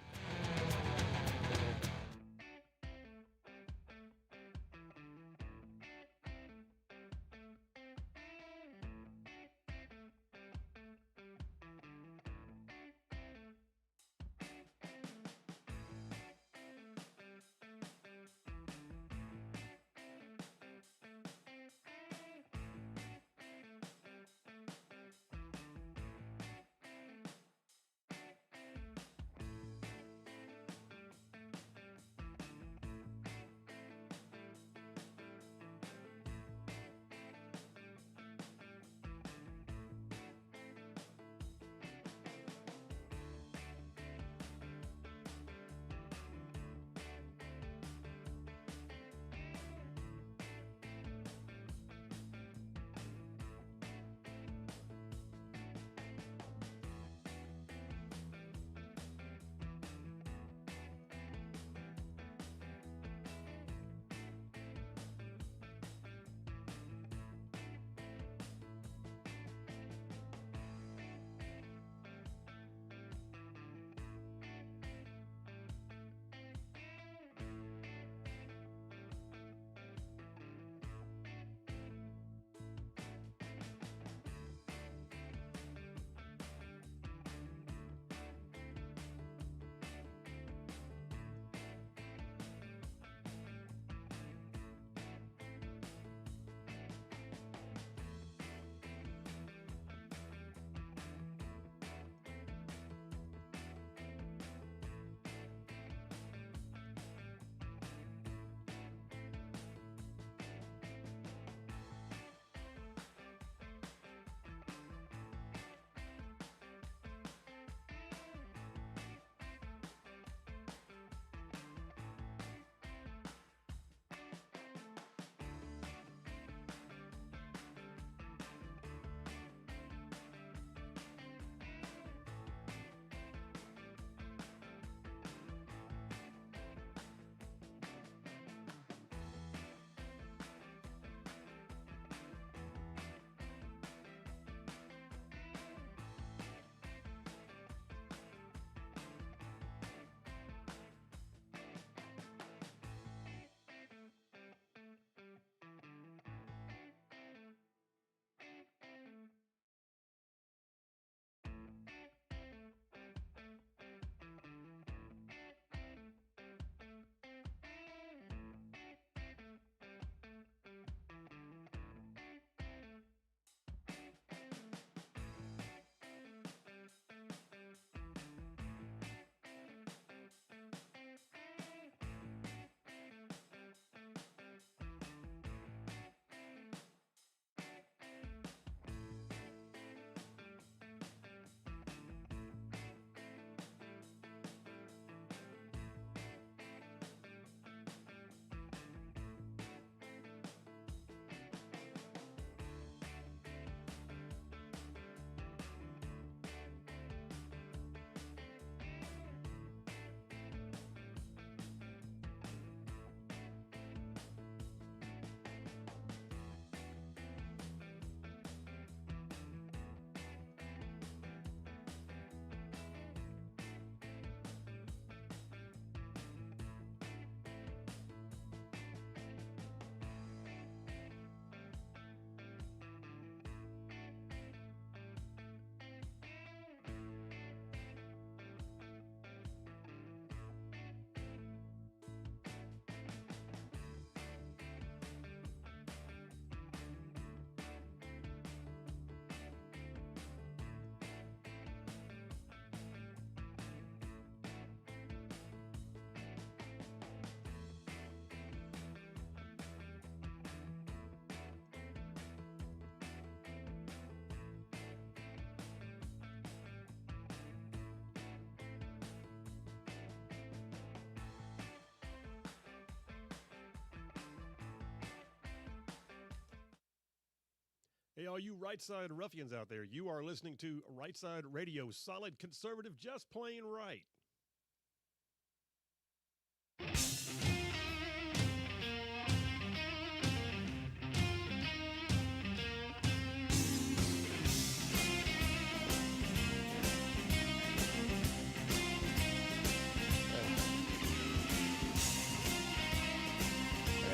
Hey, all you Rightside ruffians out there, you are listening to Rightside Radio, solid conservative, just plain right.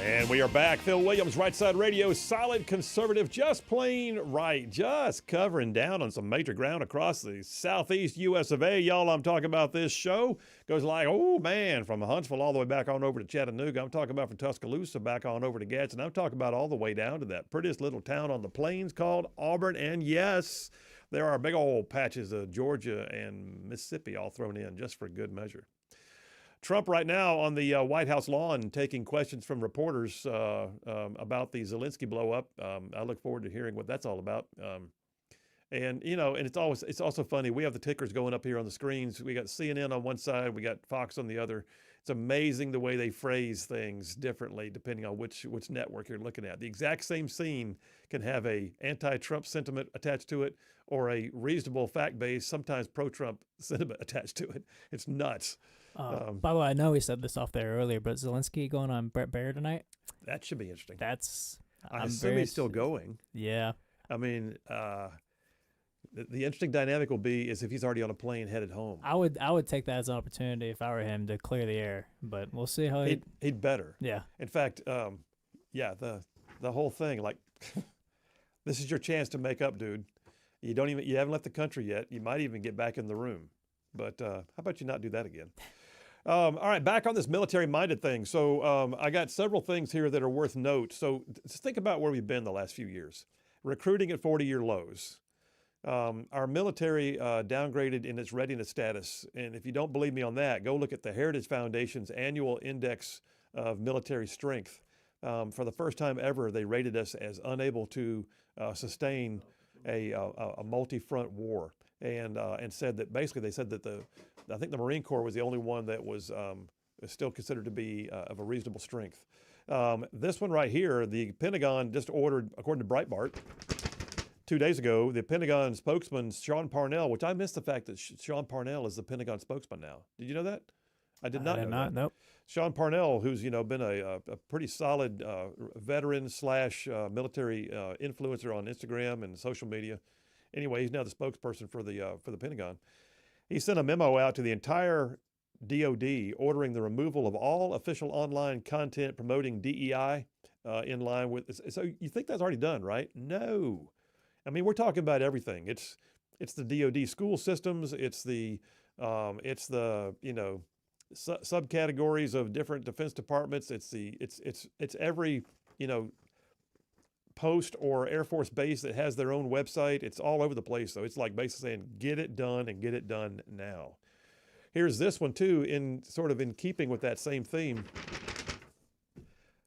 And we are back. Phil Williams, Rightside Radio, solid conservative, just plain right. Just covering down on some major ground across the southeast U.S. of A. Y'all, I'm talking about this show. Goes like, oh, man, from Huntsville all the way back on over to Chattanooga. I'm talking about from Tuscaloosa back on over to Gadsden. I'm talking about all the way down to that prettiest little town on the plains called Auburn. And yes, there are big old patches of Georgia and Mississippi all thrown in just for good measure. Trump right now on the White House lawn taking questions from reporters about the Zelenskyy blow-up. I look forward to hearing what that's all about. And it's also funny. We have the tickers going up here on the screens. We got CNN on one side, we got Fox on the other. It's amazing the way they phrase things differently depending on which network you're looking at. The exact same scene can have a anti-Trump sentiment attached to it or a reasonable fact-based, sometimes pro-Trump sentiment attached to it. It's nuts. By the way, I know we said this off there earlier, but Zelenskyy going on Brett Baer tonight? That should be interesting. I assume he's still going. Yeah. I mean, the interesting dynamic will be is if he's already on a plane headed home. I would take that as an opportunity if I were him to clear the air, but we'll see how he'd better. Yeah. In fact, the whole thing, like, this is your chance to make up, dude. You haven't left the country yet. You might even get back in the room. But how about you not do that again? All right, back on this military-minded thing. So I got several things here that are worth note. So just think about where we've been the last few years. Recruiting at 40-year lows. Our military downgraded in its readiness status. And if you don't believe me on that, go look at the Heritage Foundation's annual index of military strength. For the first time ever, they rated us as unable to sustain a multi-front war. And said that basically they said that I think the Marine Corps was the only one that was still considered to be of a reasonable strength. This one right here, the Pentagon just ordered, according to Breitbart, 2 days ago, the Pentagon spokesman, Sean Parnell, which I missed the fact that Sean Parnell is the Pentagon spokesman now. Did you know that? I did not know that. Nope. Sean Parnell, who's been a pretty solid veteran / military influencer on Instagram and social media. Anyway, he's now the spokesperson for the Pentagon. He sent a memo out to the entire DOD ordering the removal of all official online content promoting DEI in line with. So you think that's already done, right? No. I mean, we're talking about everything. It's the DOD school systems. It's the subcategories of different defense departments. It's every post or Air Force base that has their own website. It's all over the place. So it's like basically saying, get it done and get it done now. Here's this one too, in keeping with that same theme.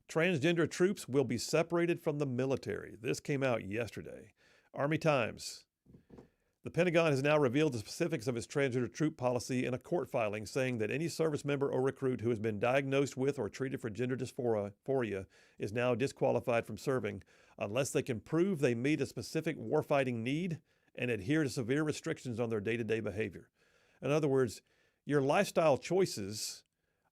Transgender troops will be separated from the military. This came out yesterday. Army Times. The Pentagon has now revealed the specifics of its transgender troop policy in a court filing, saying that any service member or recruit who has been diagnosed with or treated for gender dysphoria is now disqualified from serving unless they can prove they meet a specific warfighting need and adhere to severe restrictions on their day-to-day behavior. In other words, your lifestyle choices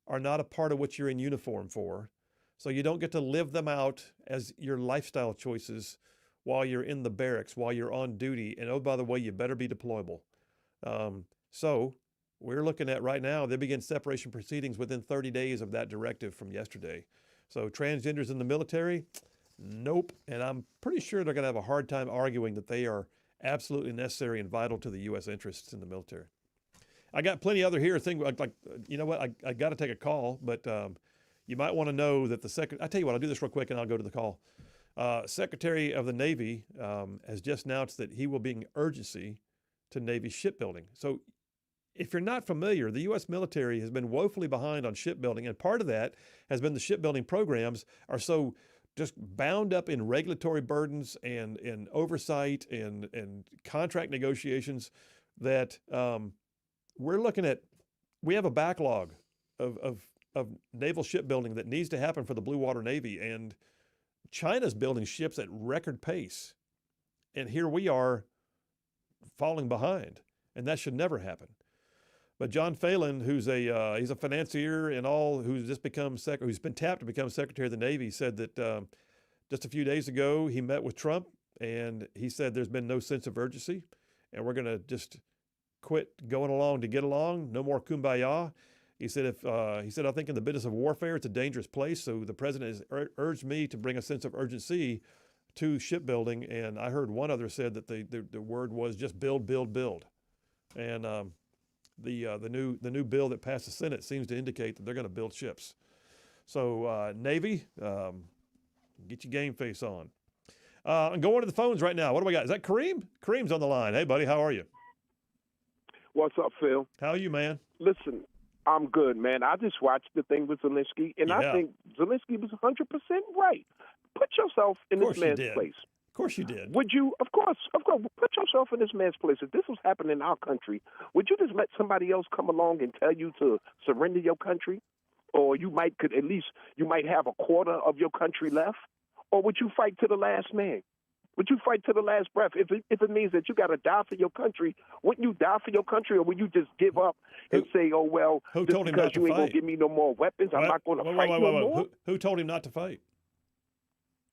are not a part of what you're in uniform for, so you don't get to live them out as your lifestyle choices while you're in the barracks, while you're on duty. And oh, by the way, you better be deployable. So we're looking at right now, they begin separation proceedings within 30 days of that directive from yesterday. So transgenders in the military, nope. And I'm pretty sure they're going to have a hard time arguing that they are absolutely necessary and vital to the U.S. interests in the military. I got plenty other here. You know what? I got to take a call, but you might want to know that I tell you what, I'll do this real quick and I'll go to the call. Secretary of the Navy has just announced that he will bring urgency to Navy shipbuilding. So if you're not familiar, the U.S. military has been woefully behind on shipbuilding, and part of that has been the shipbuilding programs are so just bound up in regulatory burdens and oversight and contract negotiations that we have a backlog of naval shipbuilding that needs to happen for the Blue Water Navy, and China's building ships at record pace. and here we are falling behind, and that should never happen. But John Phelan, who's he's a financier and all, who's just become who's been tapped to become Secretary of the Navy, said that just a few days ago he met with Trump, and he said there's been no sense of urgency, and we're going to just quit going along to get along. No more kumbaya. He said, I think in the business of warfare, it's a dangerous place. So the president has urged me to bring a sense of urgency to shipbuilding. And I heard one other said that the word was just build, build, build. And the new bill that passed the Senate seems to indicate that they're going to build ships. So Navy, get your game face on. I'm going to the phones right now. What do we got? Is that Kareem? Kareem's on the line. Hey, buddy, how are you? What's up, Phil? How are you, man? Listen, I'm good, man. I just watched the thing with Zelenskyy, and I think Zelenskyy was 100% right. Put yourself in this man's place. Of course you did. Would you, of course, put yourself in this man's place. If this was happening in our country, would you just let somebody else come along and tell you to surrender your country? Or you might have a quarter of your country left? Or would you fight to the last man? Would you fight to the last breath? If it means that you got to die for your country, wouldn't you die for your country, or would you just give up and say, "Oh well, who just told him because not to you ain't fight? gonna give me no more weapons, I'm not going to fight no more"? Who told him not to fight?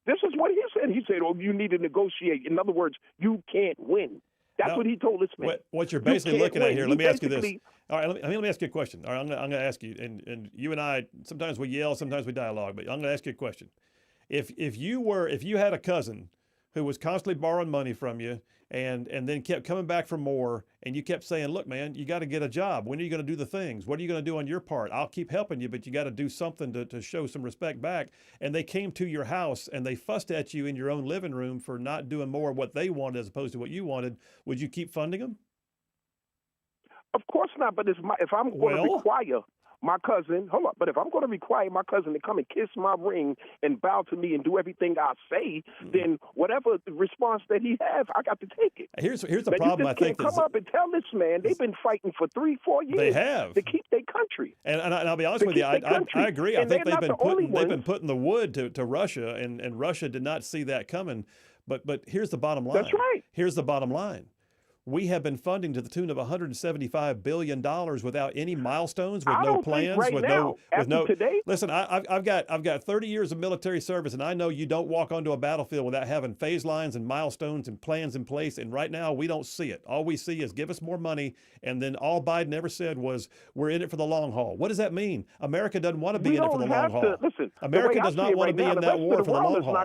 This is what he said. He said, "Oh, you need to negotiate." In other words, you can't win. That's what he told us, man. What you're basically looking at here. Let me ask you this. All right, let me ask you a question. All right, I'm going to ask you, and you and I, sometimes we yell, sometimes we dialogue, but I'm going to ask you a question. If you had a cousin who was constantly borrowing money from you and then kept coming back for more, and you kept saying, look, man, you got to get a job. When are you going to do the things? What are you going to do on your part? I'll keep helping you, but you got to do something to show some respect back. And they came to your house and they fussed at you in your own living room for not doing more of what they wanted as opposed to what you wanted. Would you keep funding them? Of course not, but if I'm going to require my cousin, but if I'm going to require my cousin to come and kiss my ring and bow to me and do everything I say, then whatever response that he has, I got to take it. Here's the problem. I think come up and tell this man they've been fighting for 3-4 years. They have to keep their country. And I'll be honest with you, I agree. I think they've been putting the wood to Russia, and Russia did not see that coming. But here's the bottom line. That's right. Here's the bottom line. We have been funding to the tune of $175 billion without any milestones, with no plans, with no. Today? Listen, I've got 30 years of military service, and I know you don't walk onto a battlefield without having phase lines and milestones and plans in place. And right now, we don't see it. All we see is give us more money, and then all Biden ever said was we're in it for the long haul. What does that mean? America doesn't want to be in it for the long haul. Listen, America does not want to be in that war for the long haul.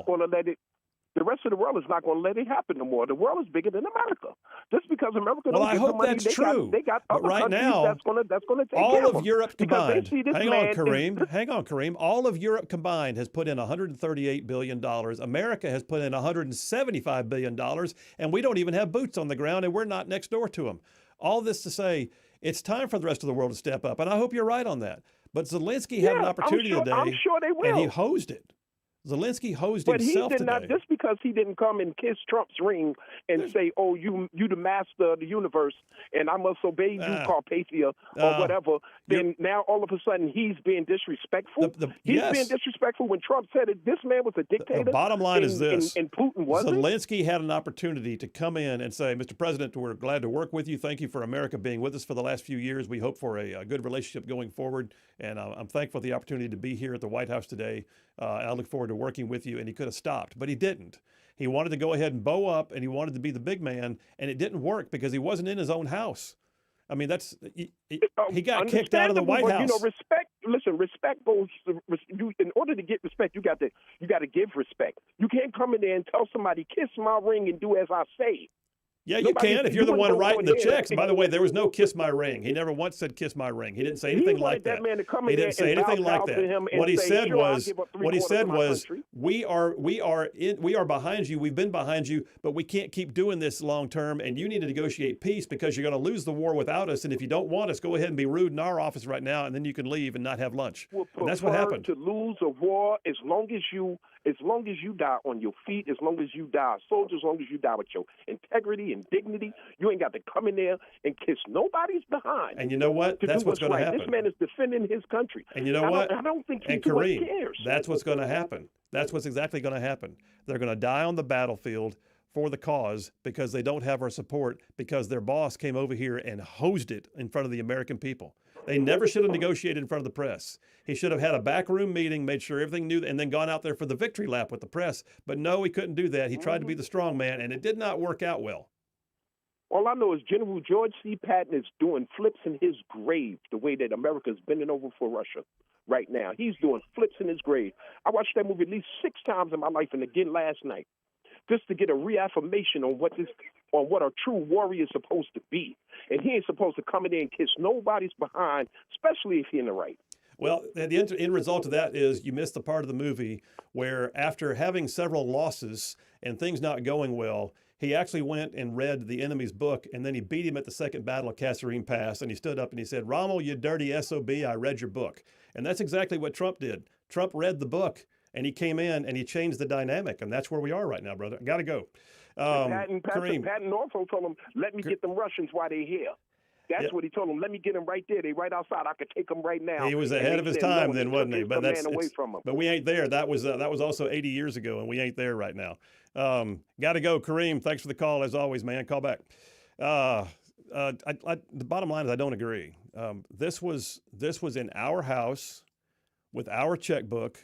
The rest of the world is not going to let it happen no more. The world is bigger than America. Just because America well, don't I get hope the money, that's true. They got other right countries now, that's going to take all care of Europe combined. Hang on, Kareem. All of Europe combined has put in $138 billion. America has put in $175 billion, and we don't even have boots on the ground, and we're not next door to them. All this to say, it's time for the rest of the world to step up, and I hope you're right on that. But Zelenskyy had an opportunity today, I'm sure they will. And he hosed it. Zelenskyy hosed himself today. But he did not, just because he didn't come and kiss Trump's ring and say, "Oh, you the master of the universe, and I must obey you, Carpathia," or whatever. Then now all of a sudden he's being disrespectful. He's being disrespectful when Trump said it. This man was a dictator. The bottom line is this: and Putin wasn't. Zelenskyy had an opportunity to come in and say, "Mr. President, we're glad to work with you. Thank you for America being with us for the last few years. We hope for a good relationship going forward, and I'm thankful for the opportunity to be here at the White House today. I look forward to working with you." And he could have stopped, but he didn't. He wanted to go ahead and bow up, and he wanted to be the big man, and it didn't work because he wasn't in his own house. I mean, he got kicked out of the White House. You know, respect. Listen, respect goes. In order to get respect, you got to give respect. You can't come in there and tell somebody, "Kiss my ring and do as I say." Yeah, you can if you're the one writing the checks. By the way, there was no "kiss my ring." He never once said "kiss my ring." He didn't say anything like that. He didn't say anything like that. What he said was, "We are behind you. We've been behind you, but we can't keep doing this long term. And you need to negotiate peace because you're going to lose the war without us. And if you don't want us, go ahead and be rude in our office right now, and then you can leave and not have lunch." And that's what happened. To lose a war as long as you die on your feet, as long as you die a soldier, as long as you die with your integrity and dignity, you ain't got to come in there and kiss nobody's behind. And you know what? That's what's going to happen. This man is defending his country. And you know what? I don't think he Kareem, cares. that's what's going to happen. That's what's exactly going to happen. They're going to die on the battlefield for the cause because they don't have our support because their boss came over here and hosed it in front of the American people. They never should have negotiated in front of the press. He should have had a backroom meeting, made sure everything knew, and then gone out there for the victory lap with the press. But no, he couldn't do that. He tried to be the strong man, and it did not work out well. All I know is General George C. Patton is doing flips in his grave the way that America's bending over for Russia right now. He's doing flips in his grave. I watched that movie at least 6 times in my life, and again last night, just to get a reaffirmation on what a true warrior is supposed to be. And he ain't supposed to come in there and kiss nobody's behind, especially if he's in the right. Well, the end result of that is you missed the part of the movie where after having several losses and things not going well, he actually went and read the enemy's book, and then he beat him at the Second Battle of Kasserine Pass, and he stood up and he said, "Rommel, you dirty SOB, I read your book." And that's exactly what Trump did. Trump read the book, and he came in and he changed the dynamic, and that's where we are right now, brother. Got to go. Patton also told him, let me get them Russians while they're here. That's what he told them. Let me get them right there. They right outside. I could take them right now. He was ahead of his time then, wasn't he? But away from him. But we ain't there. That was also 80 years ago, and we ain't there right now. Got to go, Kareem. Thanks for the call as always, man. Call back. The bottom line is I don't agree. This was in our house with our checkbook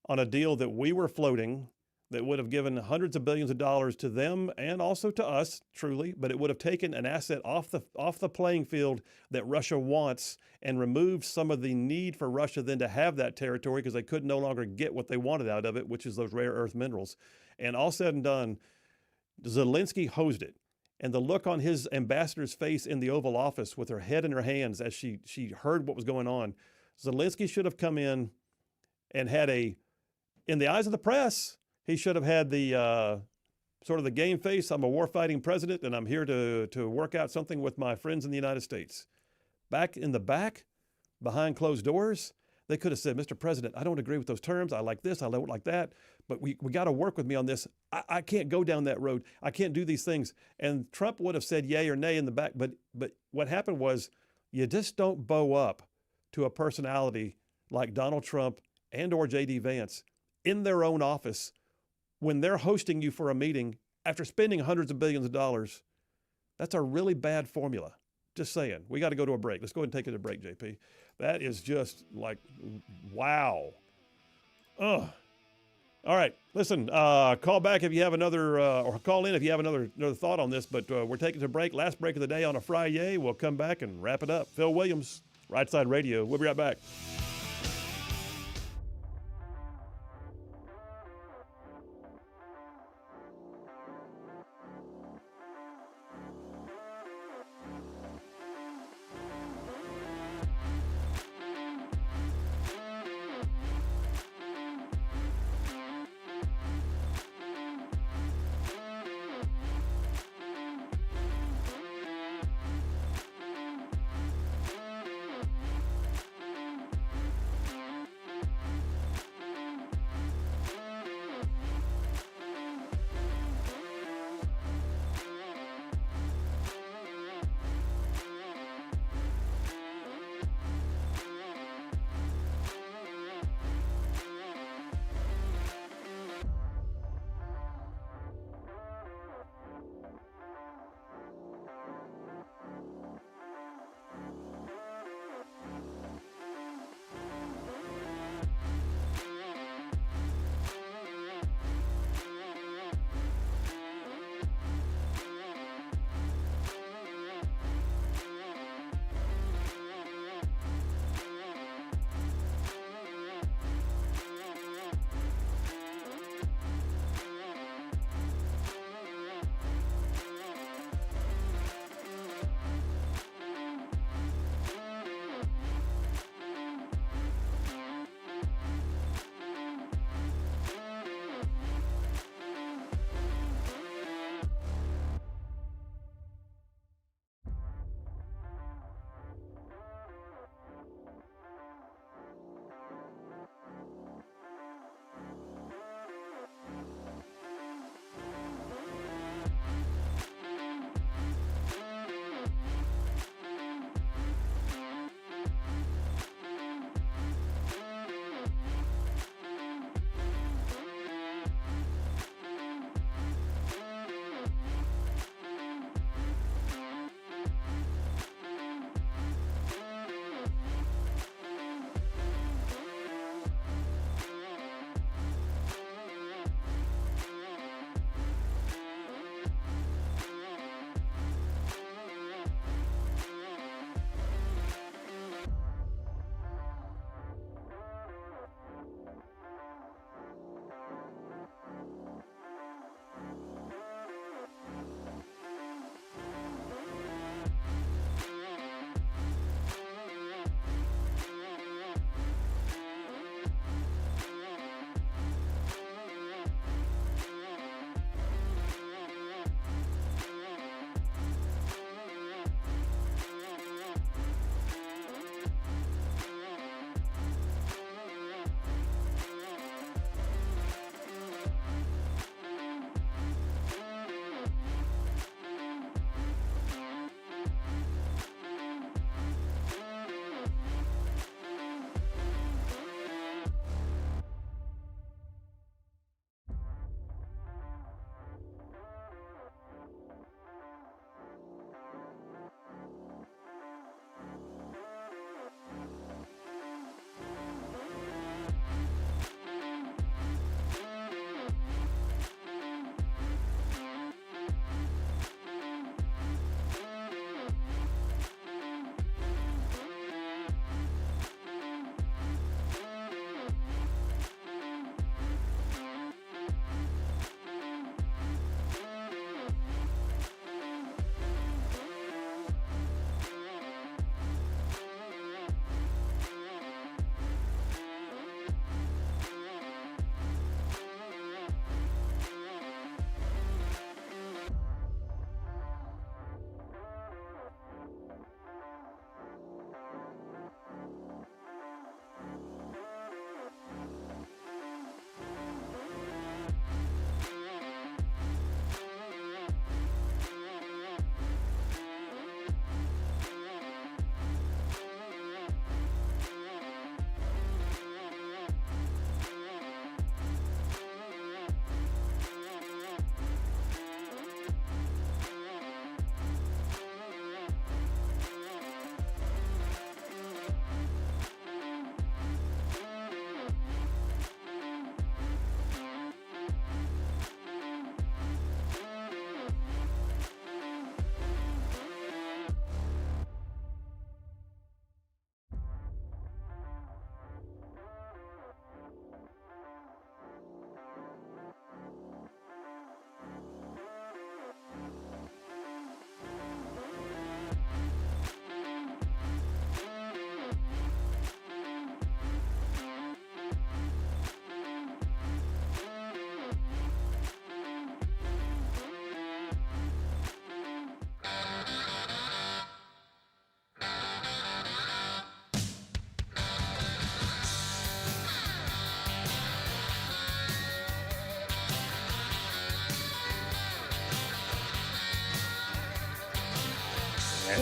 on a deal that we were floating that would have given hundreds of billions of dollars to them and also to us, truly, but it would have taken an asset off the playing field that Russia wants and removed some of the need for Russia then to have that territory because they could no longer get what they wanted out of it, which is those rare earth minerals. And all said and done, Zelenskyy hosed it. And the look on his ambassador's face in the Oval Office with her head in her hands as she heard what was going on, Zelenskyy should have come in and had in the eyes of the press, he should have had the sort of the game face. I'm a war-fighting president, and I'm here to work out something with my friends in the United States. Back in the back, behind closed doors, they could have said, "Mr. President, I don't agree with those terms. I like this. I don't like that. But we got to work with me on this. I can't go down that road. I can't do these things." And Trump would have said yay or nay in the back. But what happened was you just don't bow up to a personality like Donald Trump and or J.D. Vance in their own office when they're hosting you for a meeting after spending hundreds of billions of dollars. That's a really bad formula. Just saying. We got to go to a break. Let's go ahead and take it to a break, JP. That is just like, wow. Ugh. All right. Listen, call back if you have another, or call in if you have another thought on this, but we're taking it to break. Last break of the day on a Friday. We'll come back and wrap it up. Phil Williams, Rightside Radio. We'll be right back.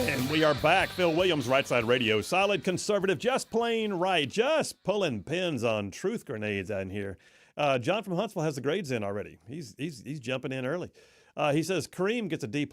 And we are back. Phil Williams, Rightside Radio. Solid conservative, just plain right. Just pulling pins on truth grenades out in here. John from Huntsville has the grades in already. He's jumping in early. He says Kareem gets a D+.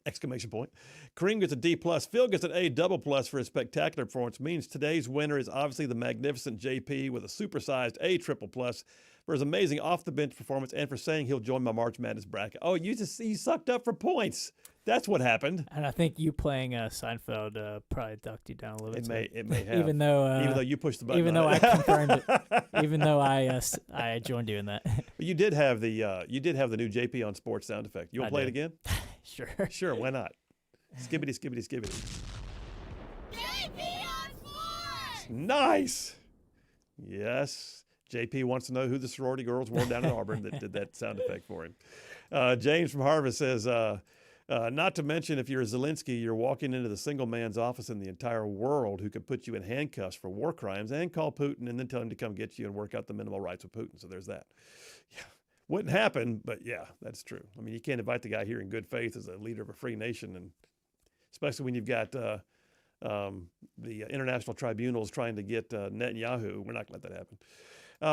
Exclamation point. Kareem gets a D+. Phil gets an A double plus for his spectacular performance. Means today's winner is obviously the magnificent JP with a supersized A triple plus for his amazing off-the-bench performance and for saying he'll join my March Madness bracket. Oh, you sucked up for points. That's what happened. And I think you playing Seinfeld probably ducked you down a little bit. It may have. Even though you pushed the button. Even though I confirmed it. Even though I joined you in that. But you did have the new JP on Sports sound effect. You want to play it again? Sure. Sure. Why not? Skibbity, skibbity, skibbity. JP on Sports! Nice. Yes. JP wants to know who the sorority girls were down in Auburn that did that sound effect for him. James from Harvest says, not to mention if you're Zelenskyy, you're walking into the single man's office in the entire world who could put you in handcuffs for war crimes and call Putin and then tell him to come get you and work out the minimal rights with Putin. So there's that. Yeah. Wouldn't happen, but yeah, that's true. I mean, you can't invite the guy here in good faith as a leader of a free nation, and especially when you've got the international tribunals trying to get Netanyahu. We're not going to let that happen.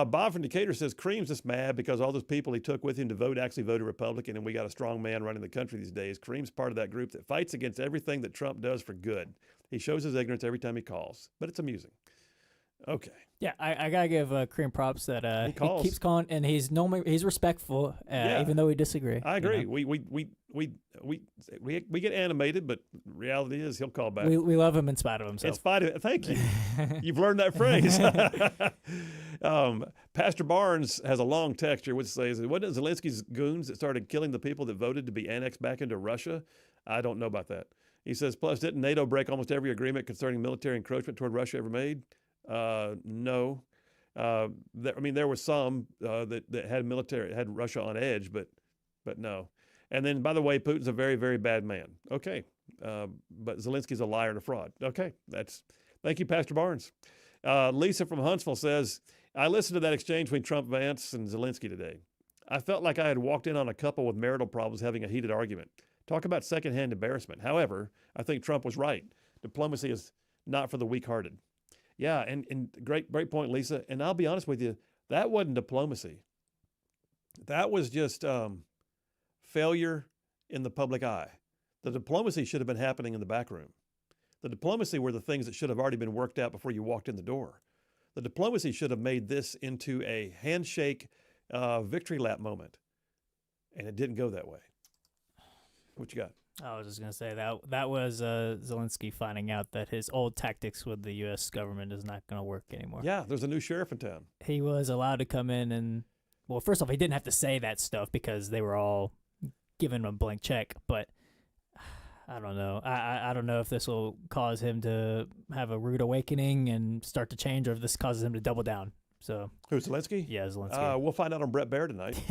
Bob from Decatur says Kareem's just mad because all those people he took with him to vote actually voted Republican, and we got a strong man running the country these days. Kareem's part of that group that fights against everything that Trump does for good. He shows his ignorance every time he calls, but it's amusing. Okay. Yeah, I gotta give Kareem props that he keeps calling, and he's respectful, even though we disagree. I agree. You know? We get animated, but reality is he'll call back. We love him in spite of himself. In spite of it. Thank you. You've learned that phrase. Pastor Barnes has a long text here which says, wasn't it Zelensky's goons that started killing the people that voted to be annexed back into Russia? I don't know about that. He says, plus, didn't NATO break almost every agreement concerning military encroachment toward Russia ever made? No. There were some that had Russia on edge, but no. And then, by the way, Putin's a very, very bad man. Okay. But Zelensky's a liar and a fraud. Okay. Thank you, Pastor Barnes. Lisa from Huntsville says, I listened to that exchange between Trump, Vance, and Zelenskyy today. I felt like I had walked in on a couple with marital problems having a heated argument. Talk about secondhand embarrassment. However, I think Trump was right. Diplomacy is not for the weak-hearted. Yeah, and great point, Lisa. And I'll be honest with you, that wasn't diplomacy. That was just failure in the public eye. The diplomacy should have been happening in the back room. The diplomacy were the things that should have already been worked out before you walked in the door. The diplomacy should have made this into a handshake victory lap moment. And it didn't go that way. What you got? I was just going to say that was Zelenskyy finding out that his old tactics with the U.S. government is not going to work anymore. Yeah, there's a new sheriff in town. He was allowed to come in and, well, first off, he didn't have to say that stuff because they were all giving him a blank check. But I don't know. I don't know if this will cause him to have a rude awakening and start to change, or if this causes him to double down. So who, Zelenskyy? Yeah, Zelenskyy. We'll find out on Brett Baer tonight.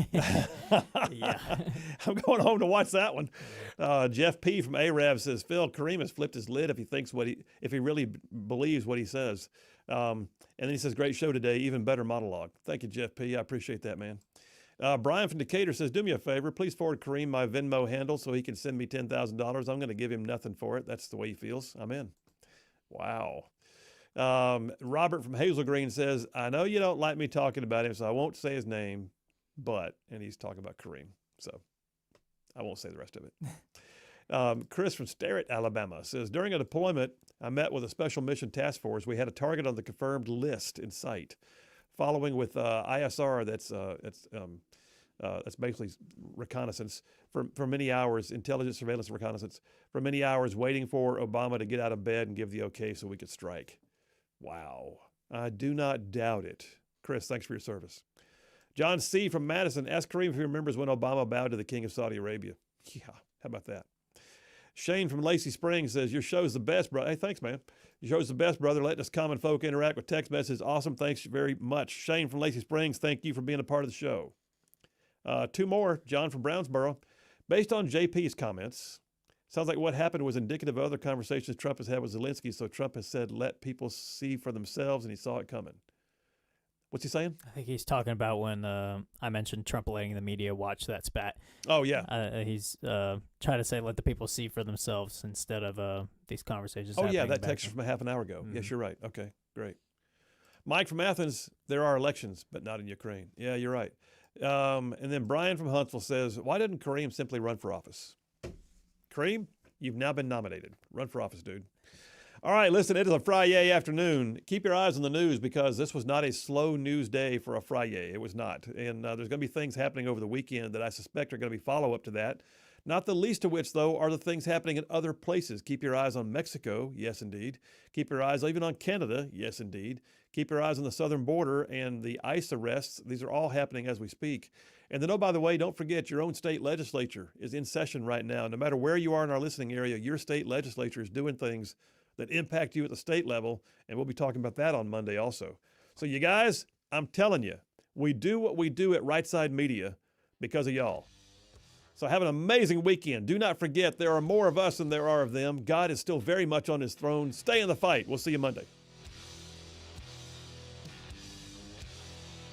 Yeah. I'm going home to watch that one. Jeff P. from Arab says, Phil, Kareem has flipped his lid if he really believes what he says. And then he says, great show today, even better monologue. Thank you, Jeff P. I appreciate that, man. Brian from Decatur says, do me a favor. Please forward Kareem my Venmo handle so he can send me $10,000. I'm going to give him nothing for it. That's the way he feels. I'm in. Wow. Robert from Hazel Green says, I know you don't like me talking about him, so I won't say his name, and he's talking about Kareem, so I won't say the rest of it. Chris from Starrett, Alabama says, during a deployment, I met with a special mission task force. We had a target on the confirmed list in sight. Following with ISR, that's basically reconnaissance for many hours, intelligence, surveillance, reconnaissance, for many hours waiting for Obama to get out of bed and give the okay so we could strike. Wow. I do not doubt it. Chris, thanks for your service. John C. from Madison, ask Kareem if he remembers when Obama bowed to the King of Saudi Arabia. Yeah, how about that? Shane from Lacey Springs says, your show's the best, brother. Hey, thanks, man. Your show's the best, brother. Letting us common folk interact with text messages. Awesome. Thanks very much. Shane from Lacey Springs, thank you for being a part of the show. Two more. John from Brownsboro. Based on JP's comments, sounds like what happened was indicative of other conversations Trump has had with Zelenskyy, so Trump has said, let people see for themselves, and he saw it coming. What's he saying? I think he's talking about when I mentioned Trump letting the media watch that spat. Oh, yeah. He's trying to say let the people see for themselves instead of these conversations. Oh, yeah, that back text from a half an hour ago. Yes, you're right. Okay, great. Mike from Athens, there are elections, but not in Ukraine. Yeah, you're right. And then Brian from Huntsville says, why didn't Kareem simply run for office? Kareem, you've now been nominated. Run for office, dude. All right, listen, it is a Friday afternoon. Keep your eyes on the news because this was not a slow news day for a Friday. It was not. And there's going to be things happening over the weekend that I suspect are going to be follow-up to that. Not the least of which, though, are the things happening in other places. Keep your eyes on Mexico. Yes, indeed. Keep your eyes even on Canada. Yes, indeed. Keep your eyes on the southern border and the ICE arrests. These are all happening as we speak. And then, oh, by the way, don't forget your own state legislature is in session right now. No matter where you are in our listening area, your state legislature is doing things that impact you at the state level, and we'll be talking about that on Monday also. So you guys, I'm telling you, we do what we do at Rightside Media because of y'all. So have an amazing weekend. Do not forget, there are more of us than there are of them. God is still very much on his throne. Stay in the fight. We'll see you Monday.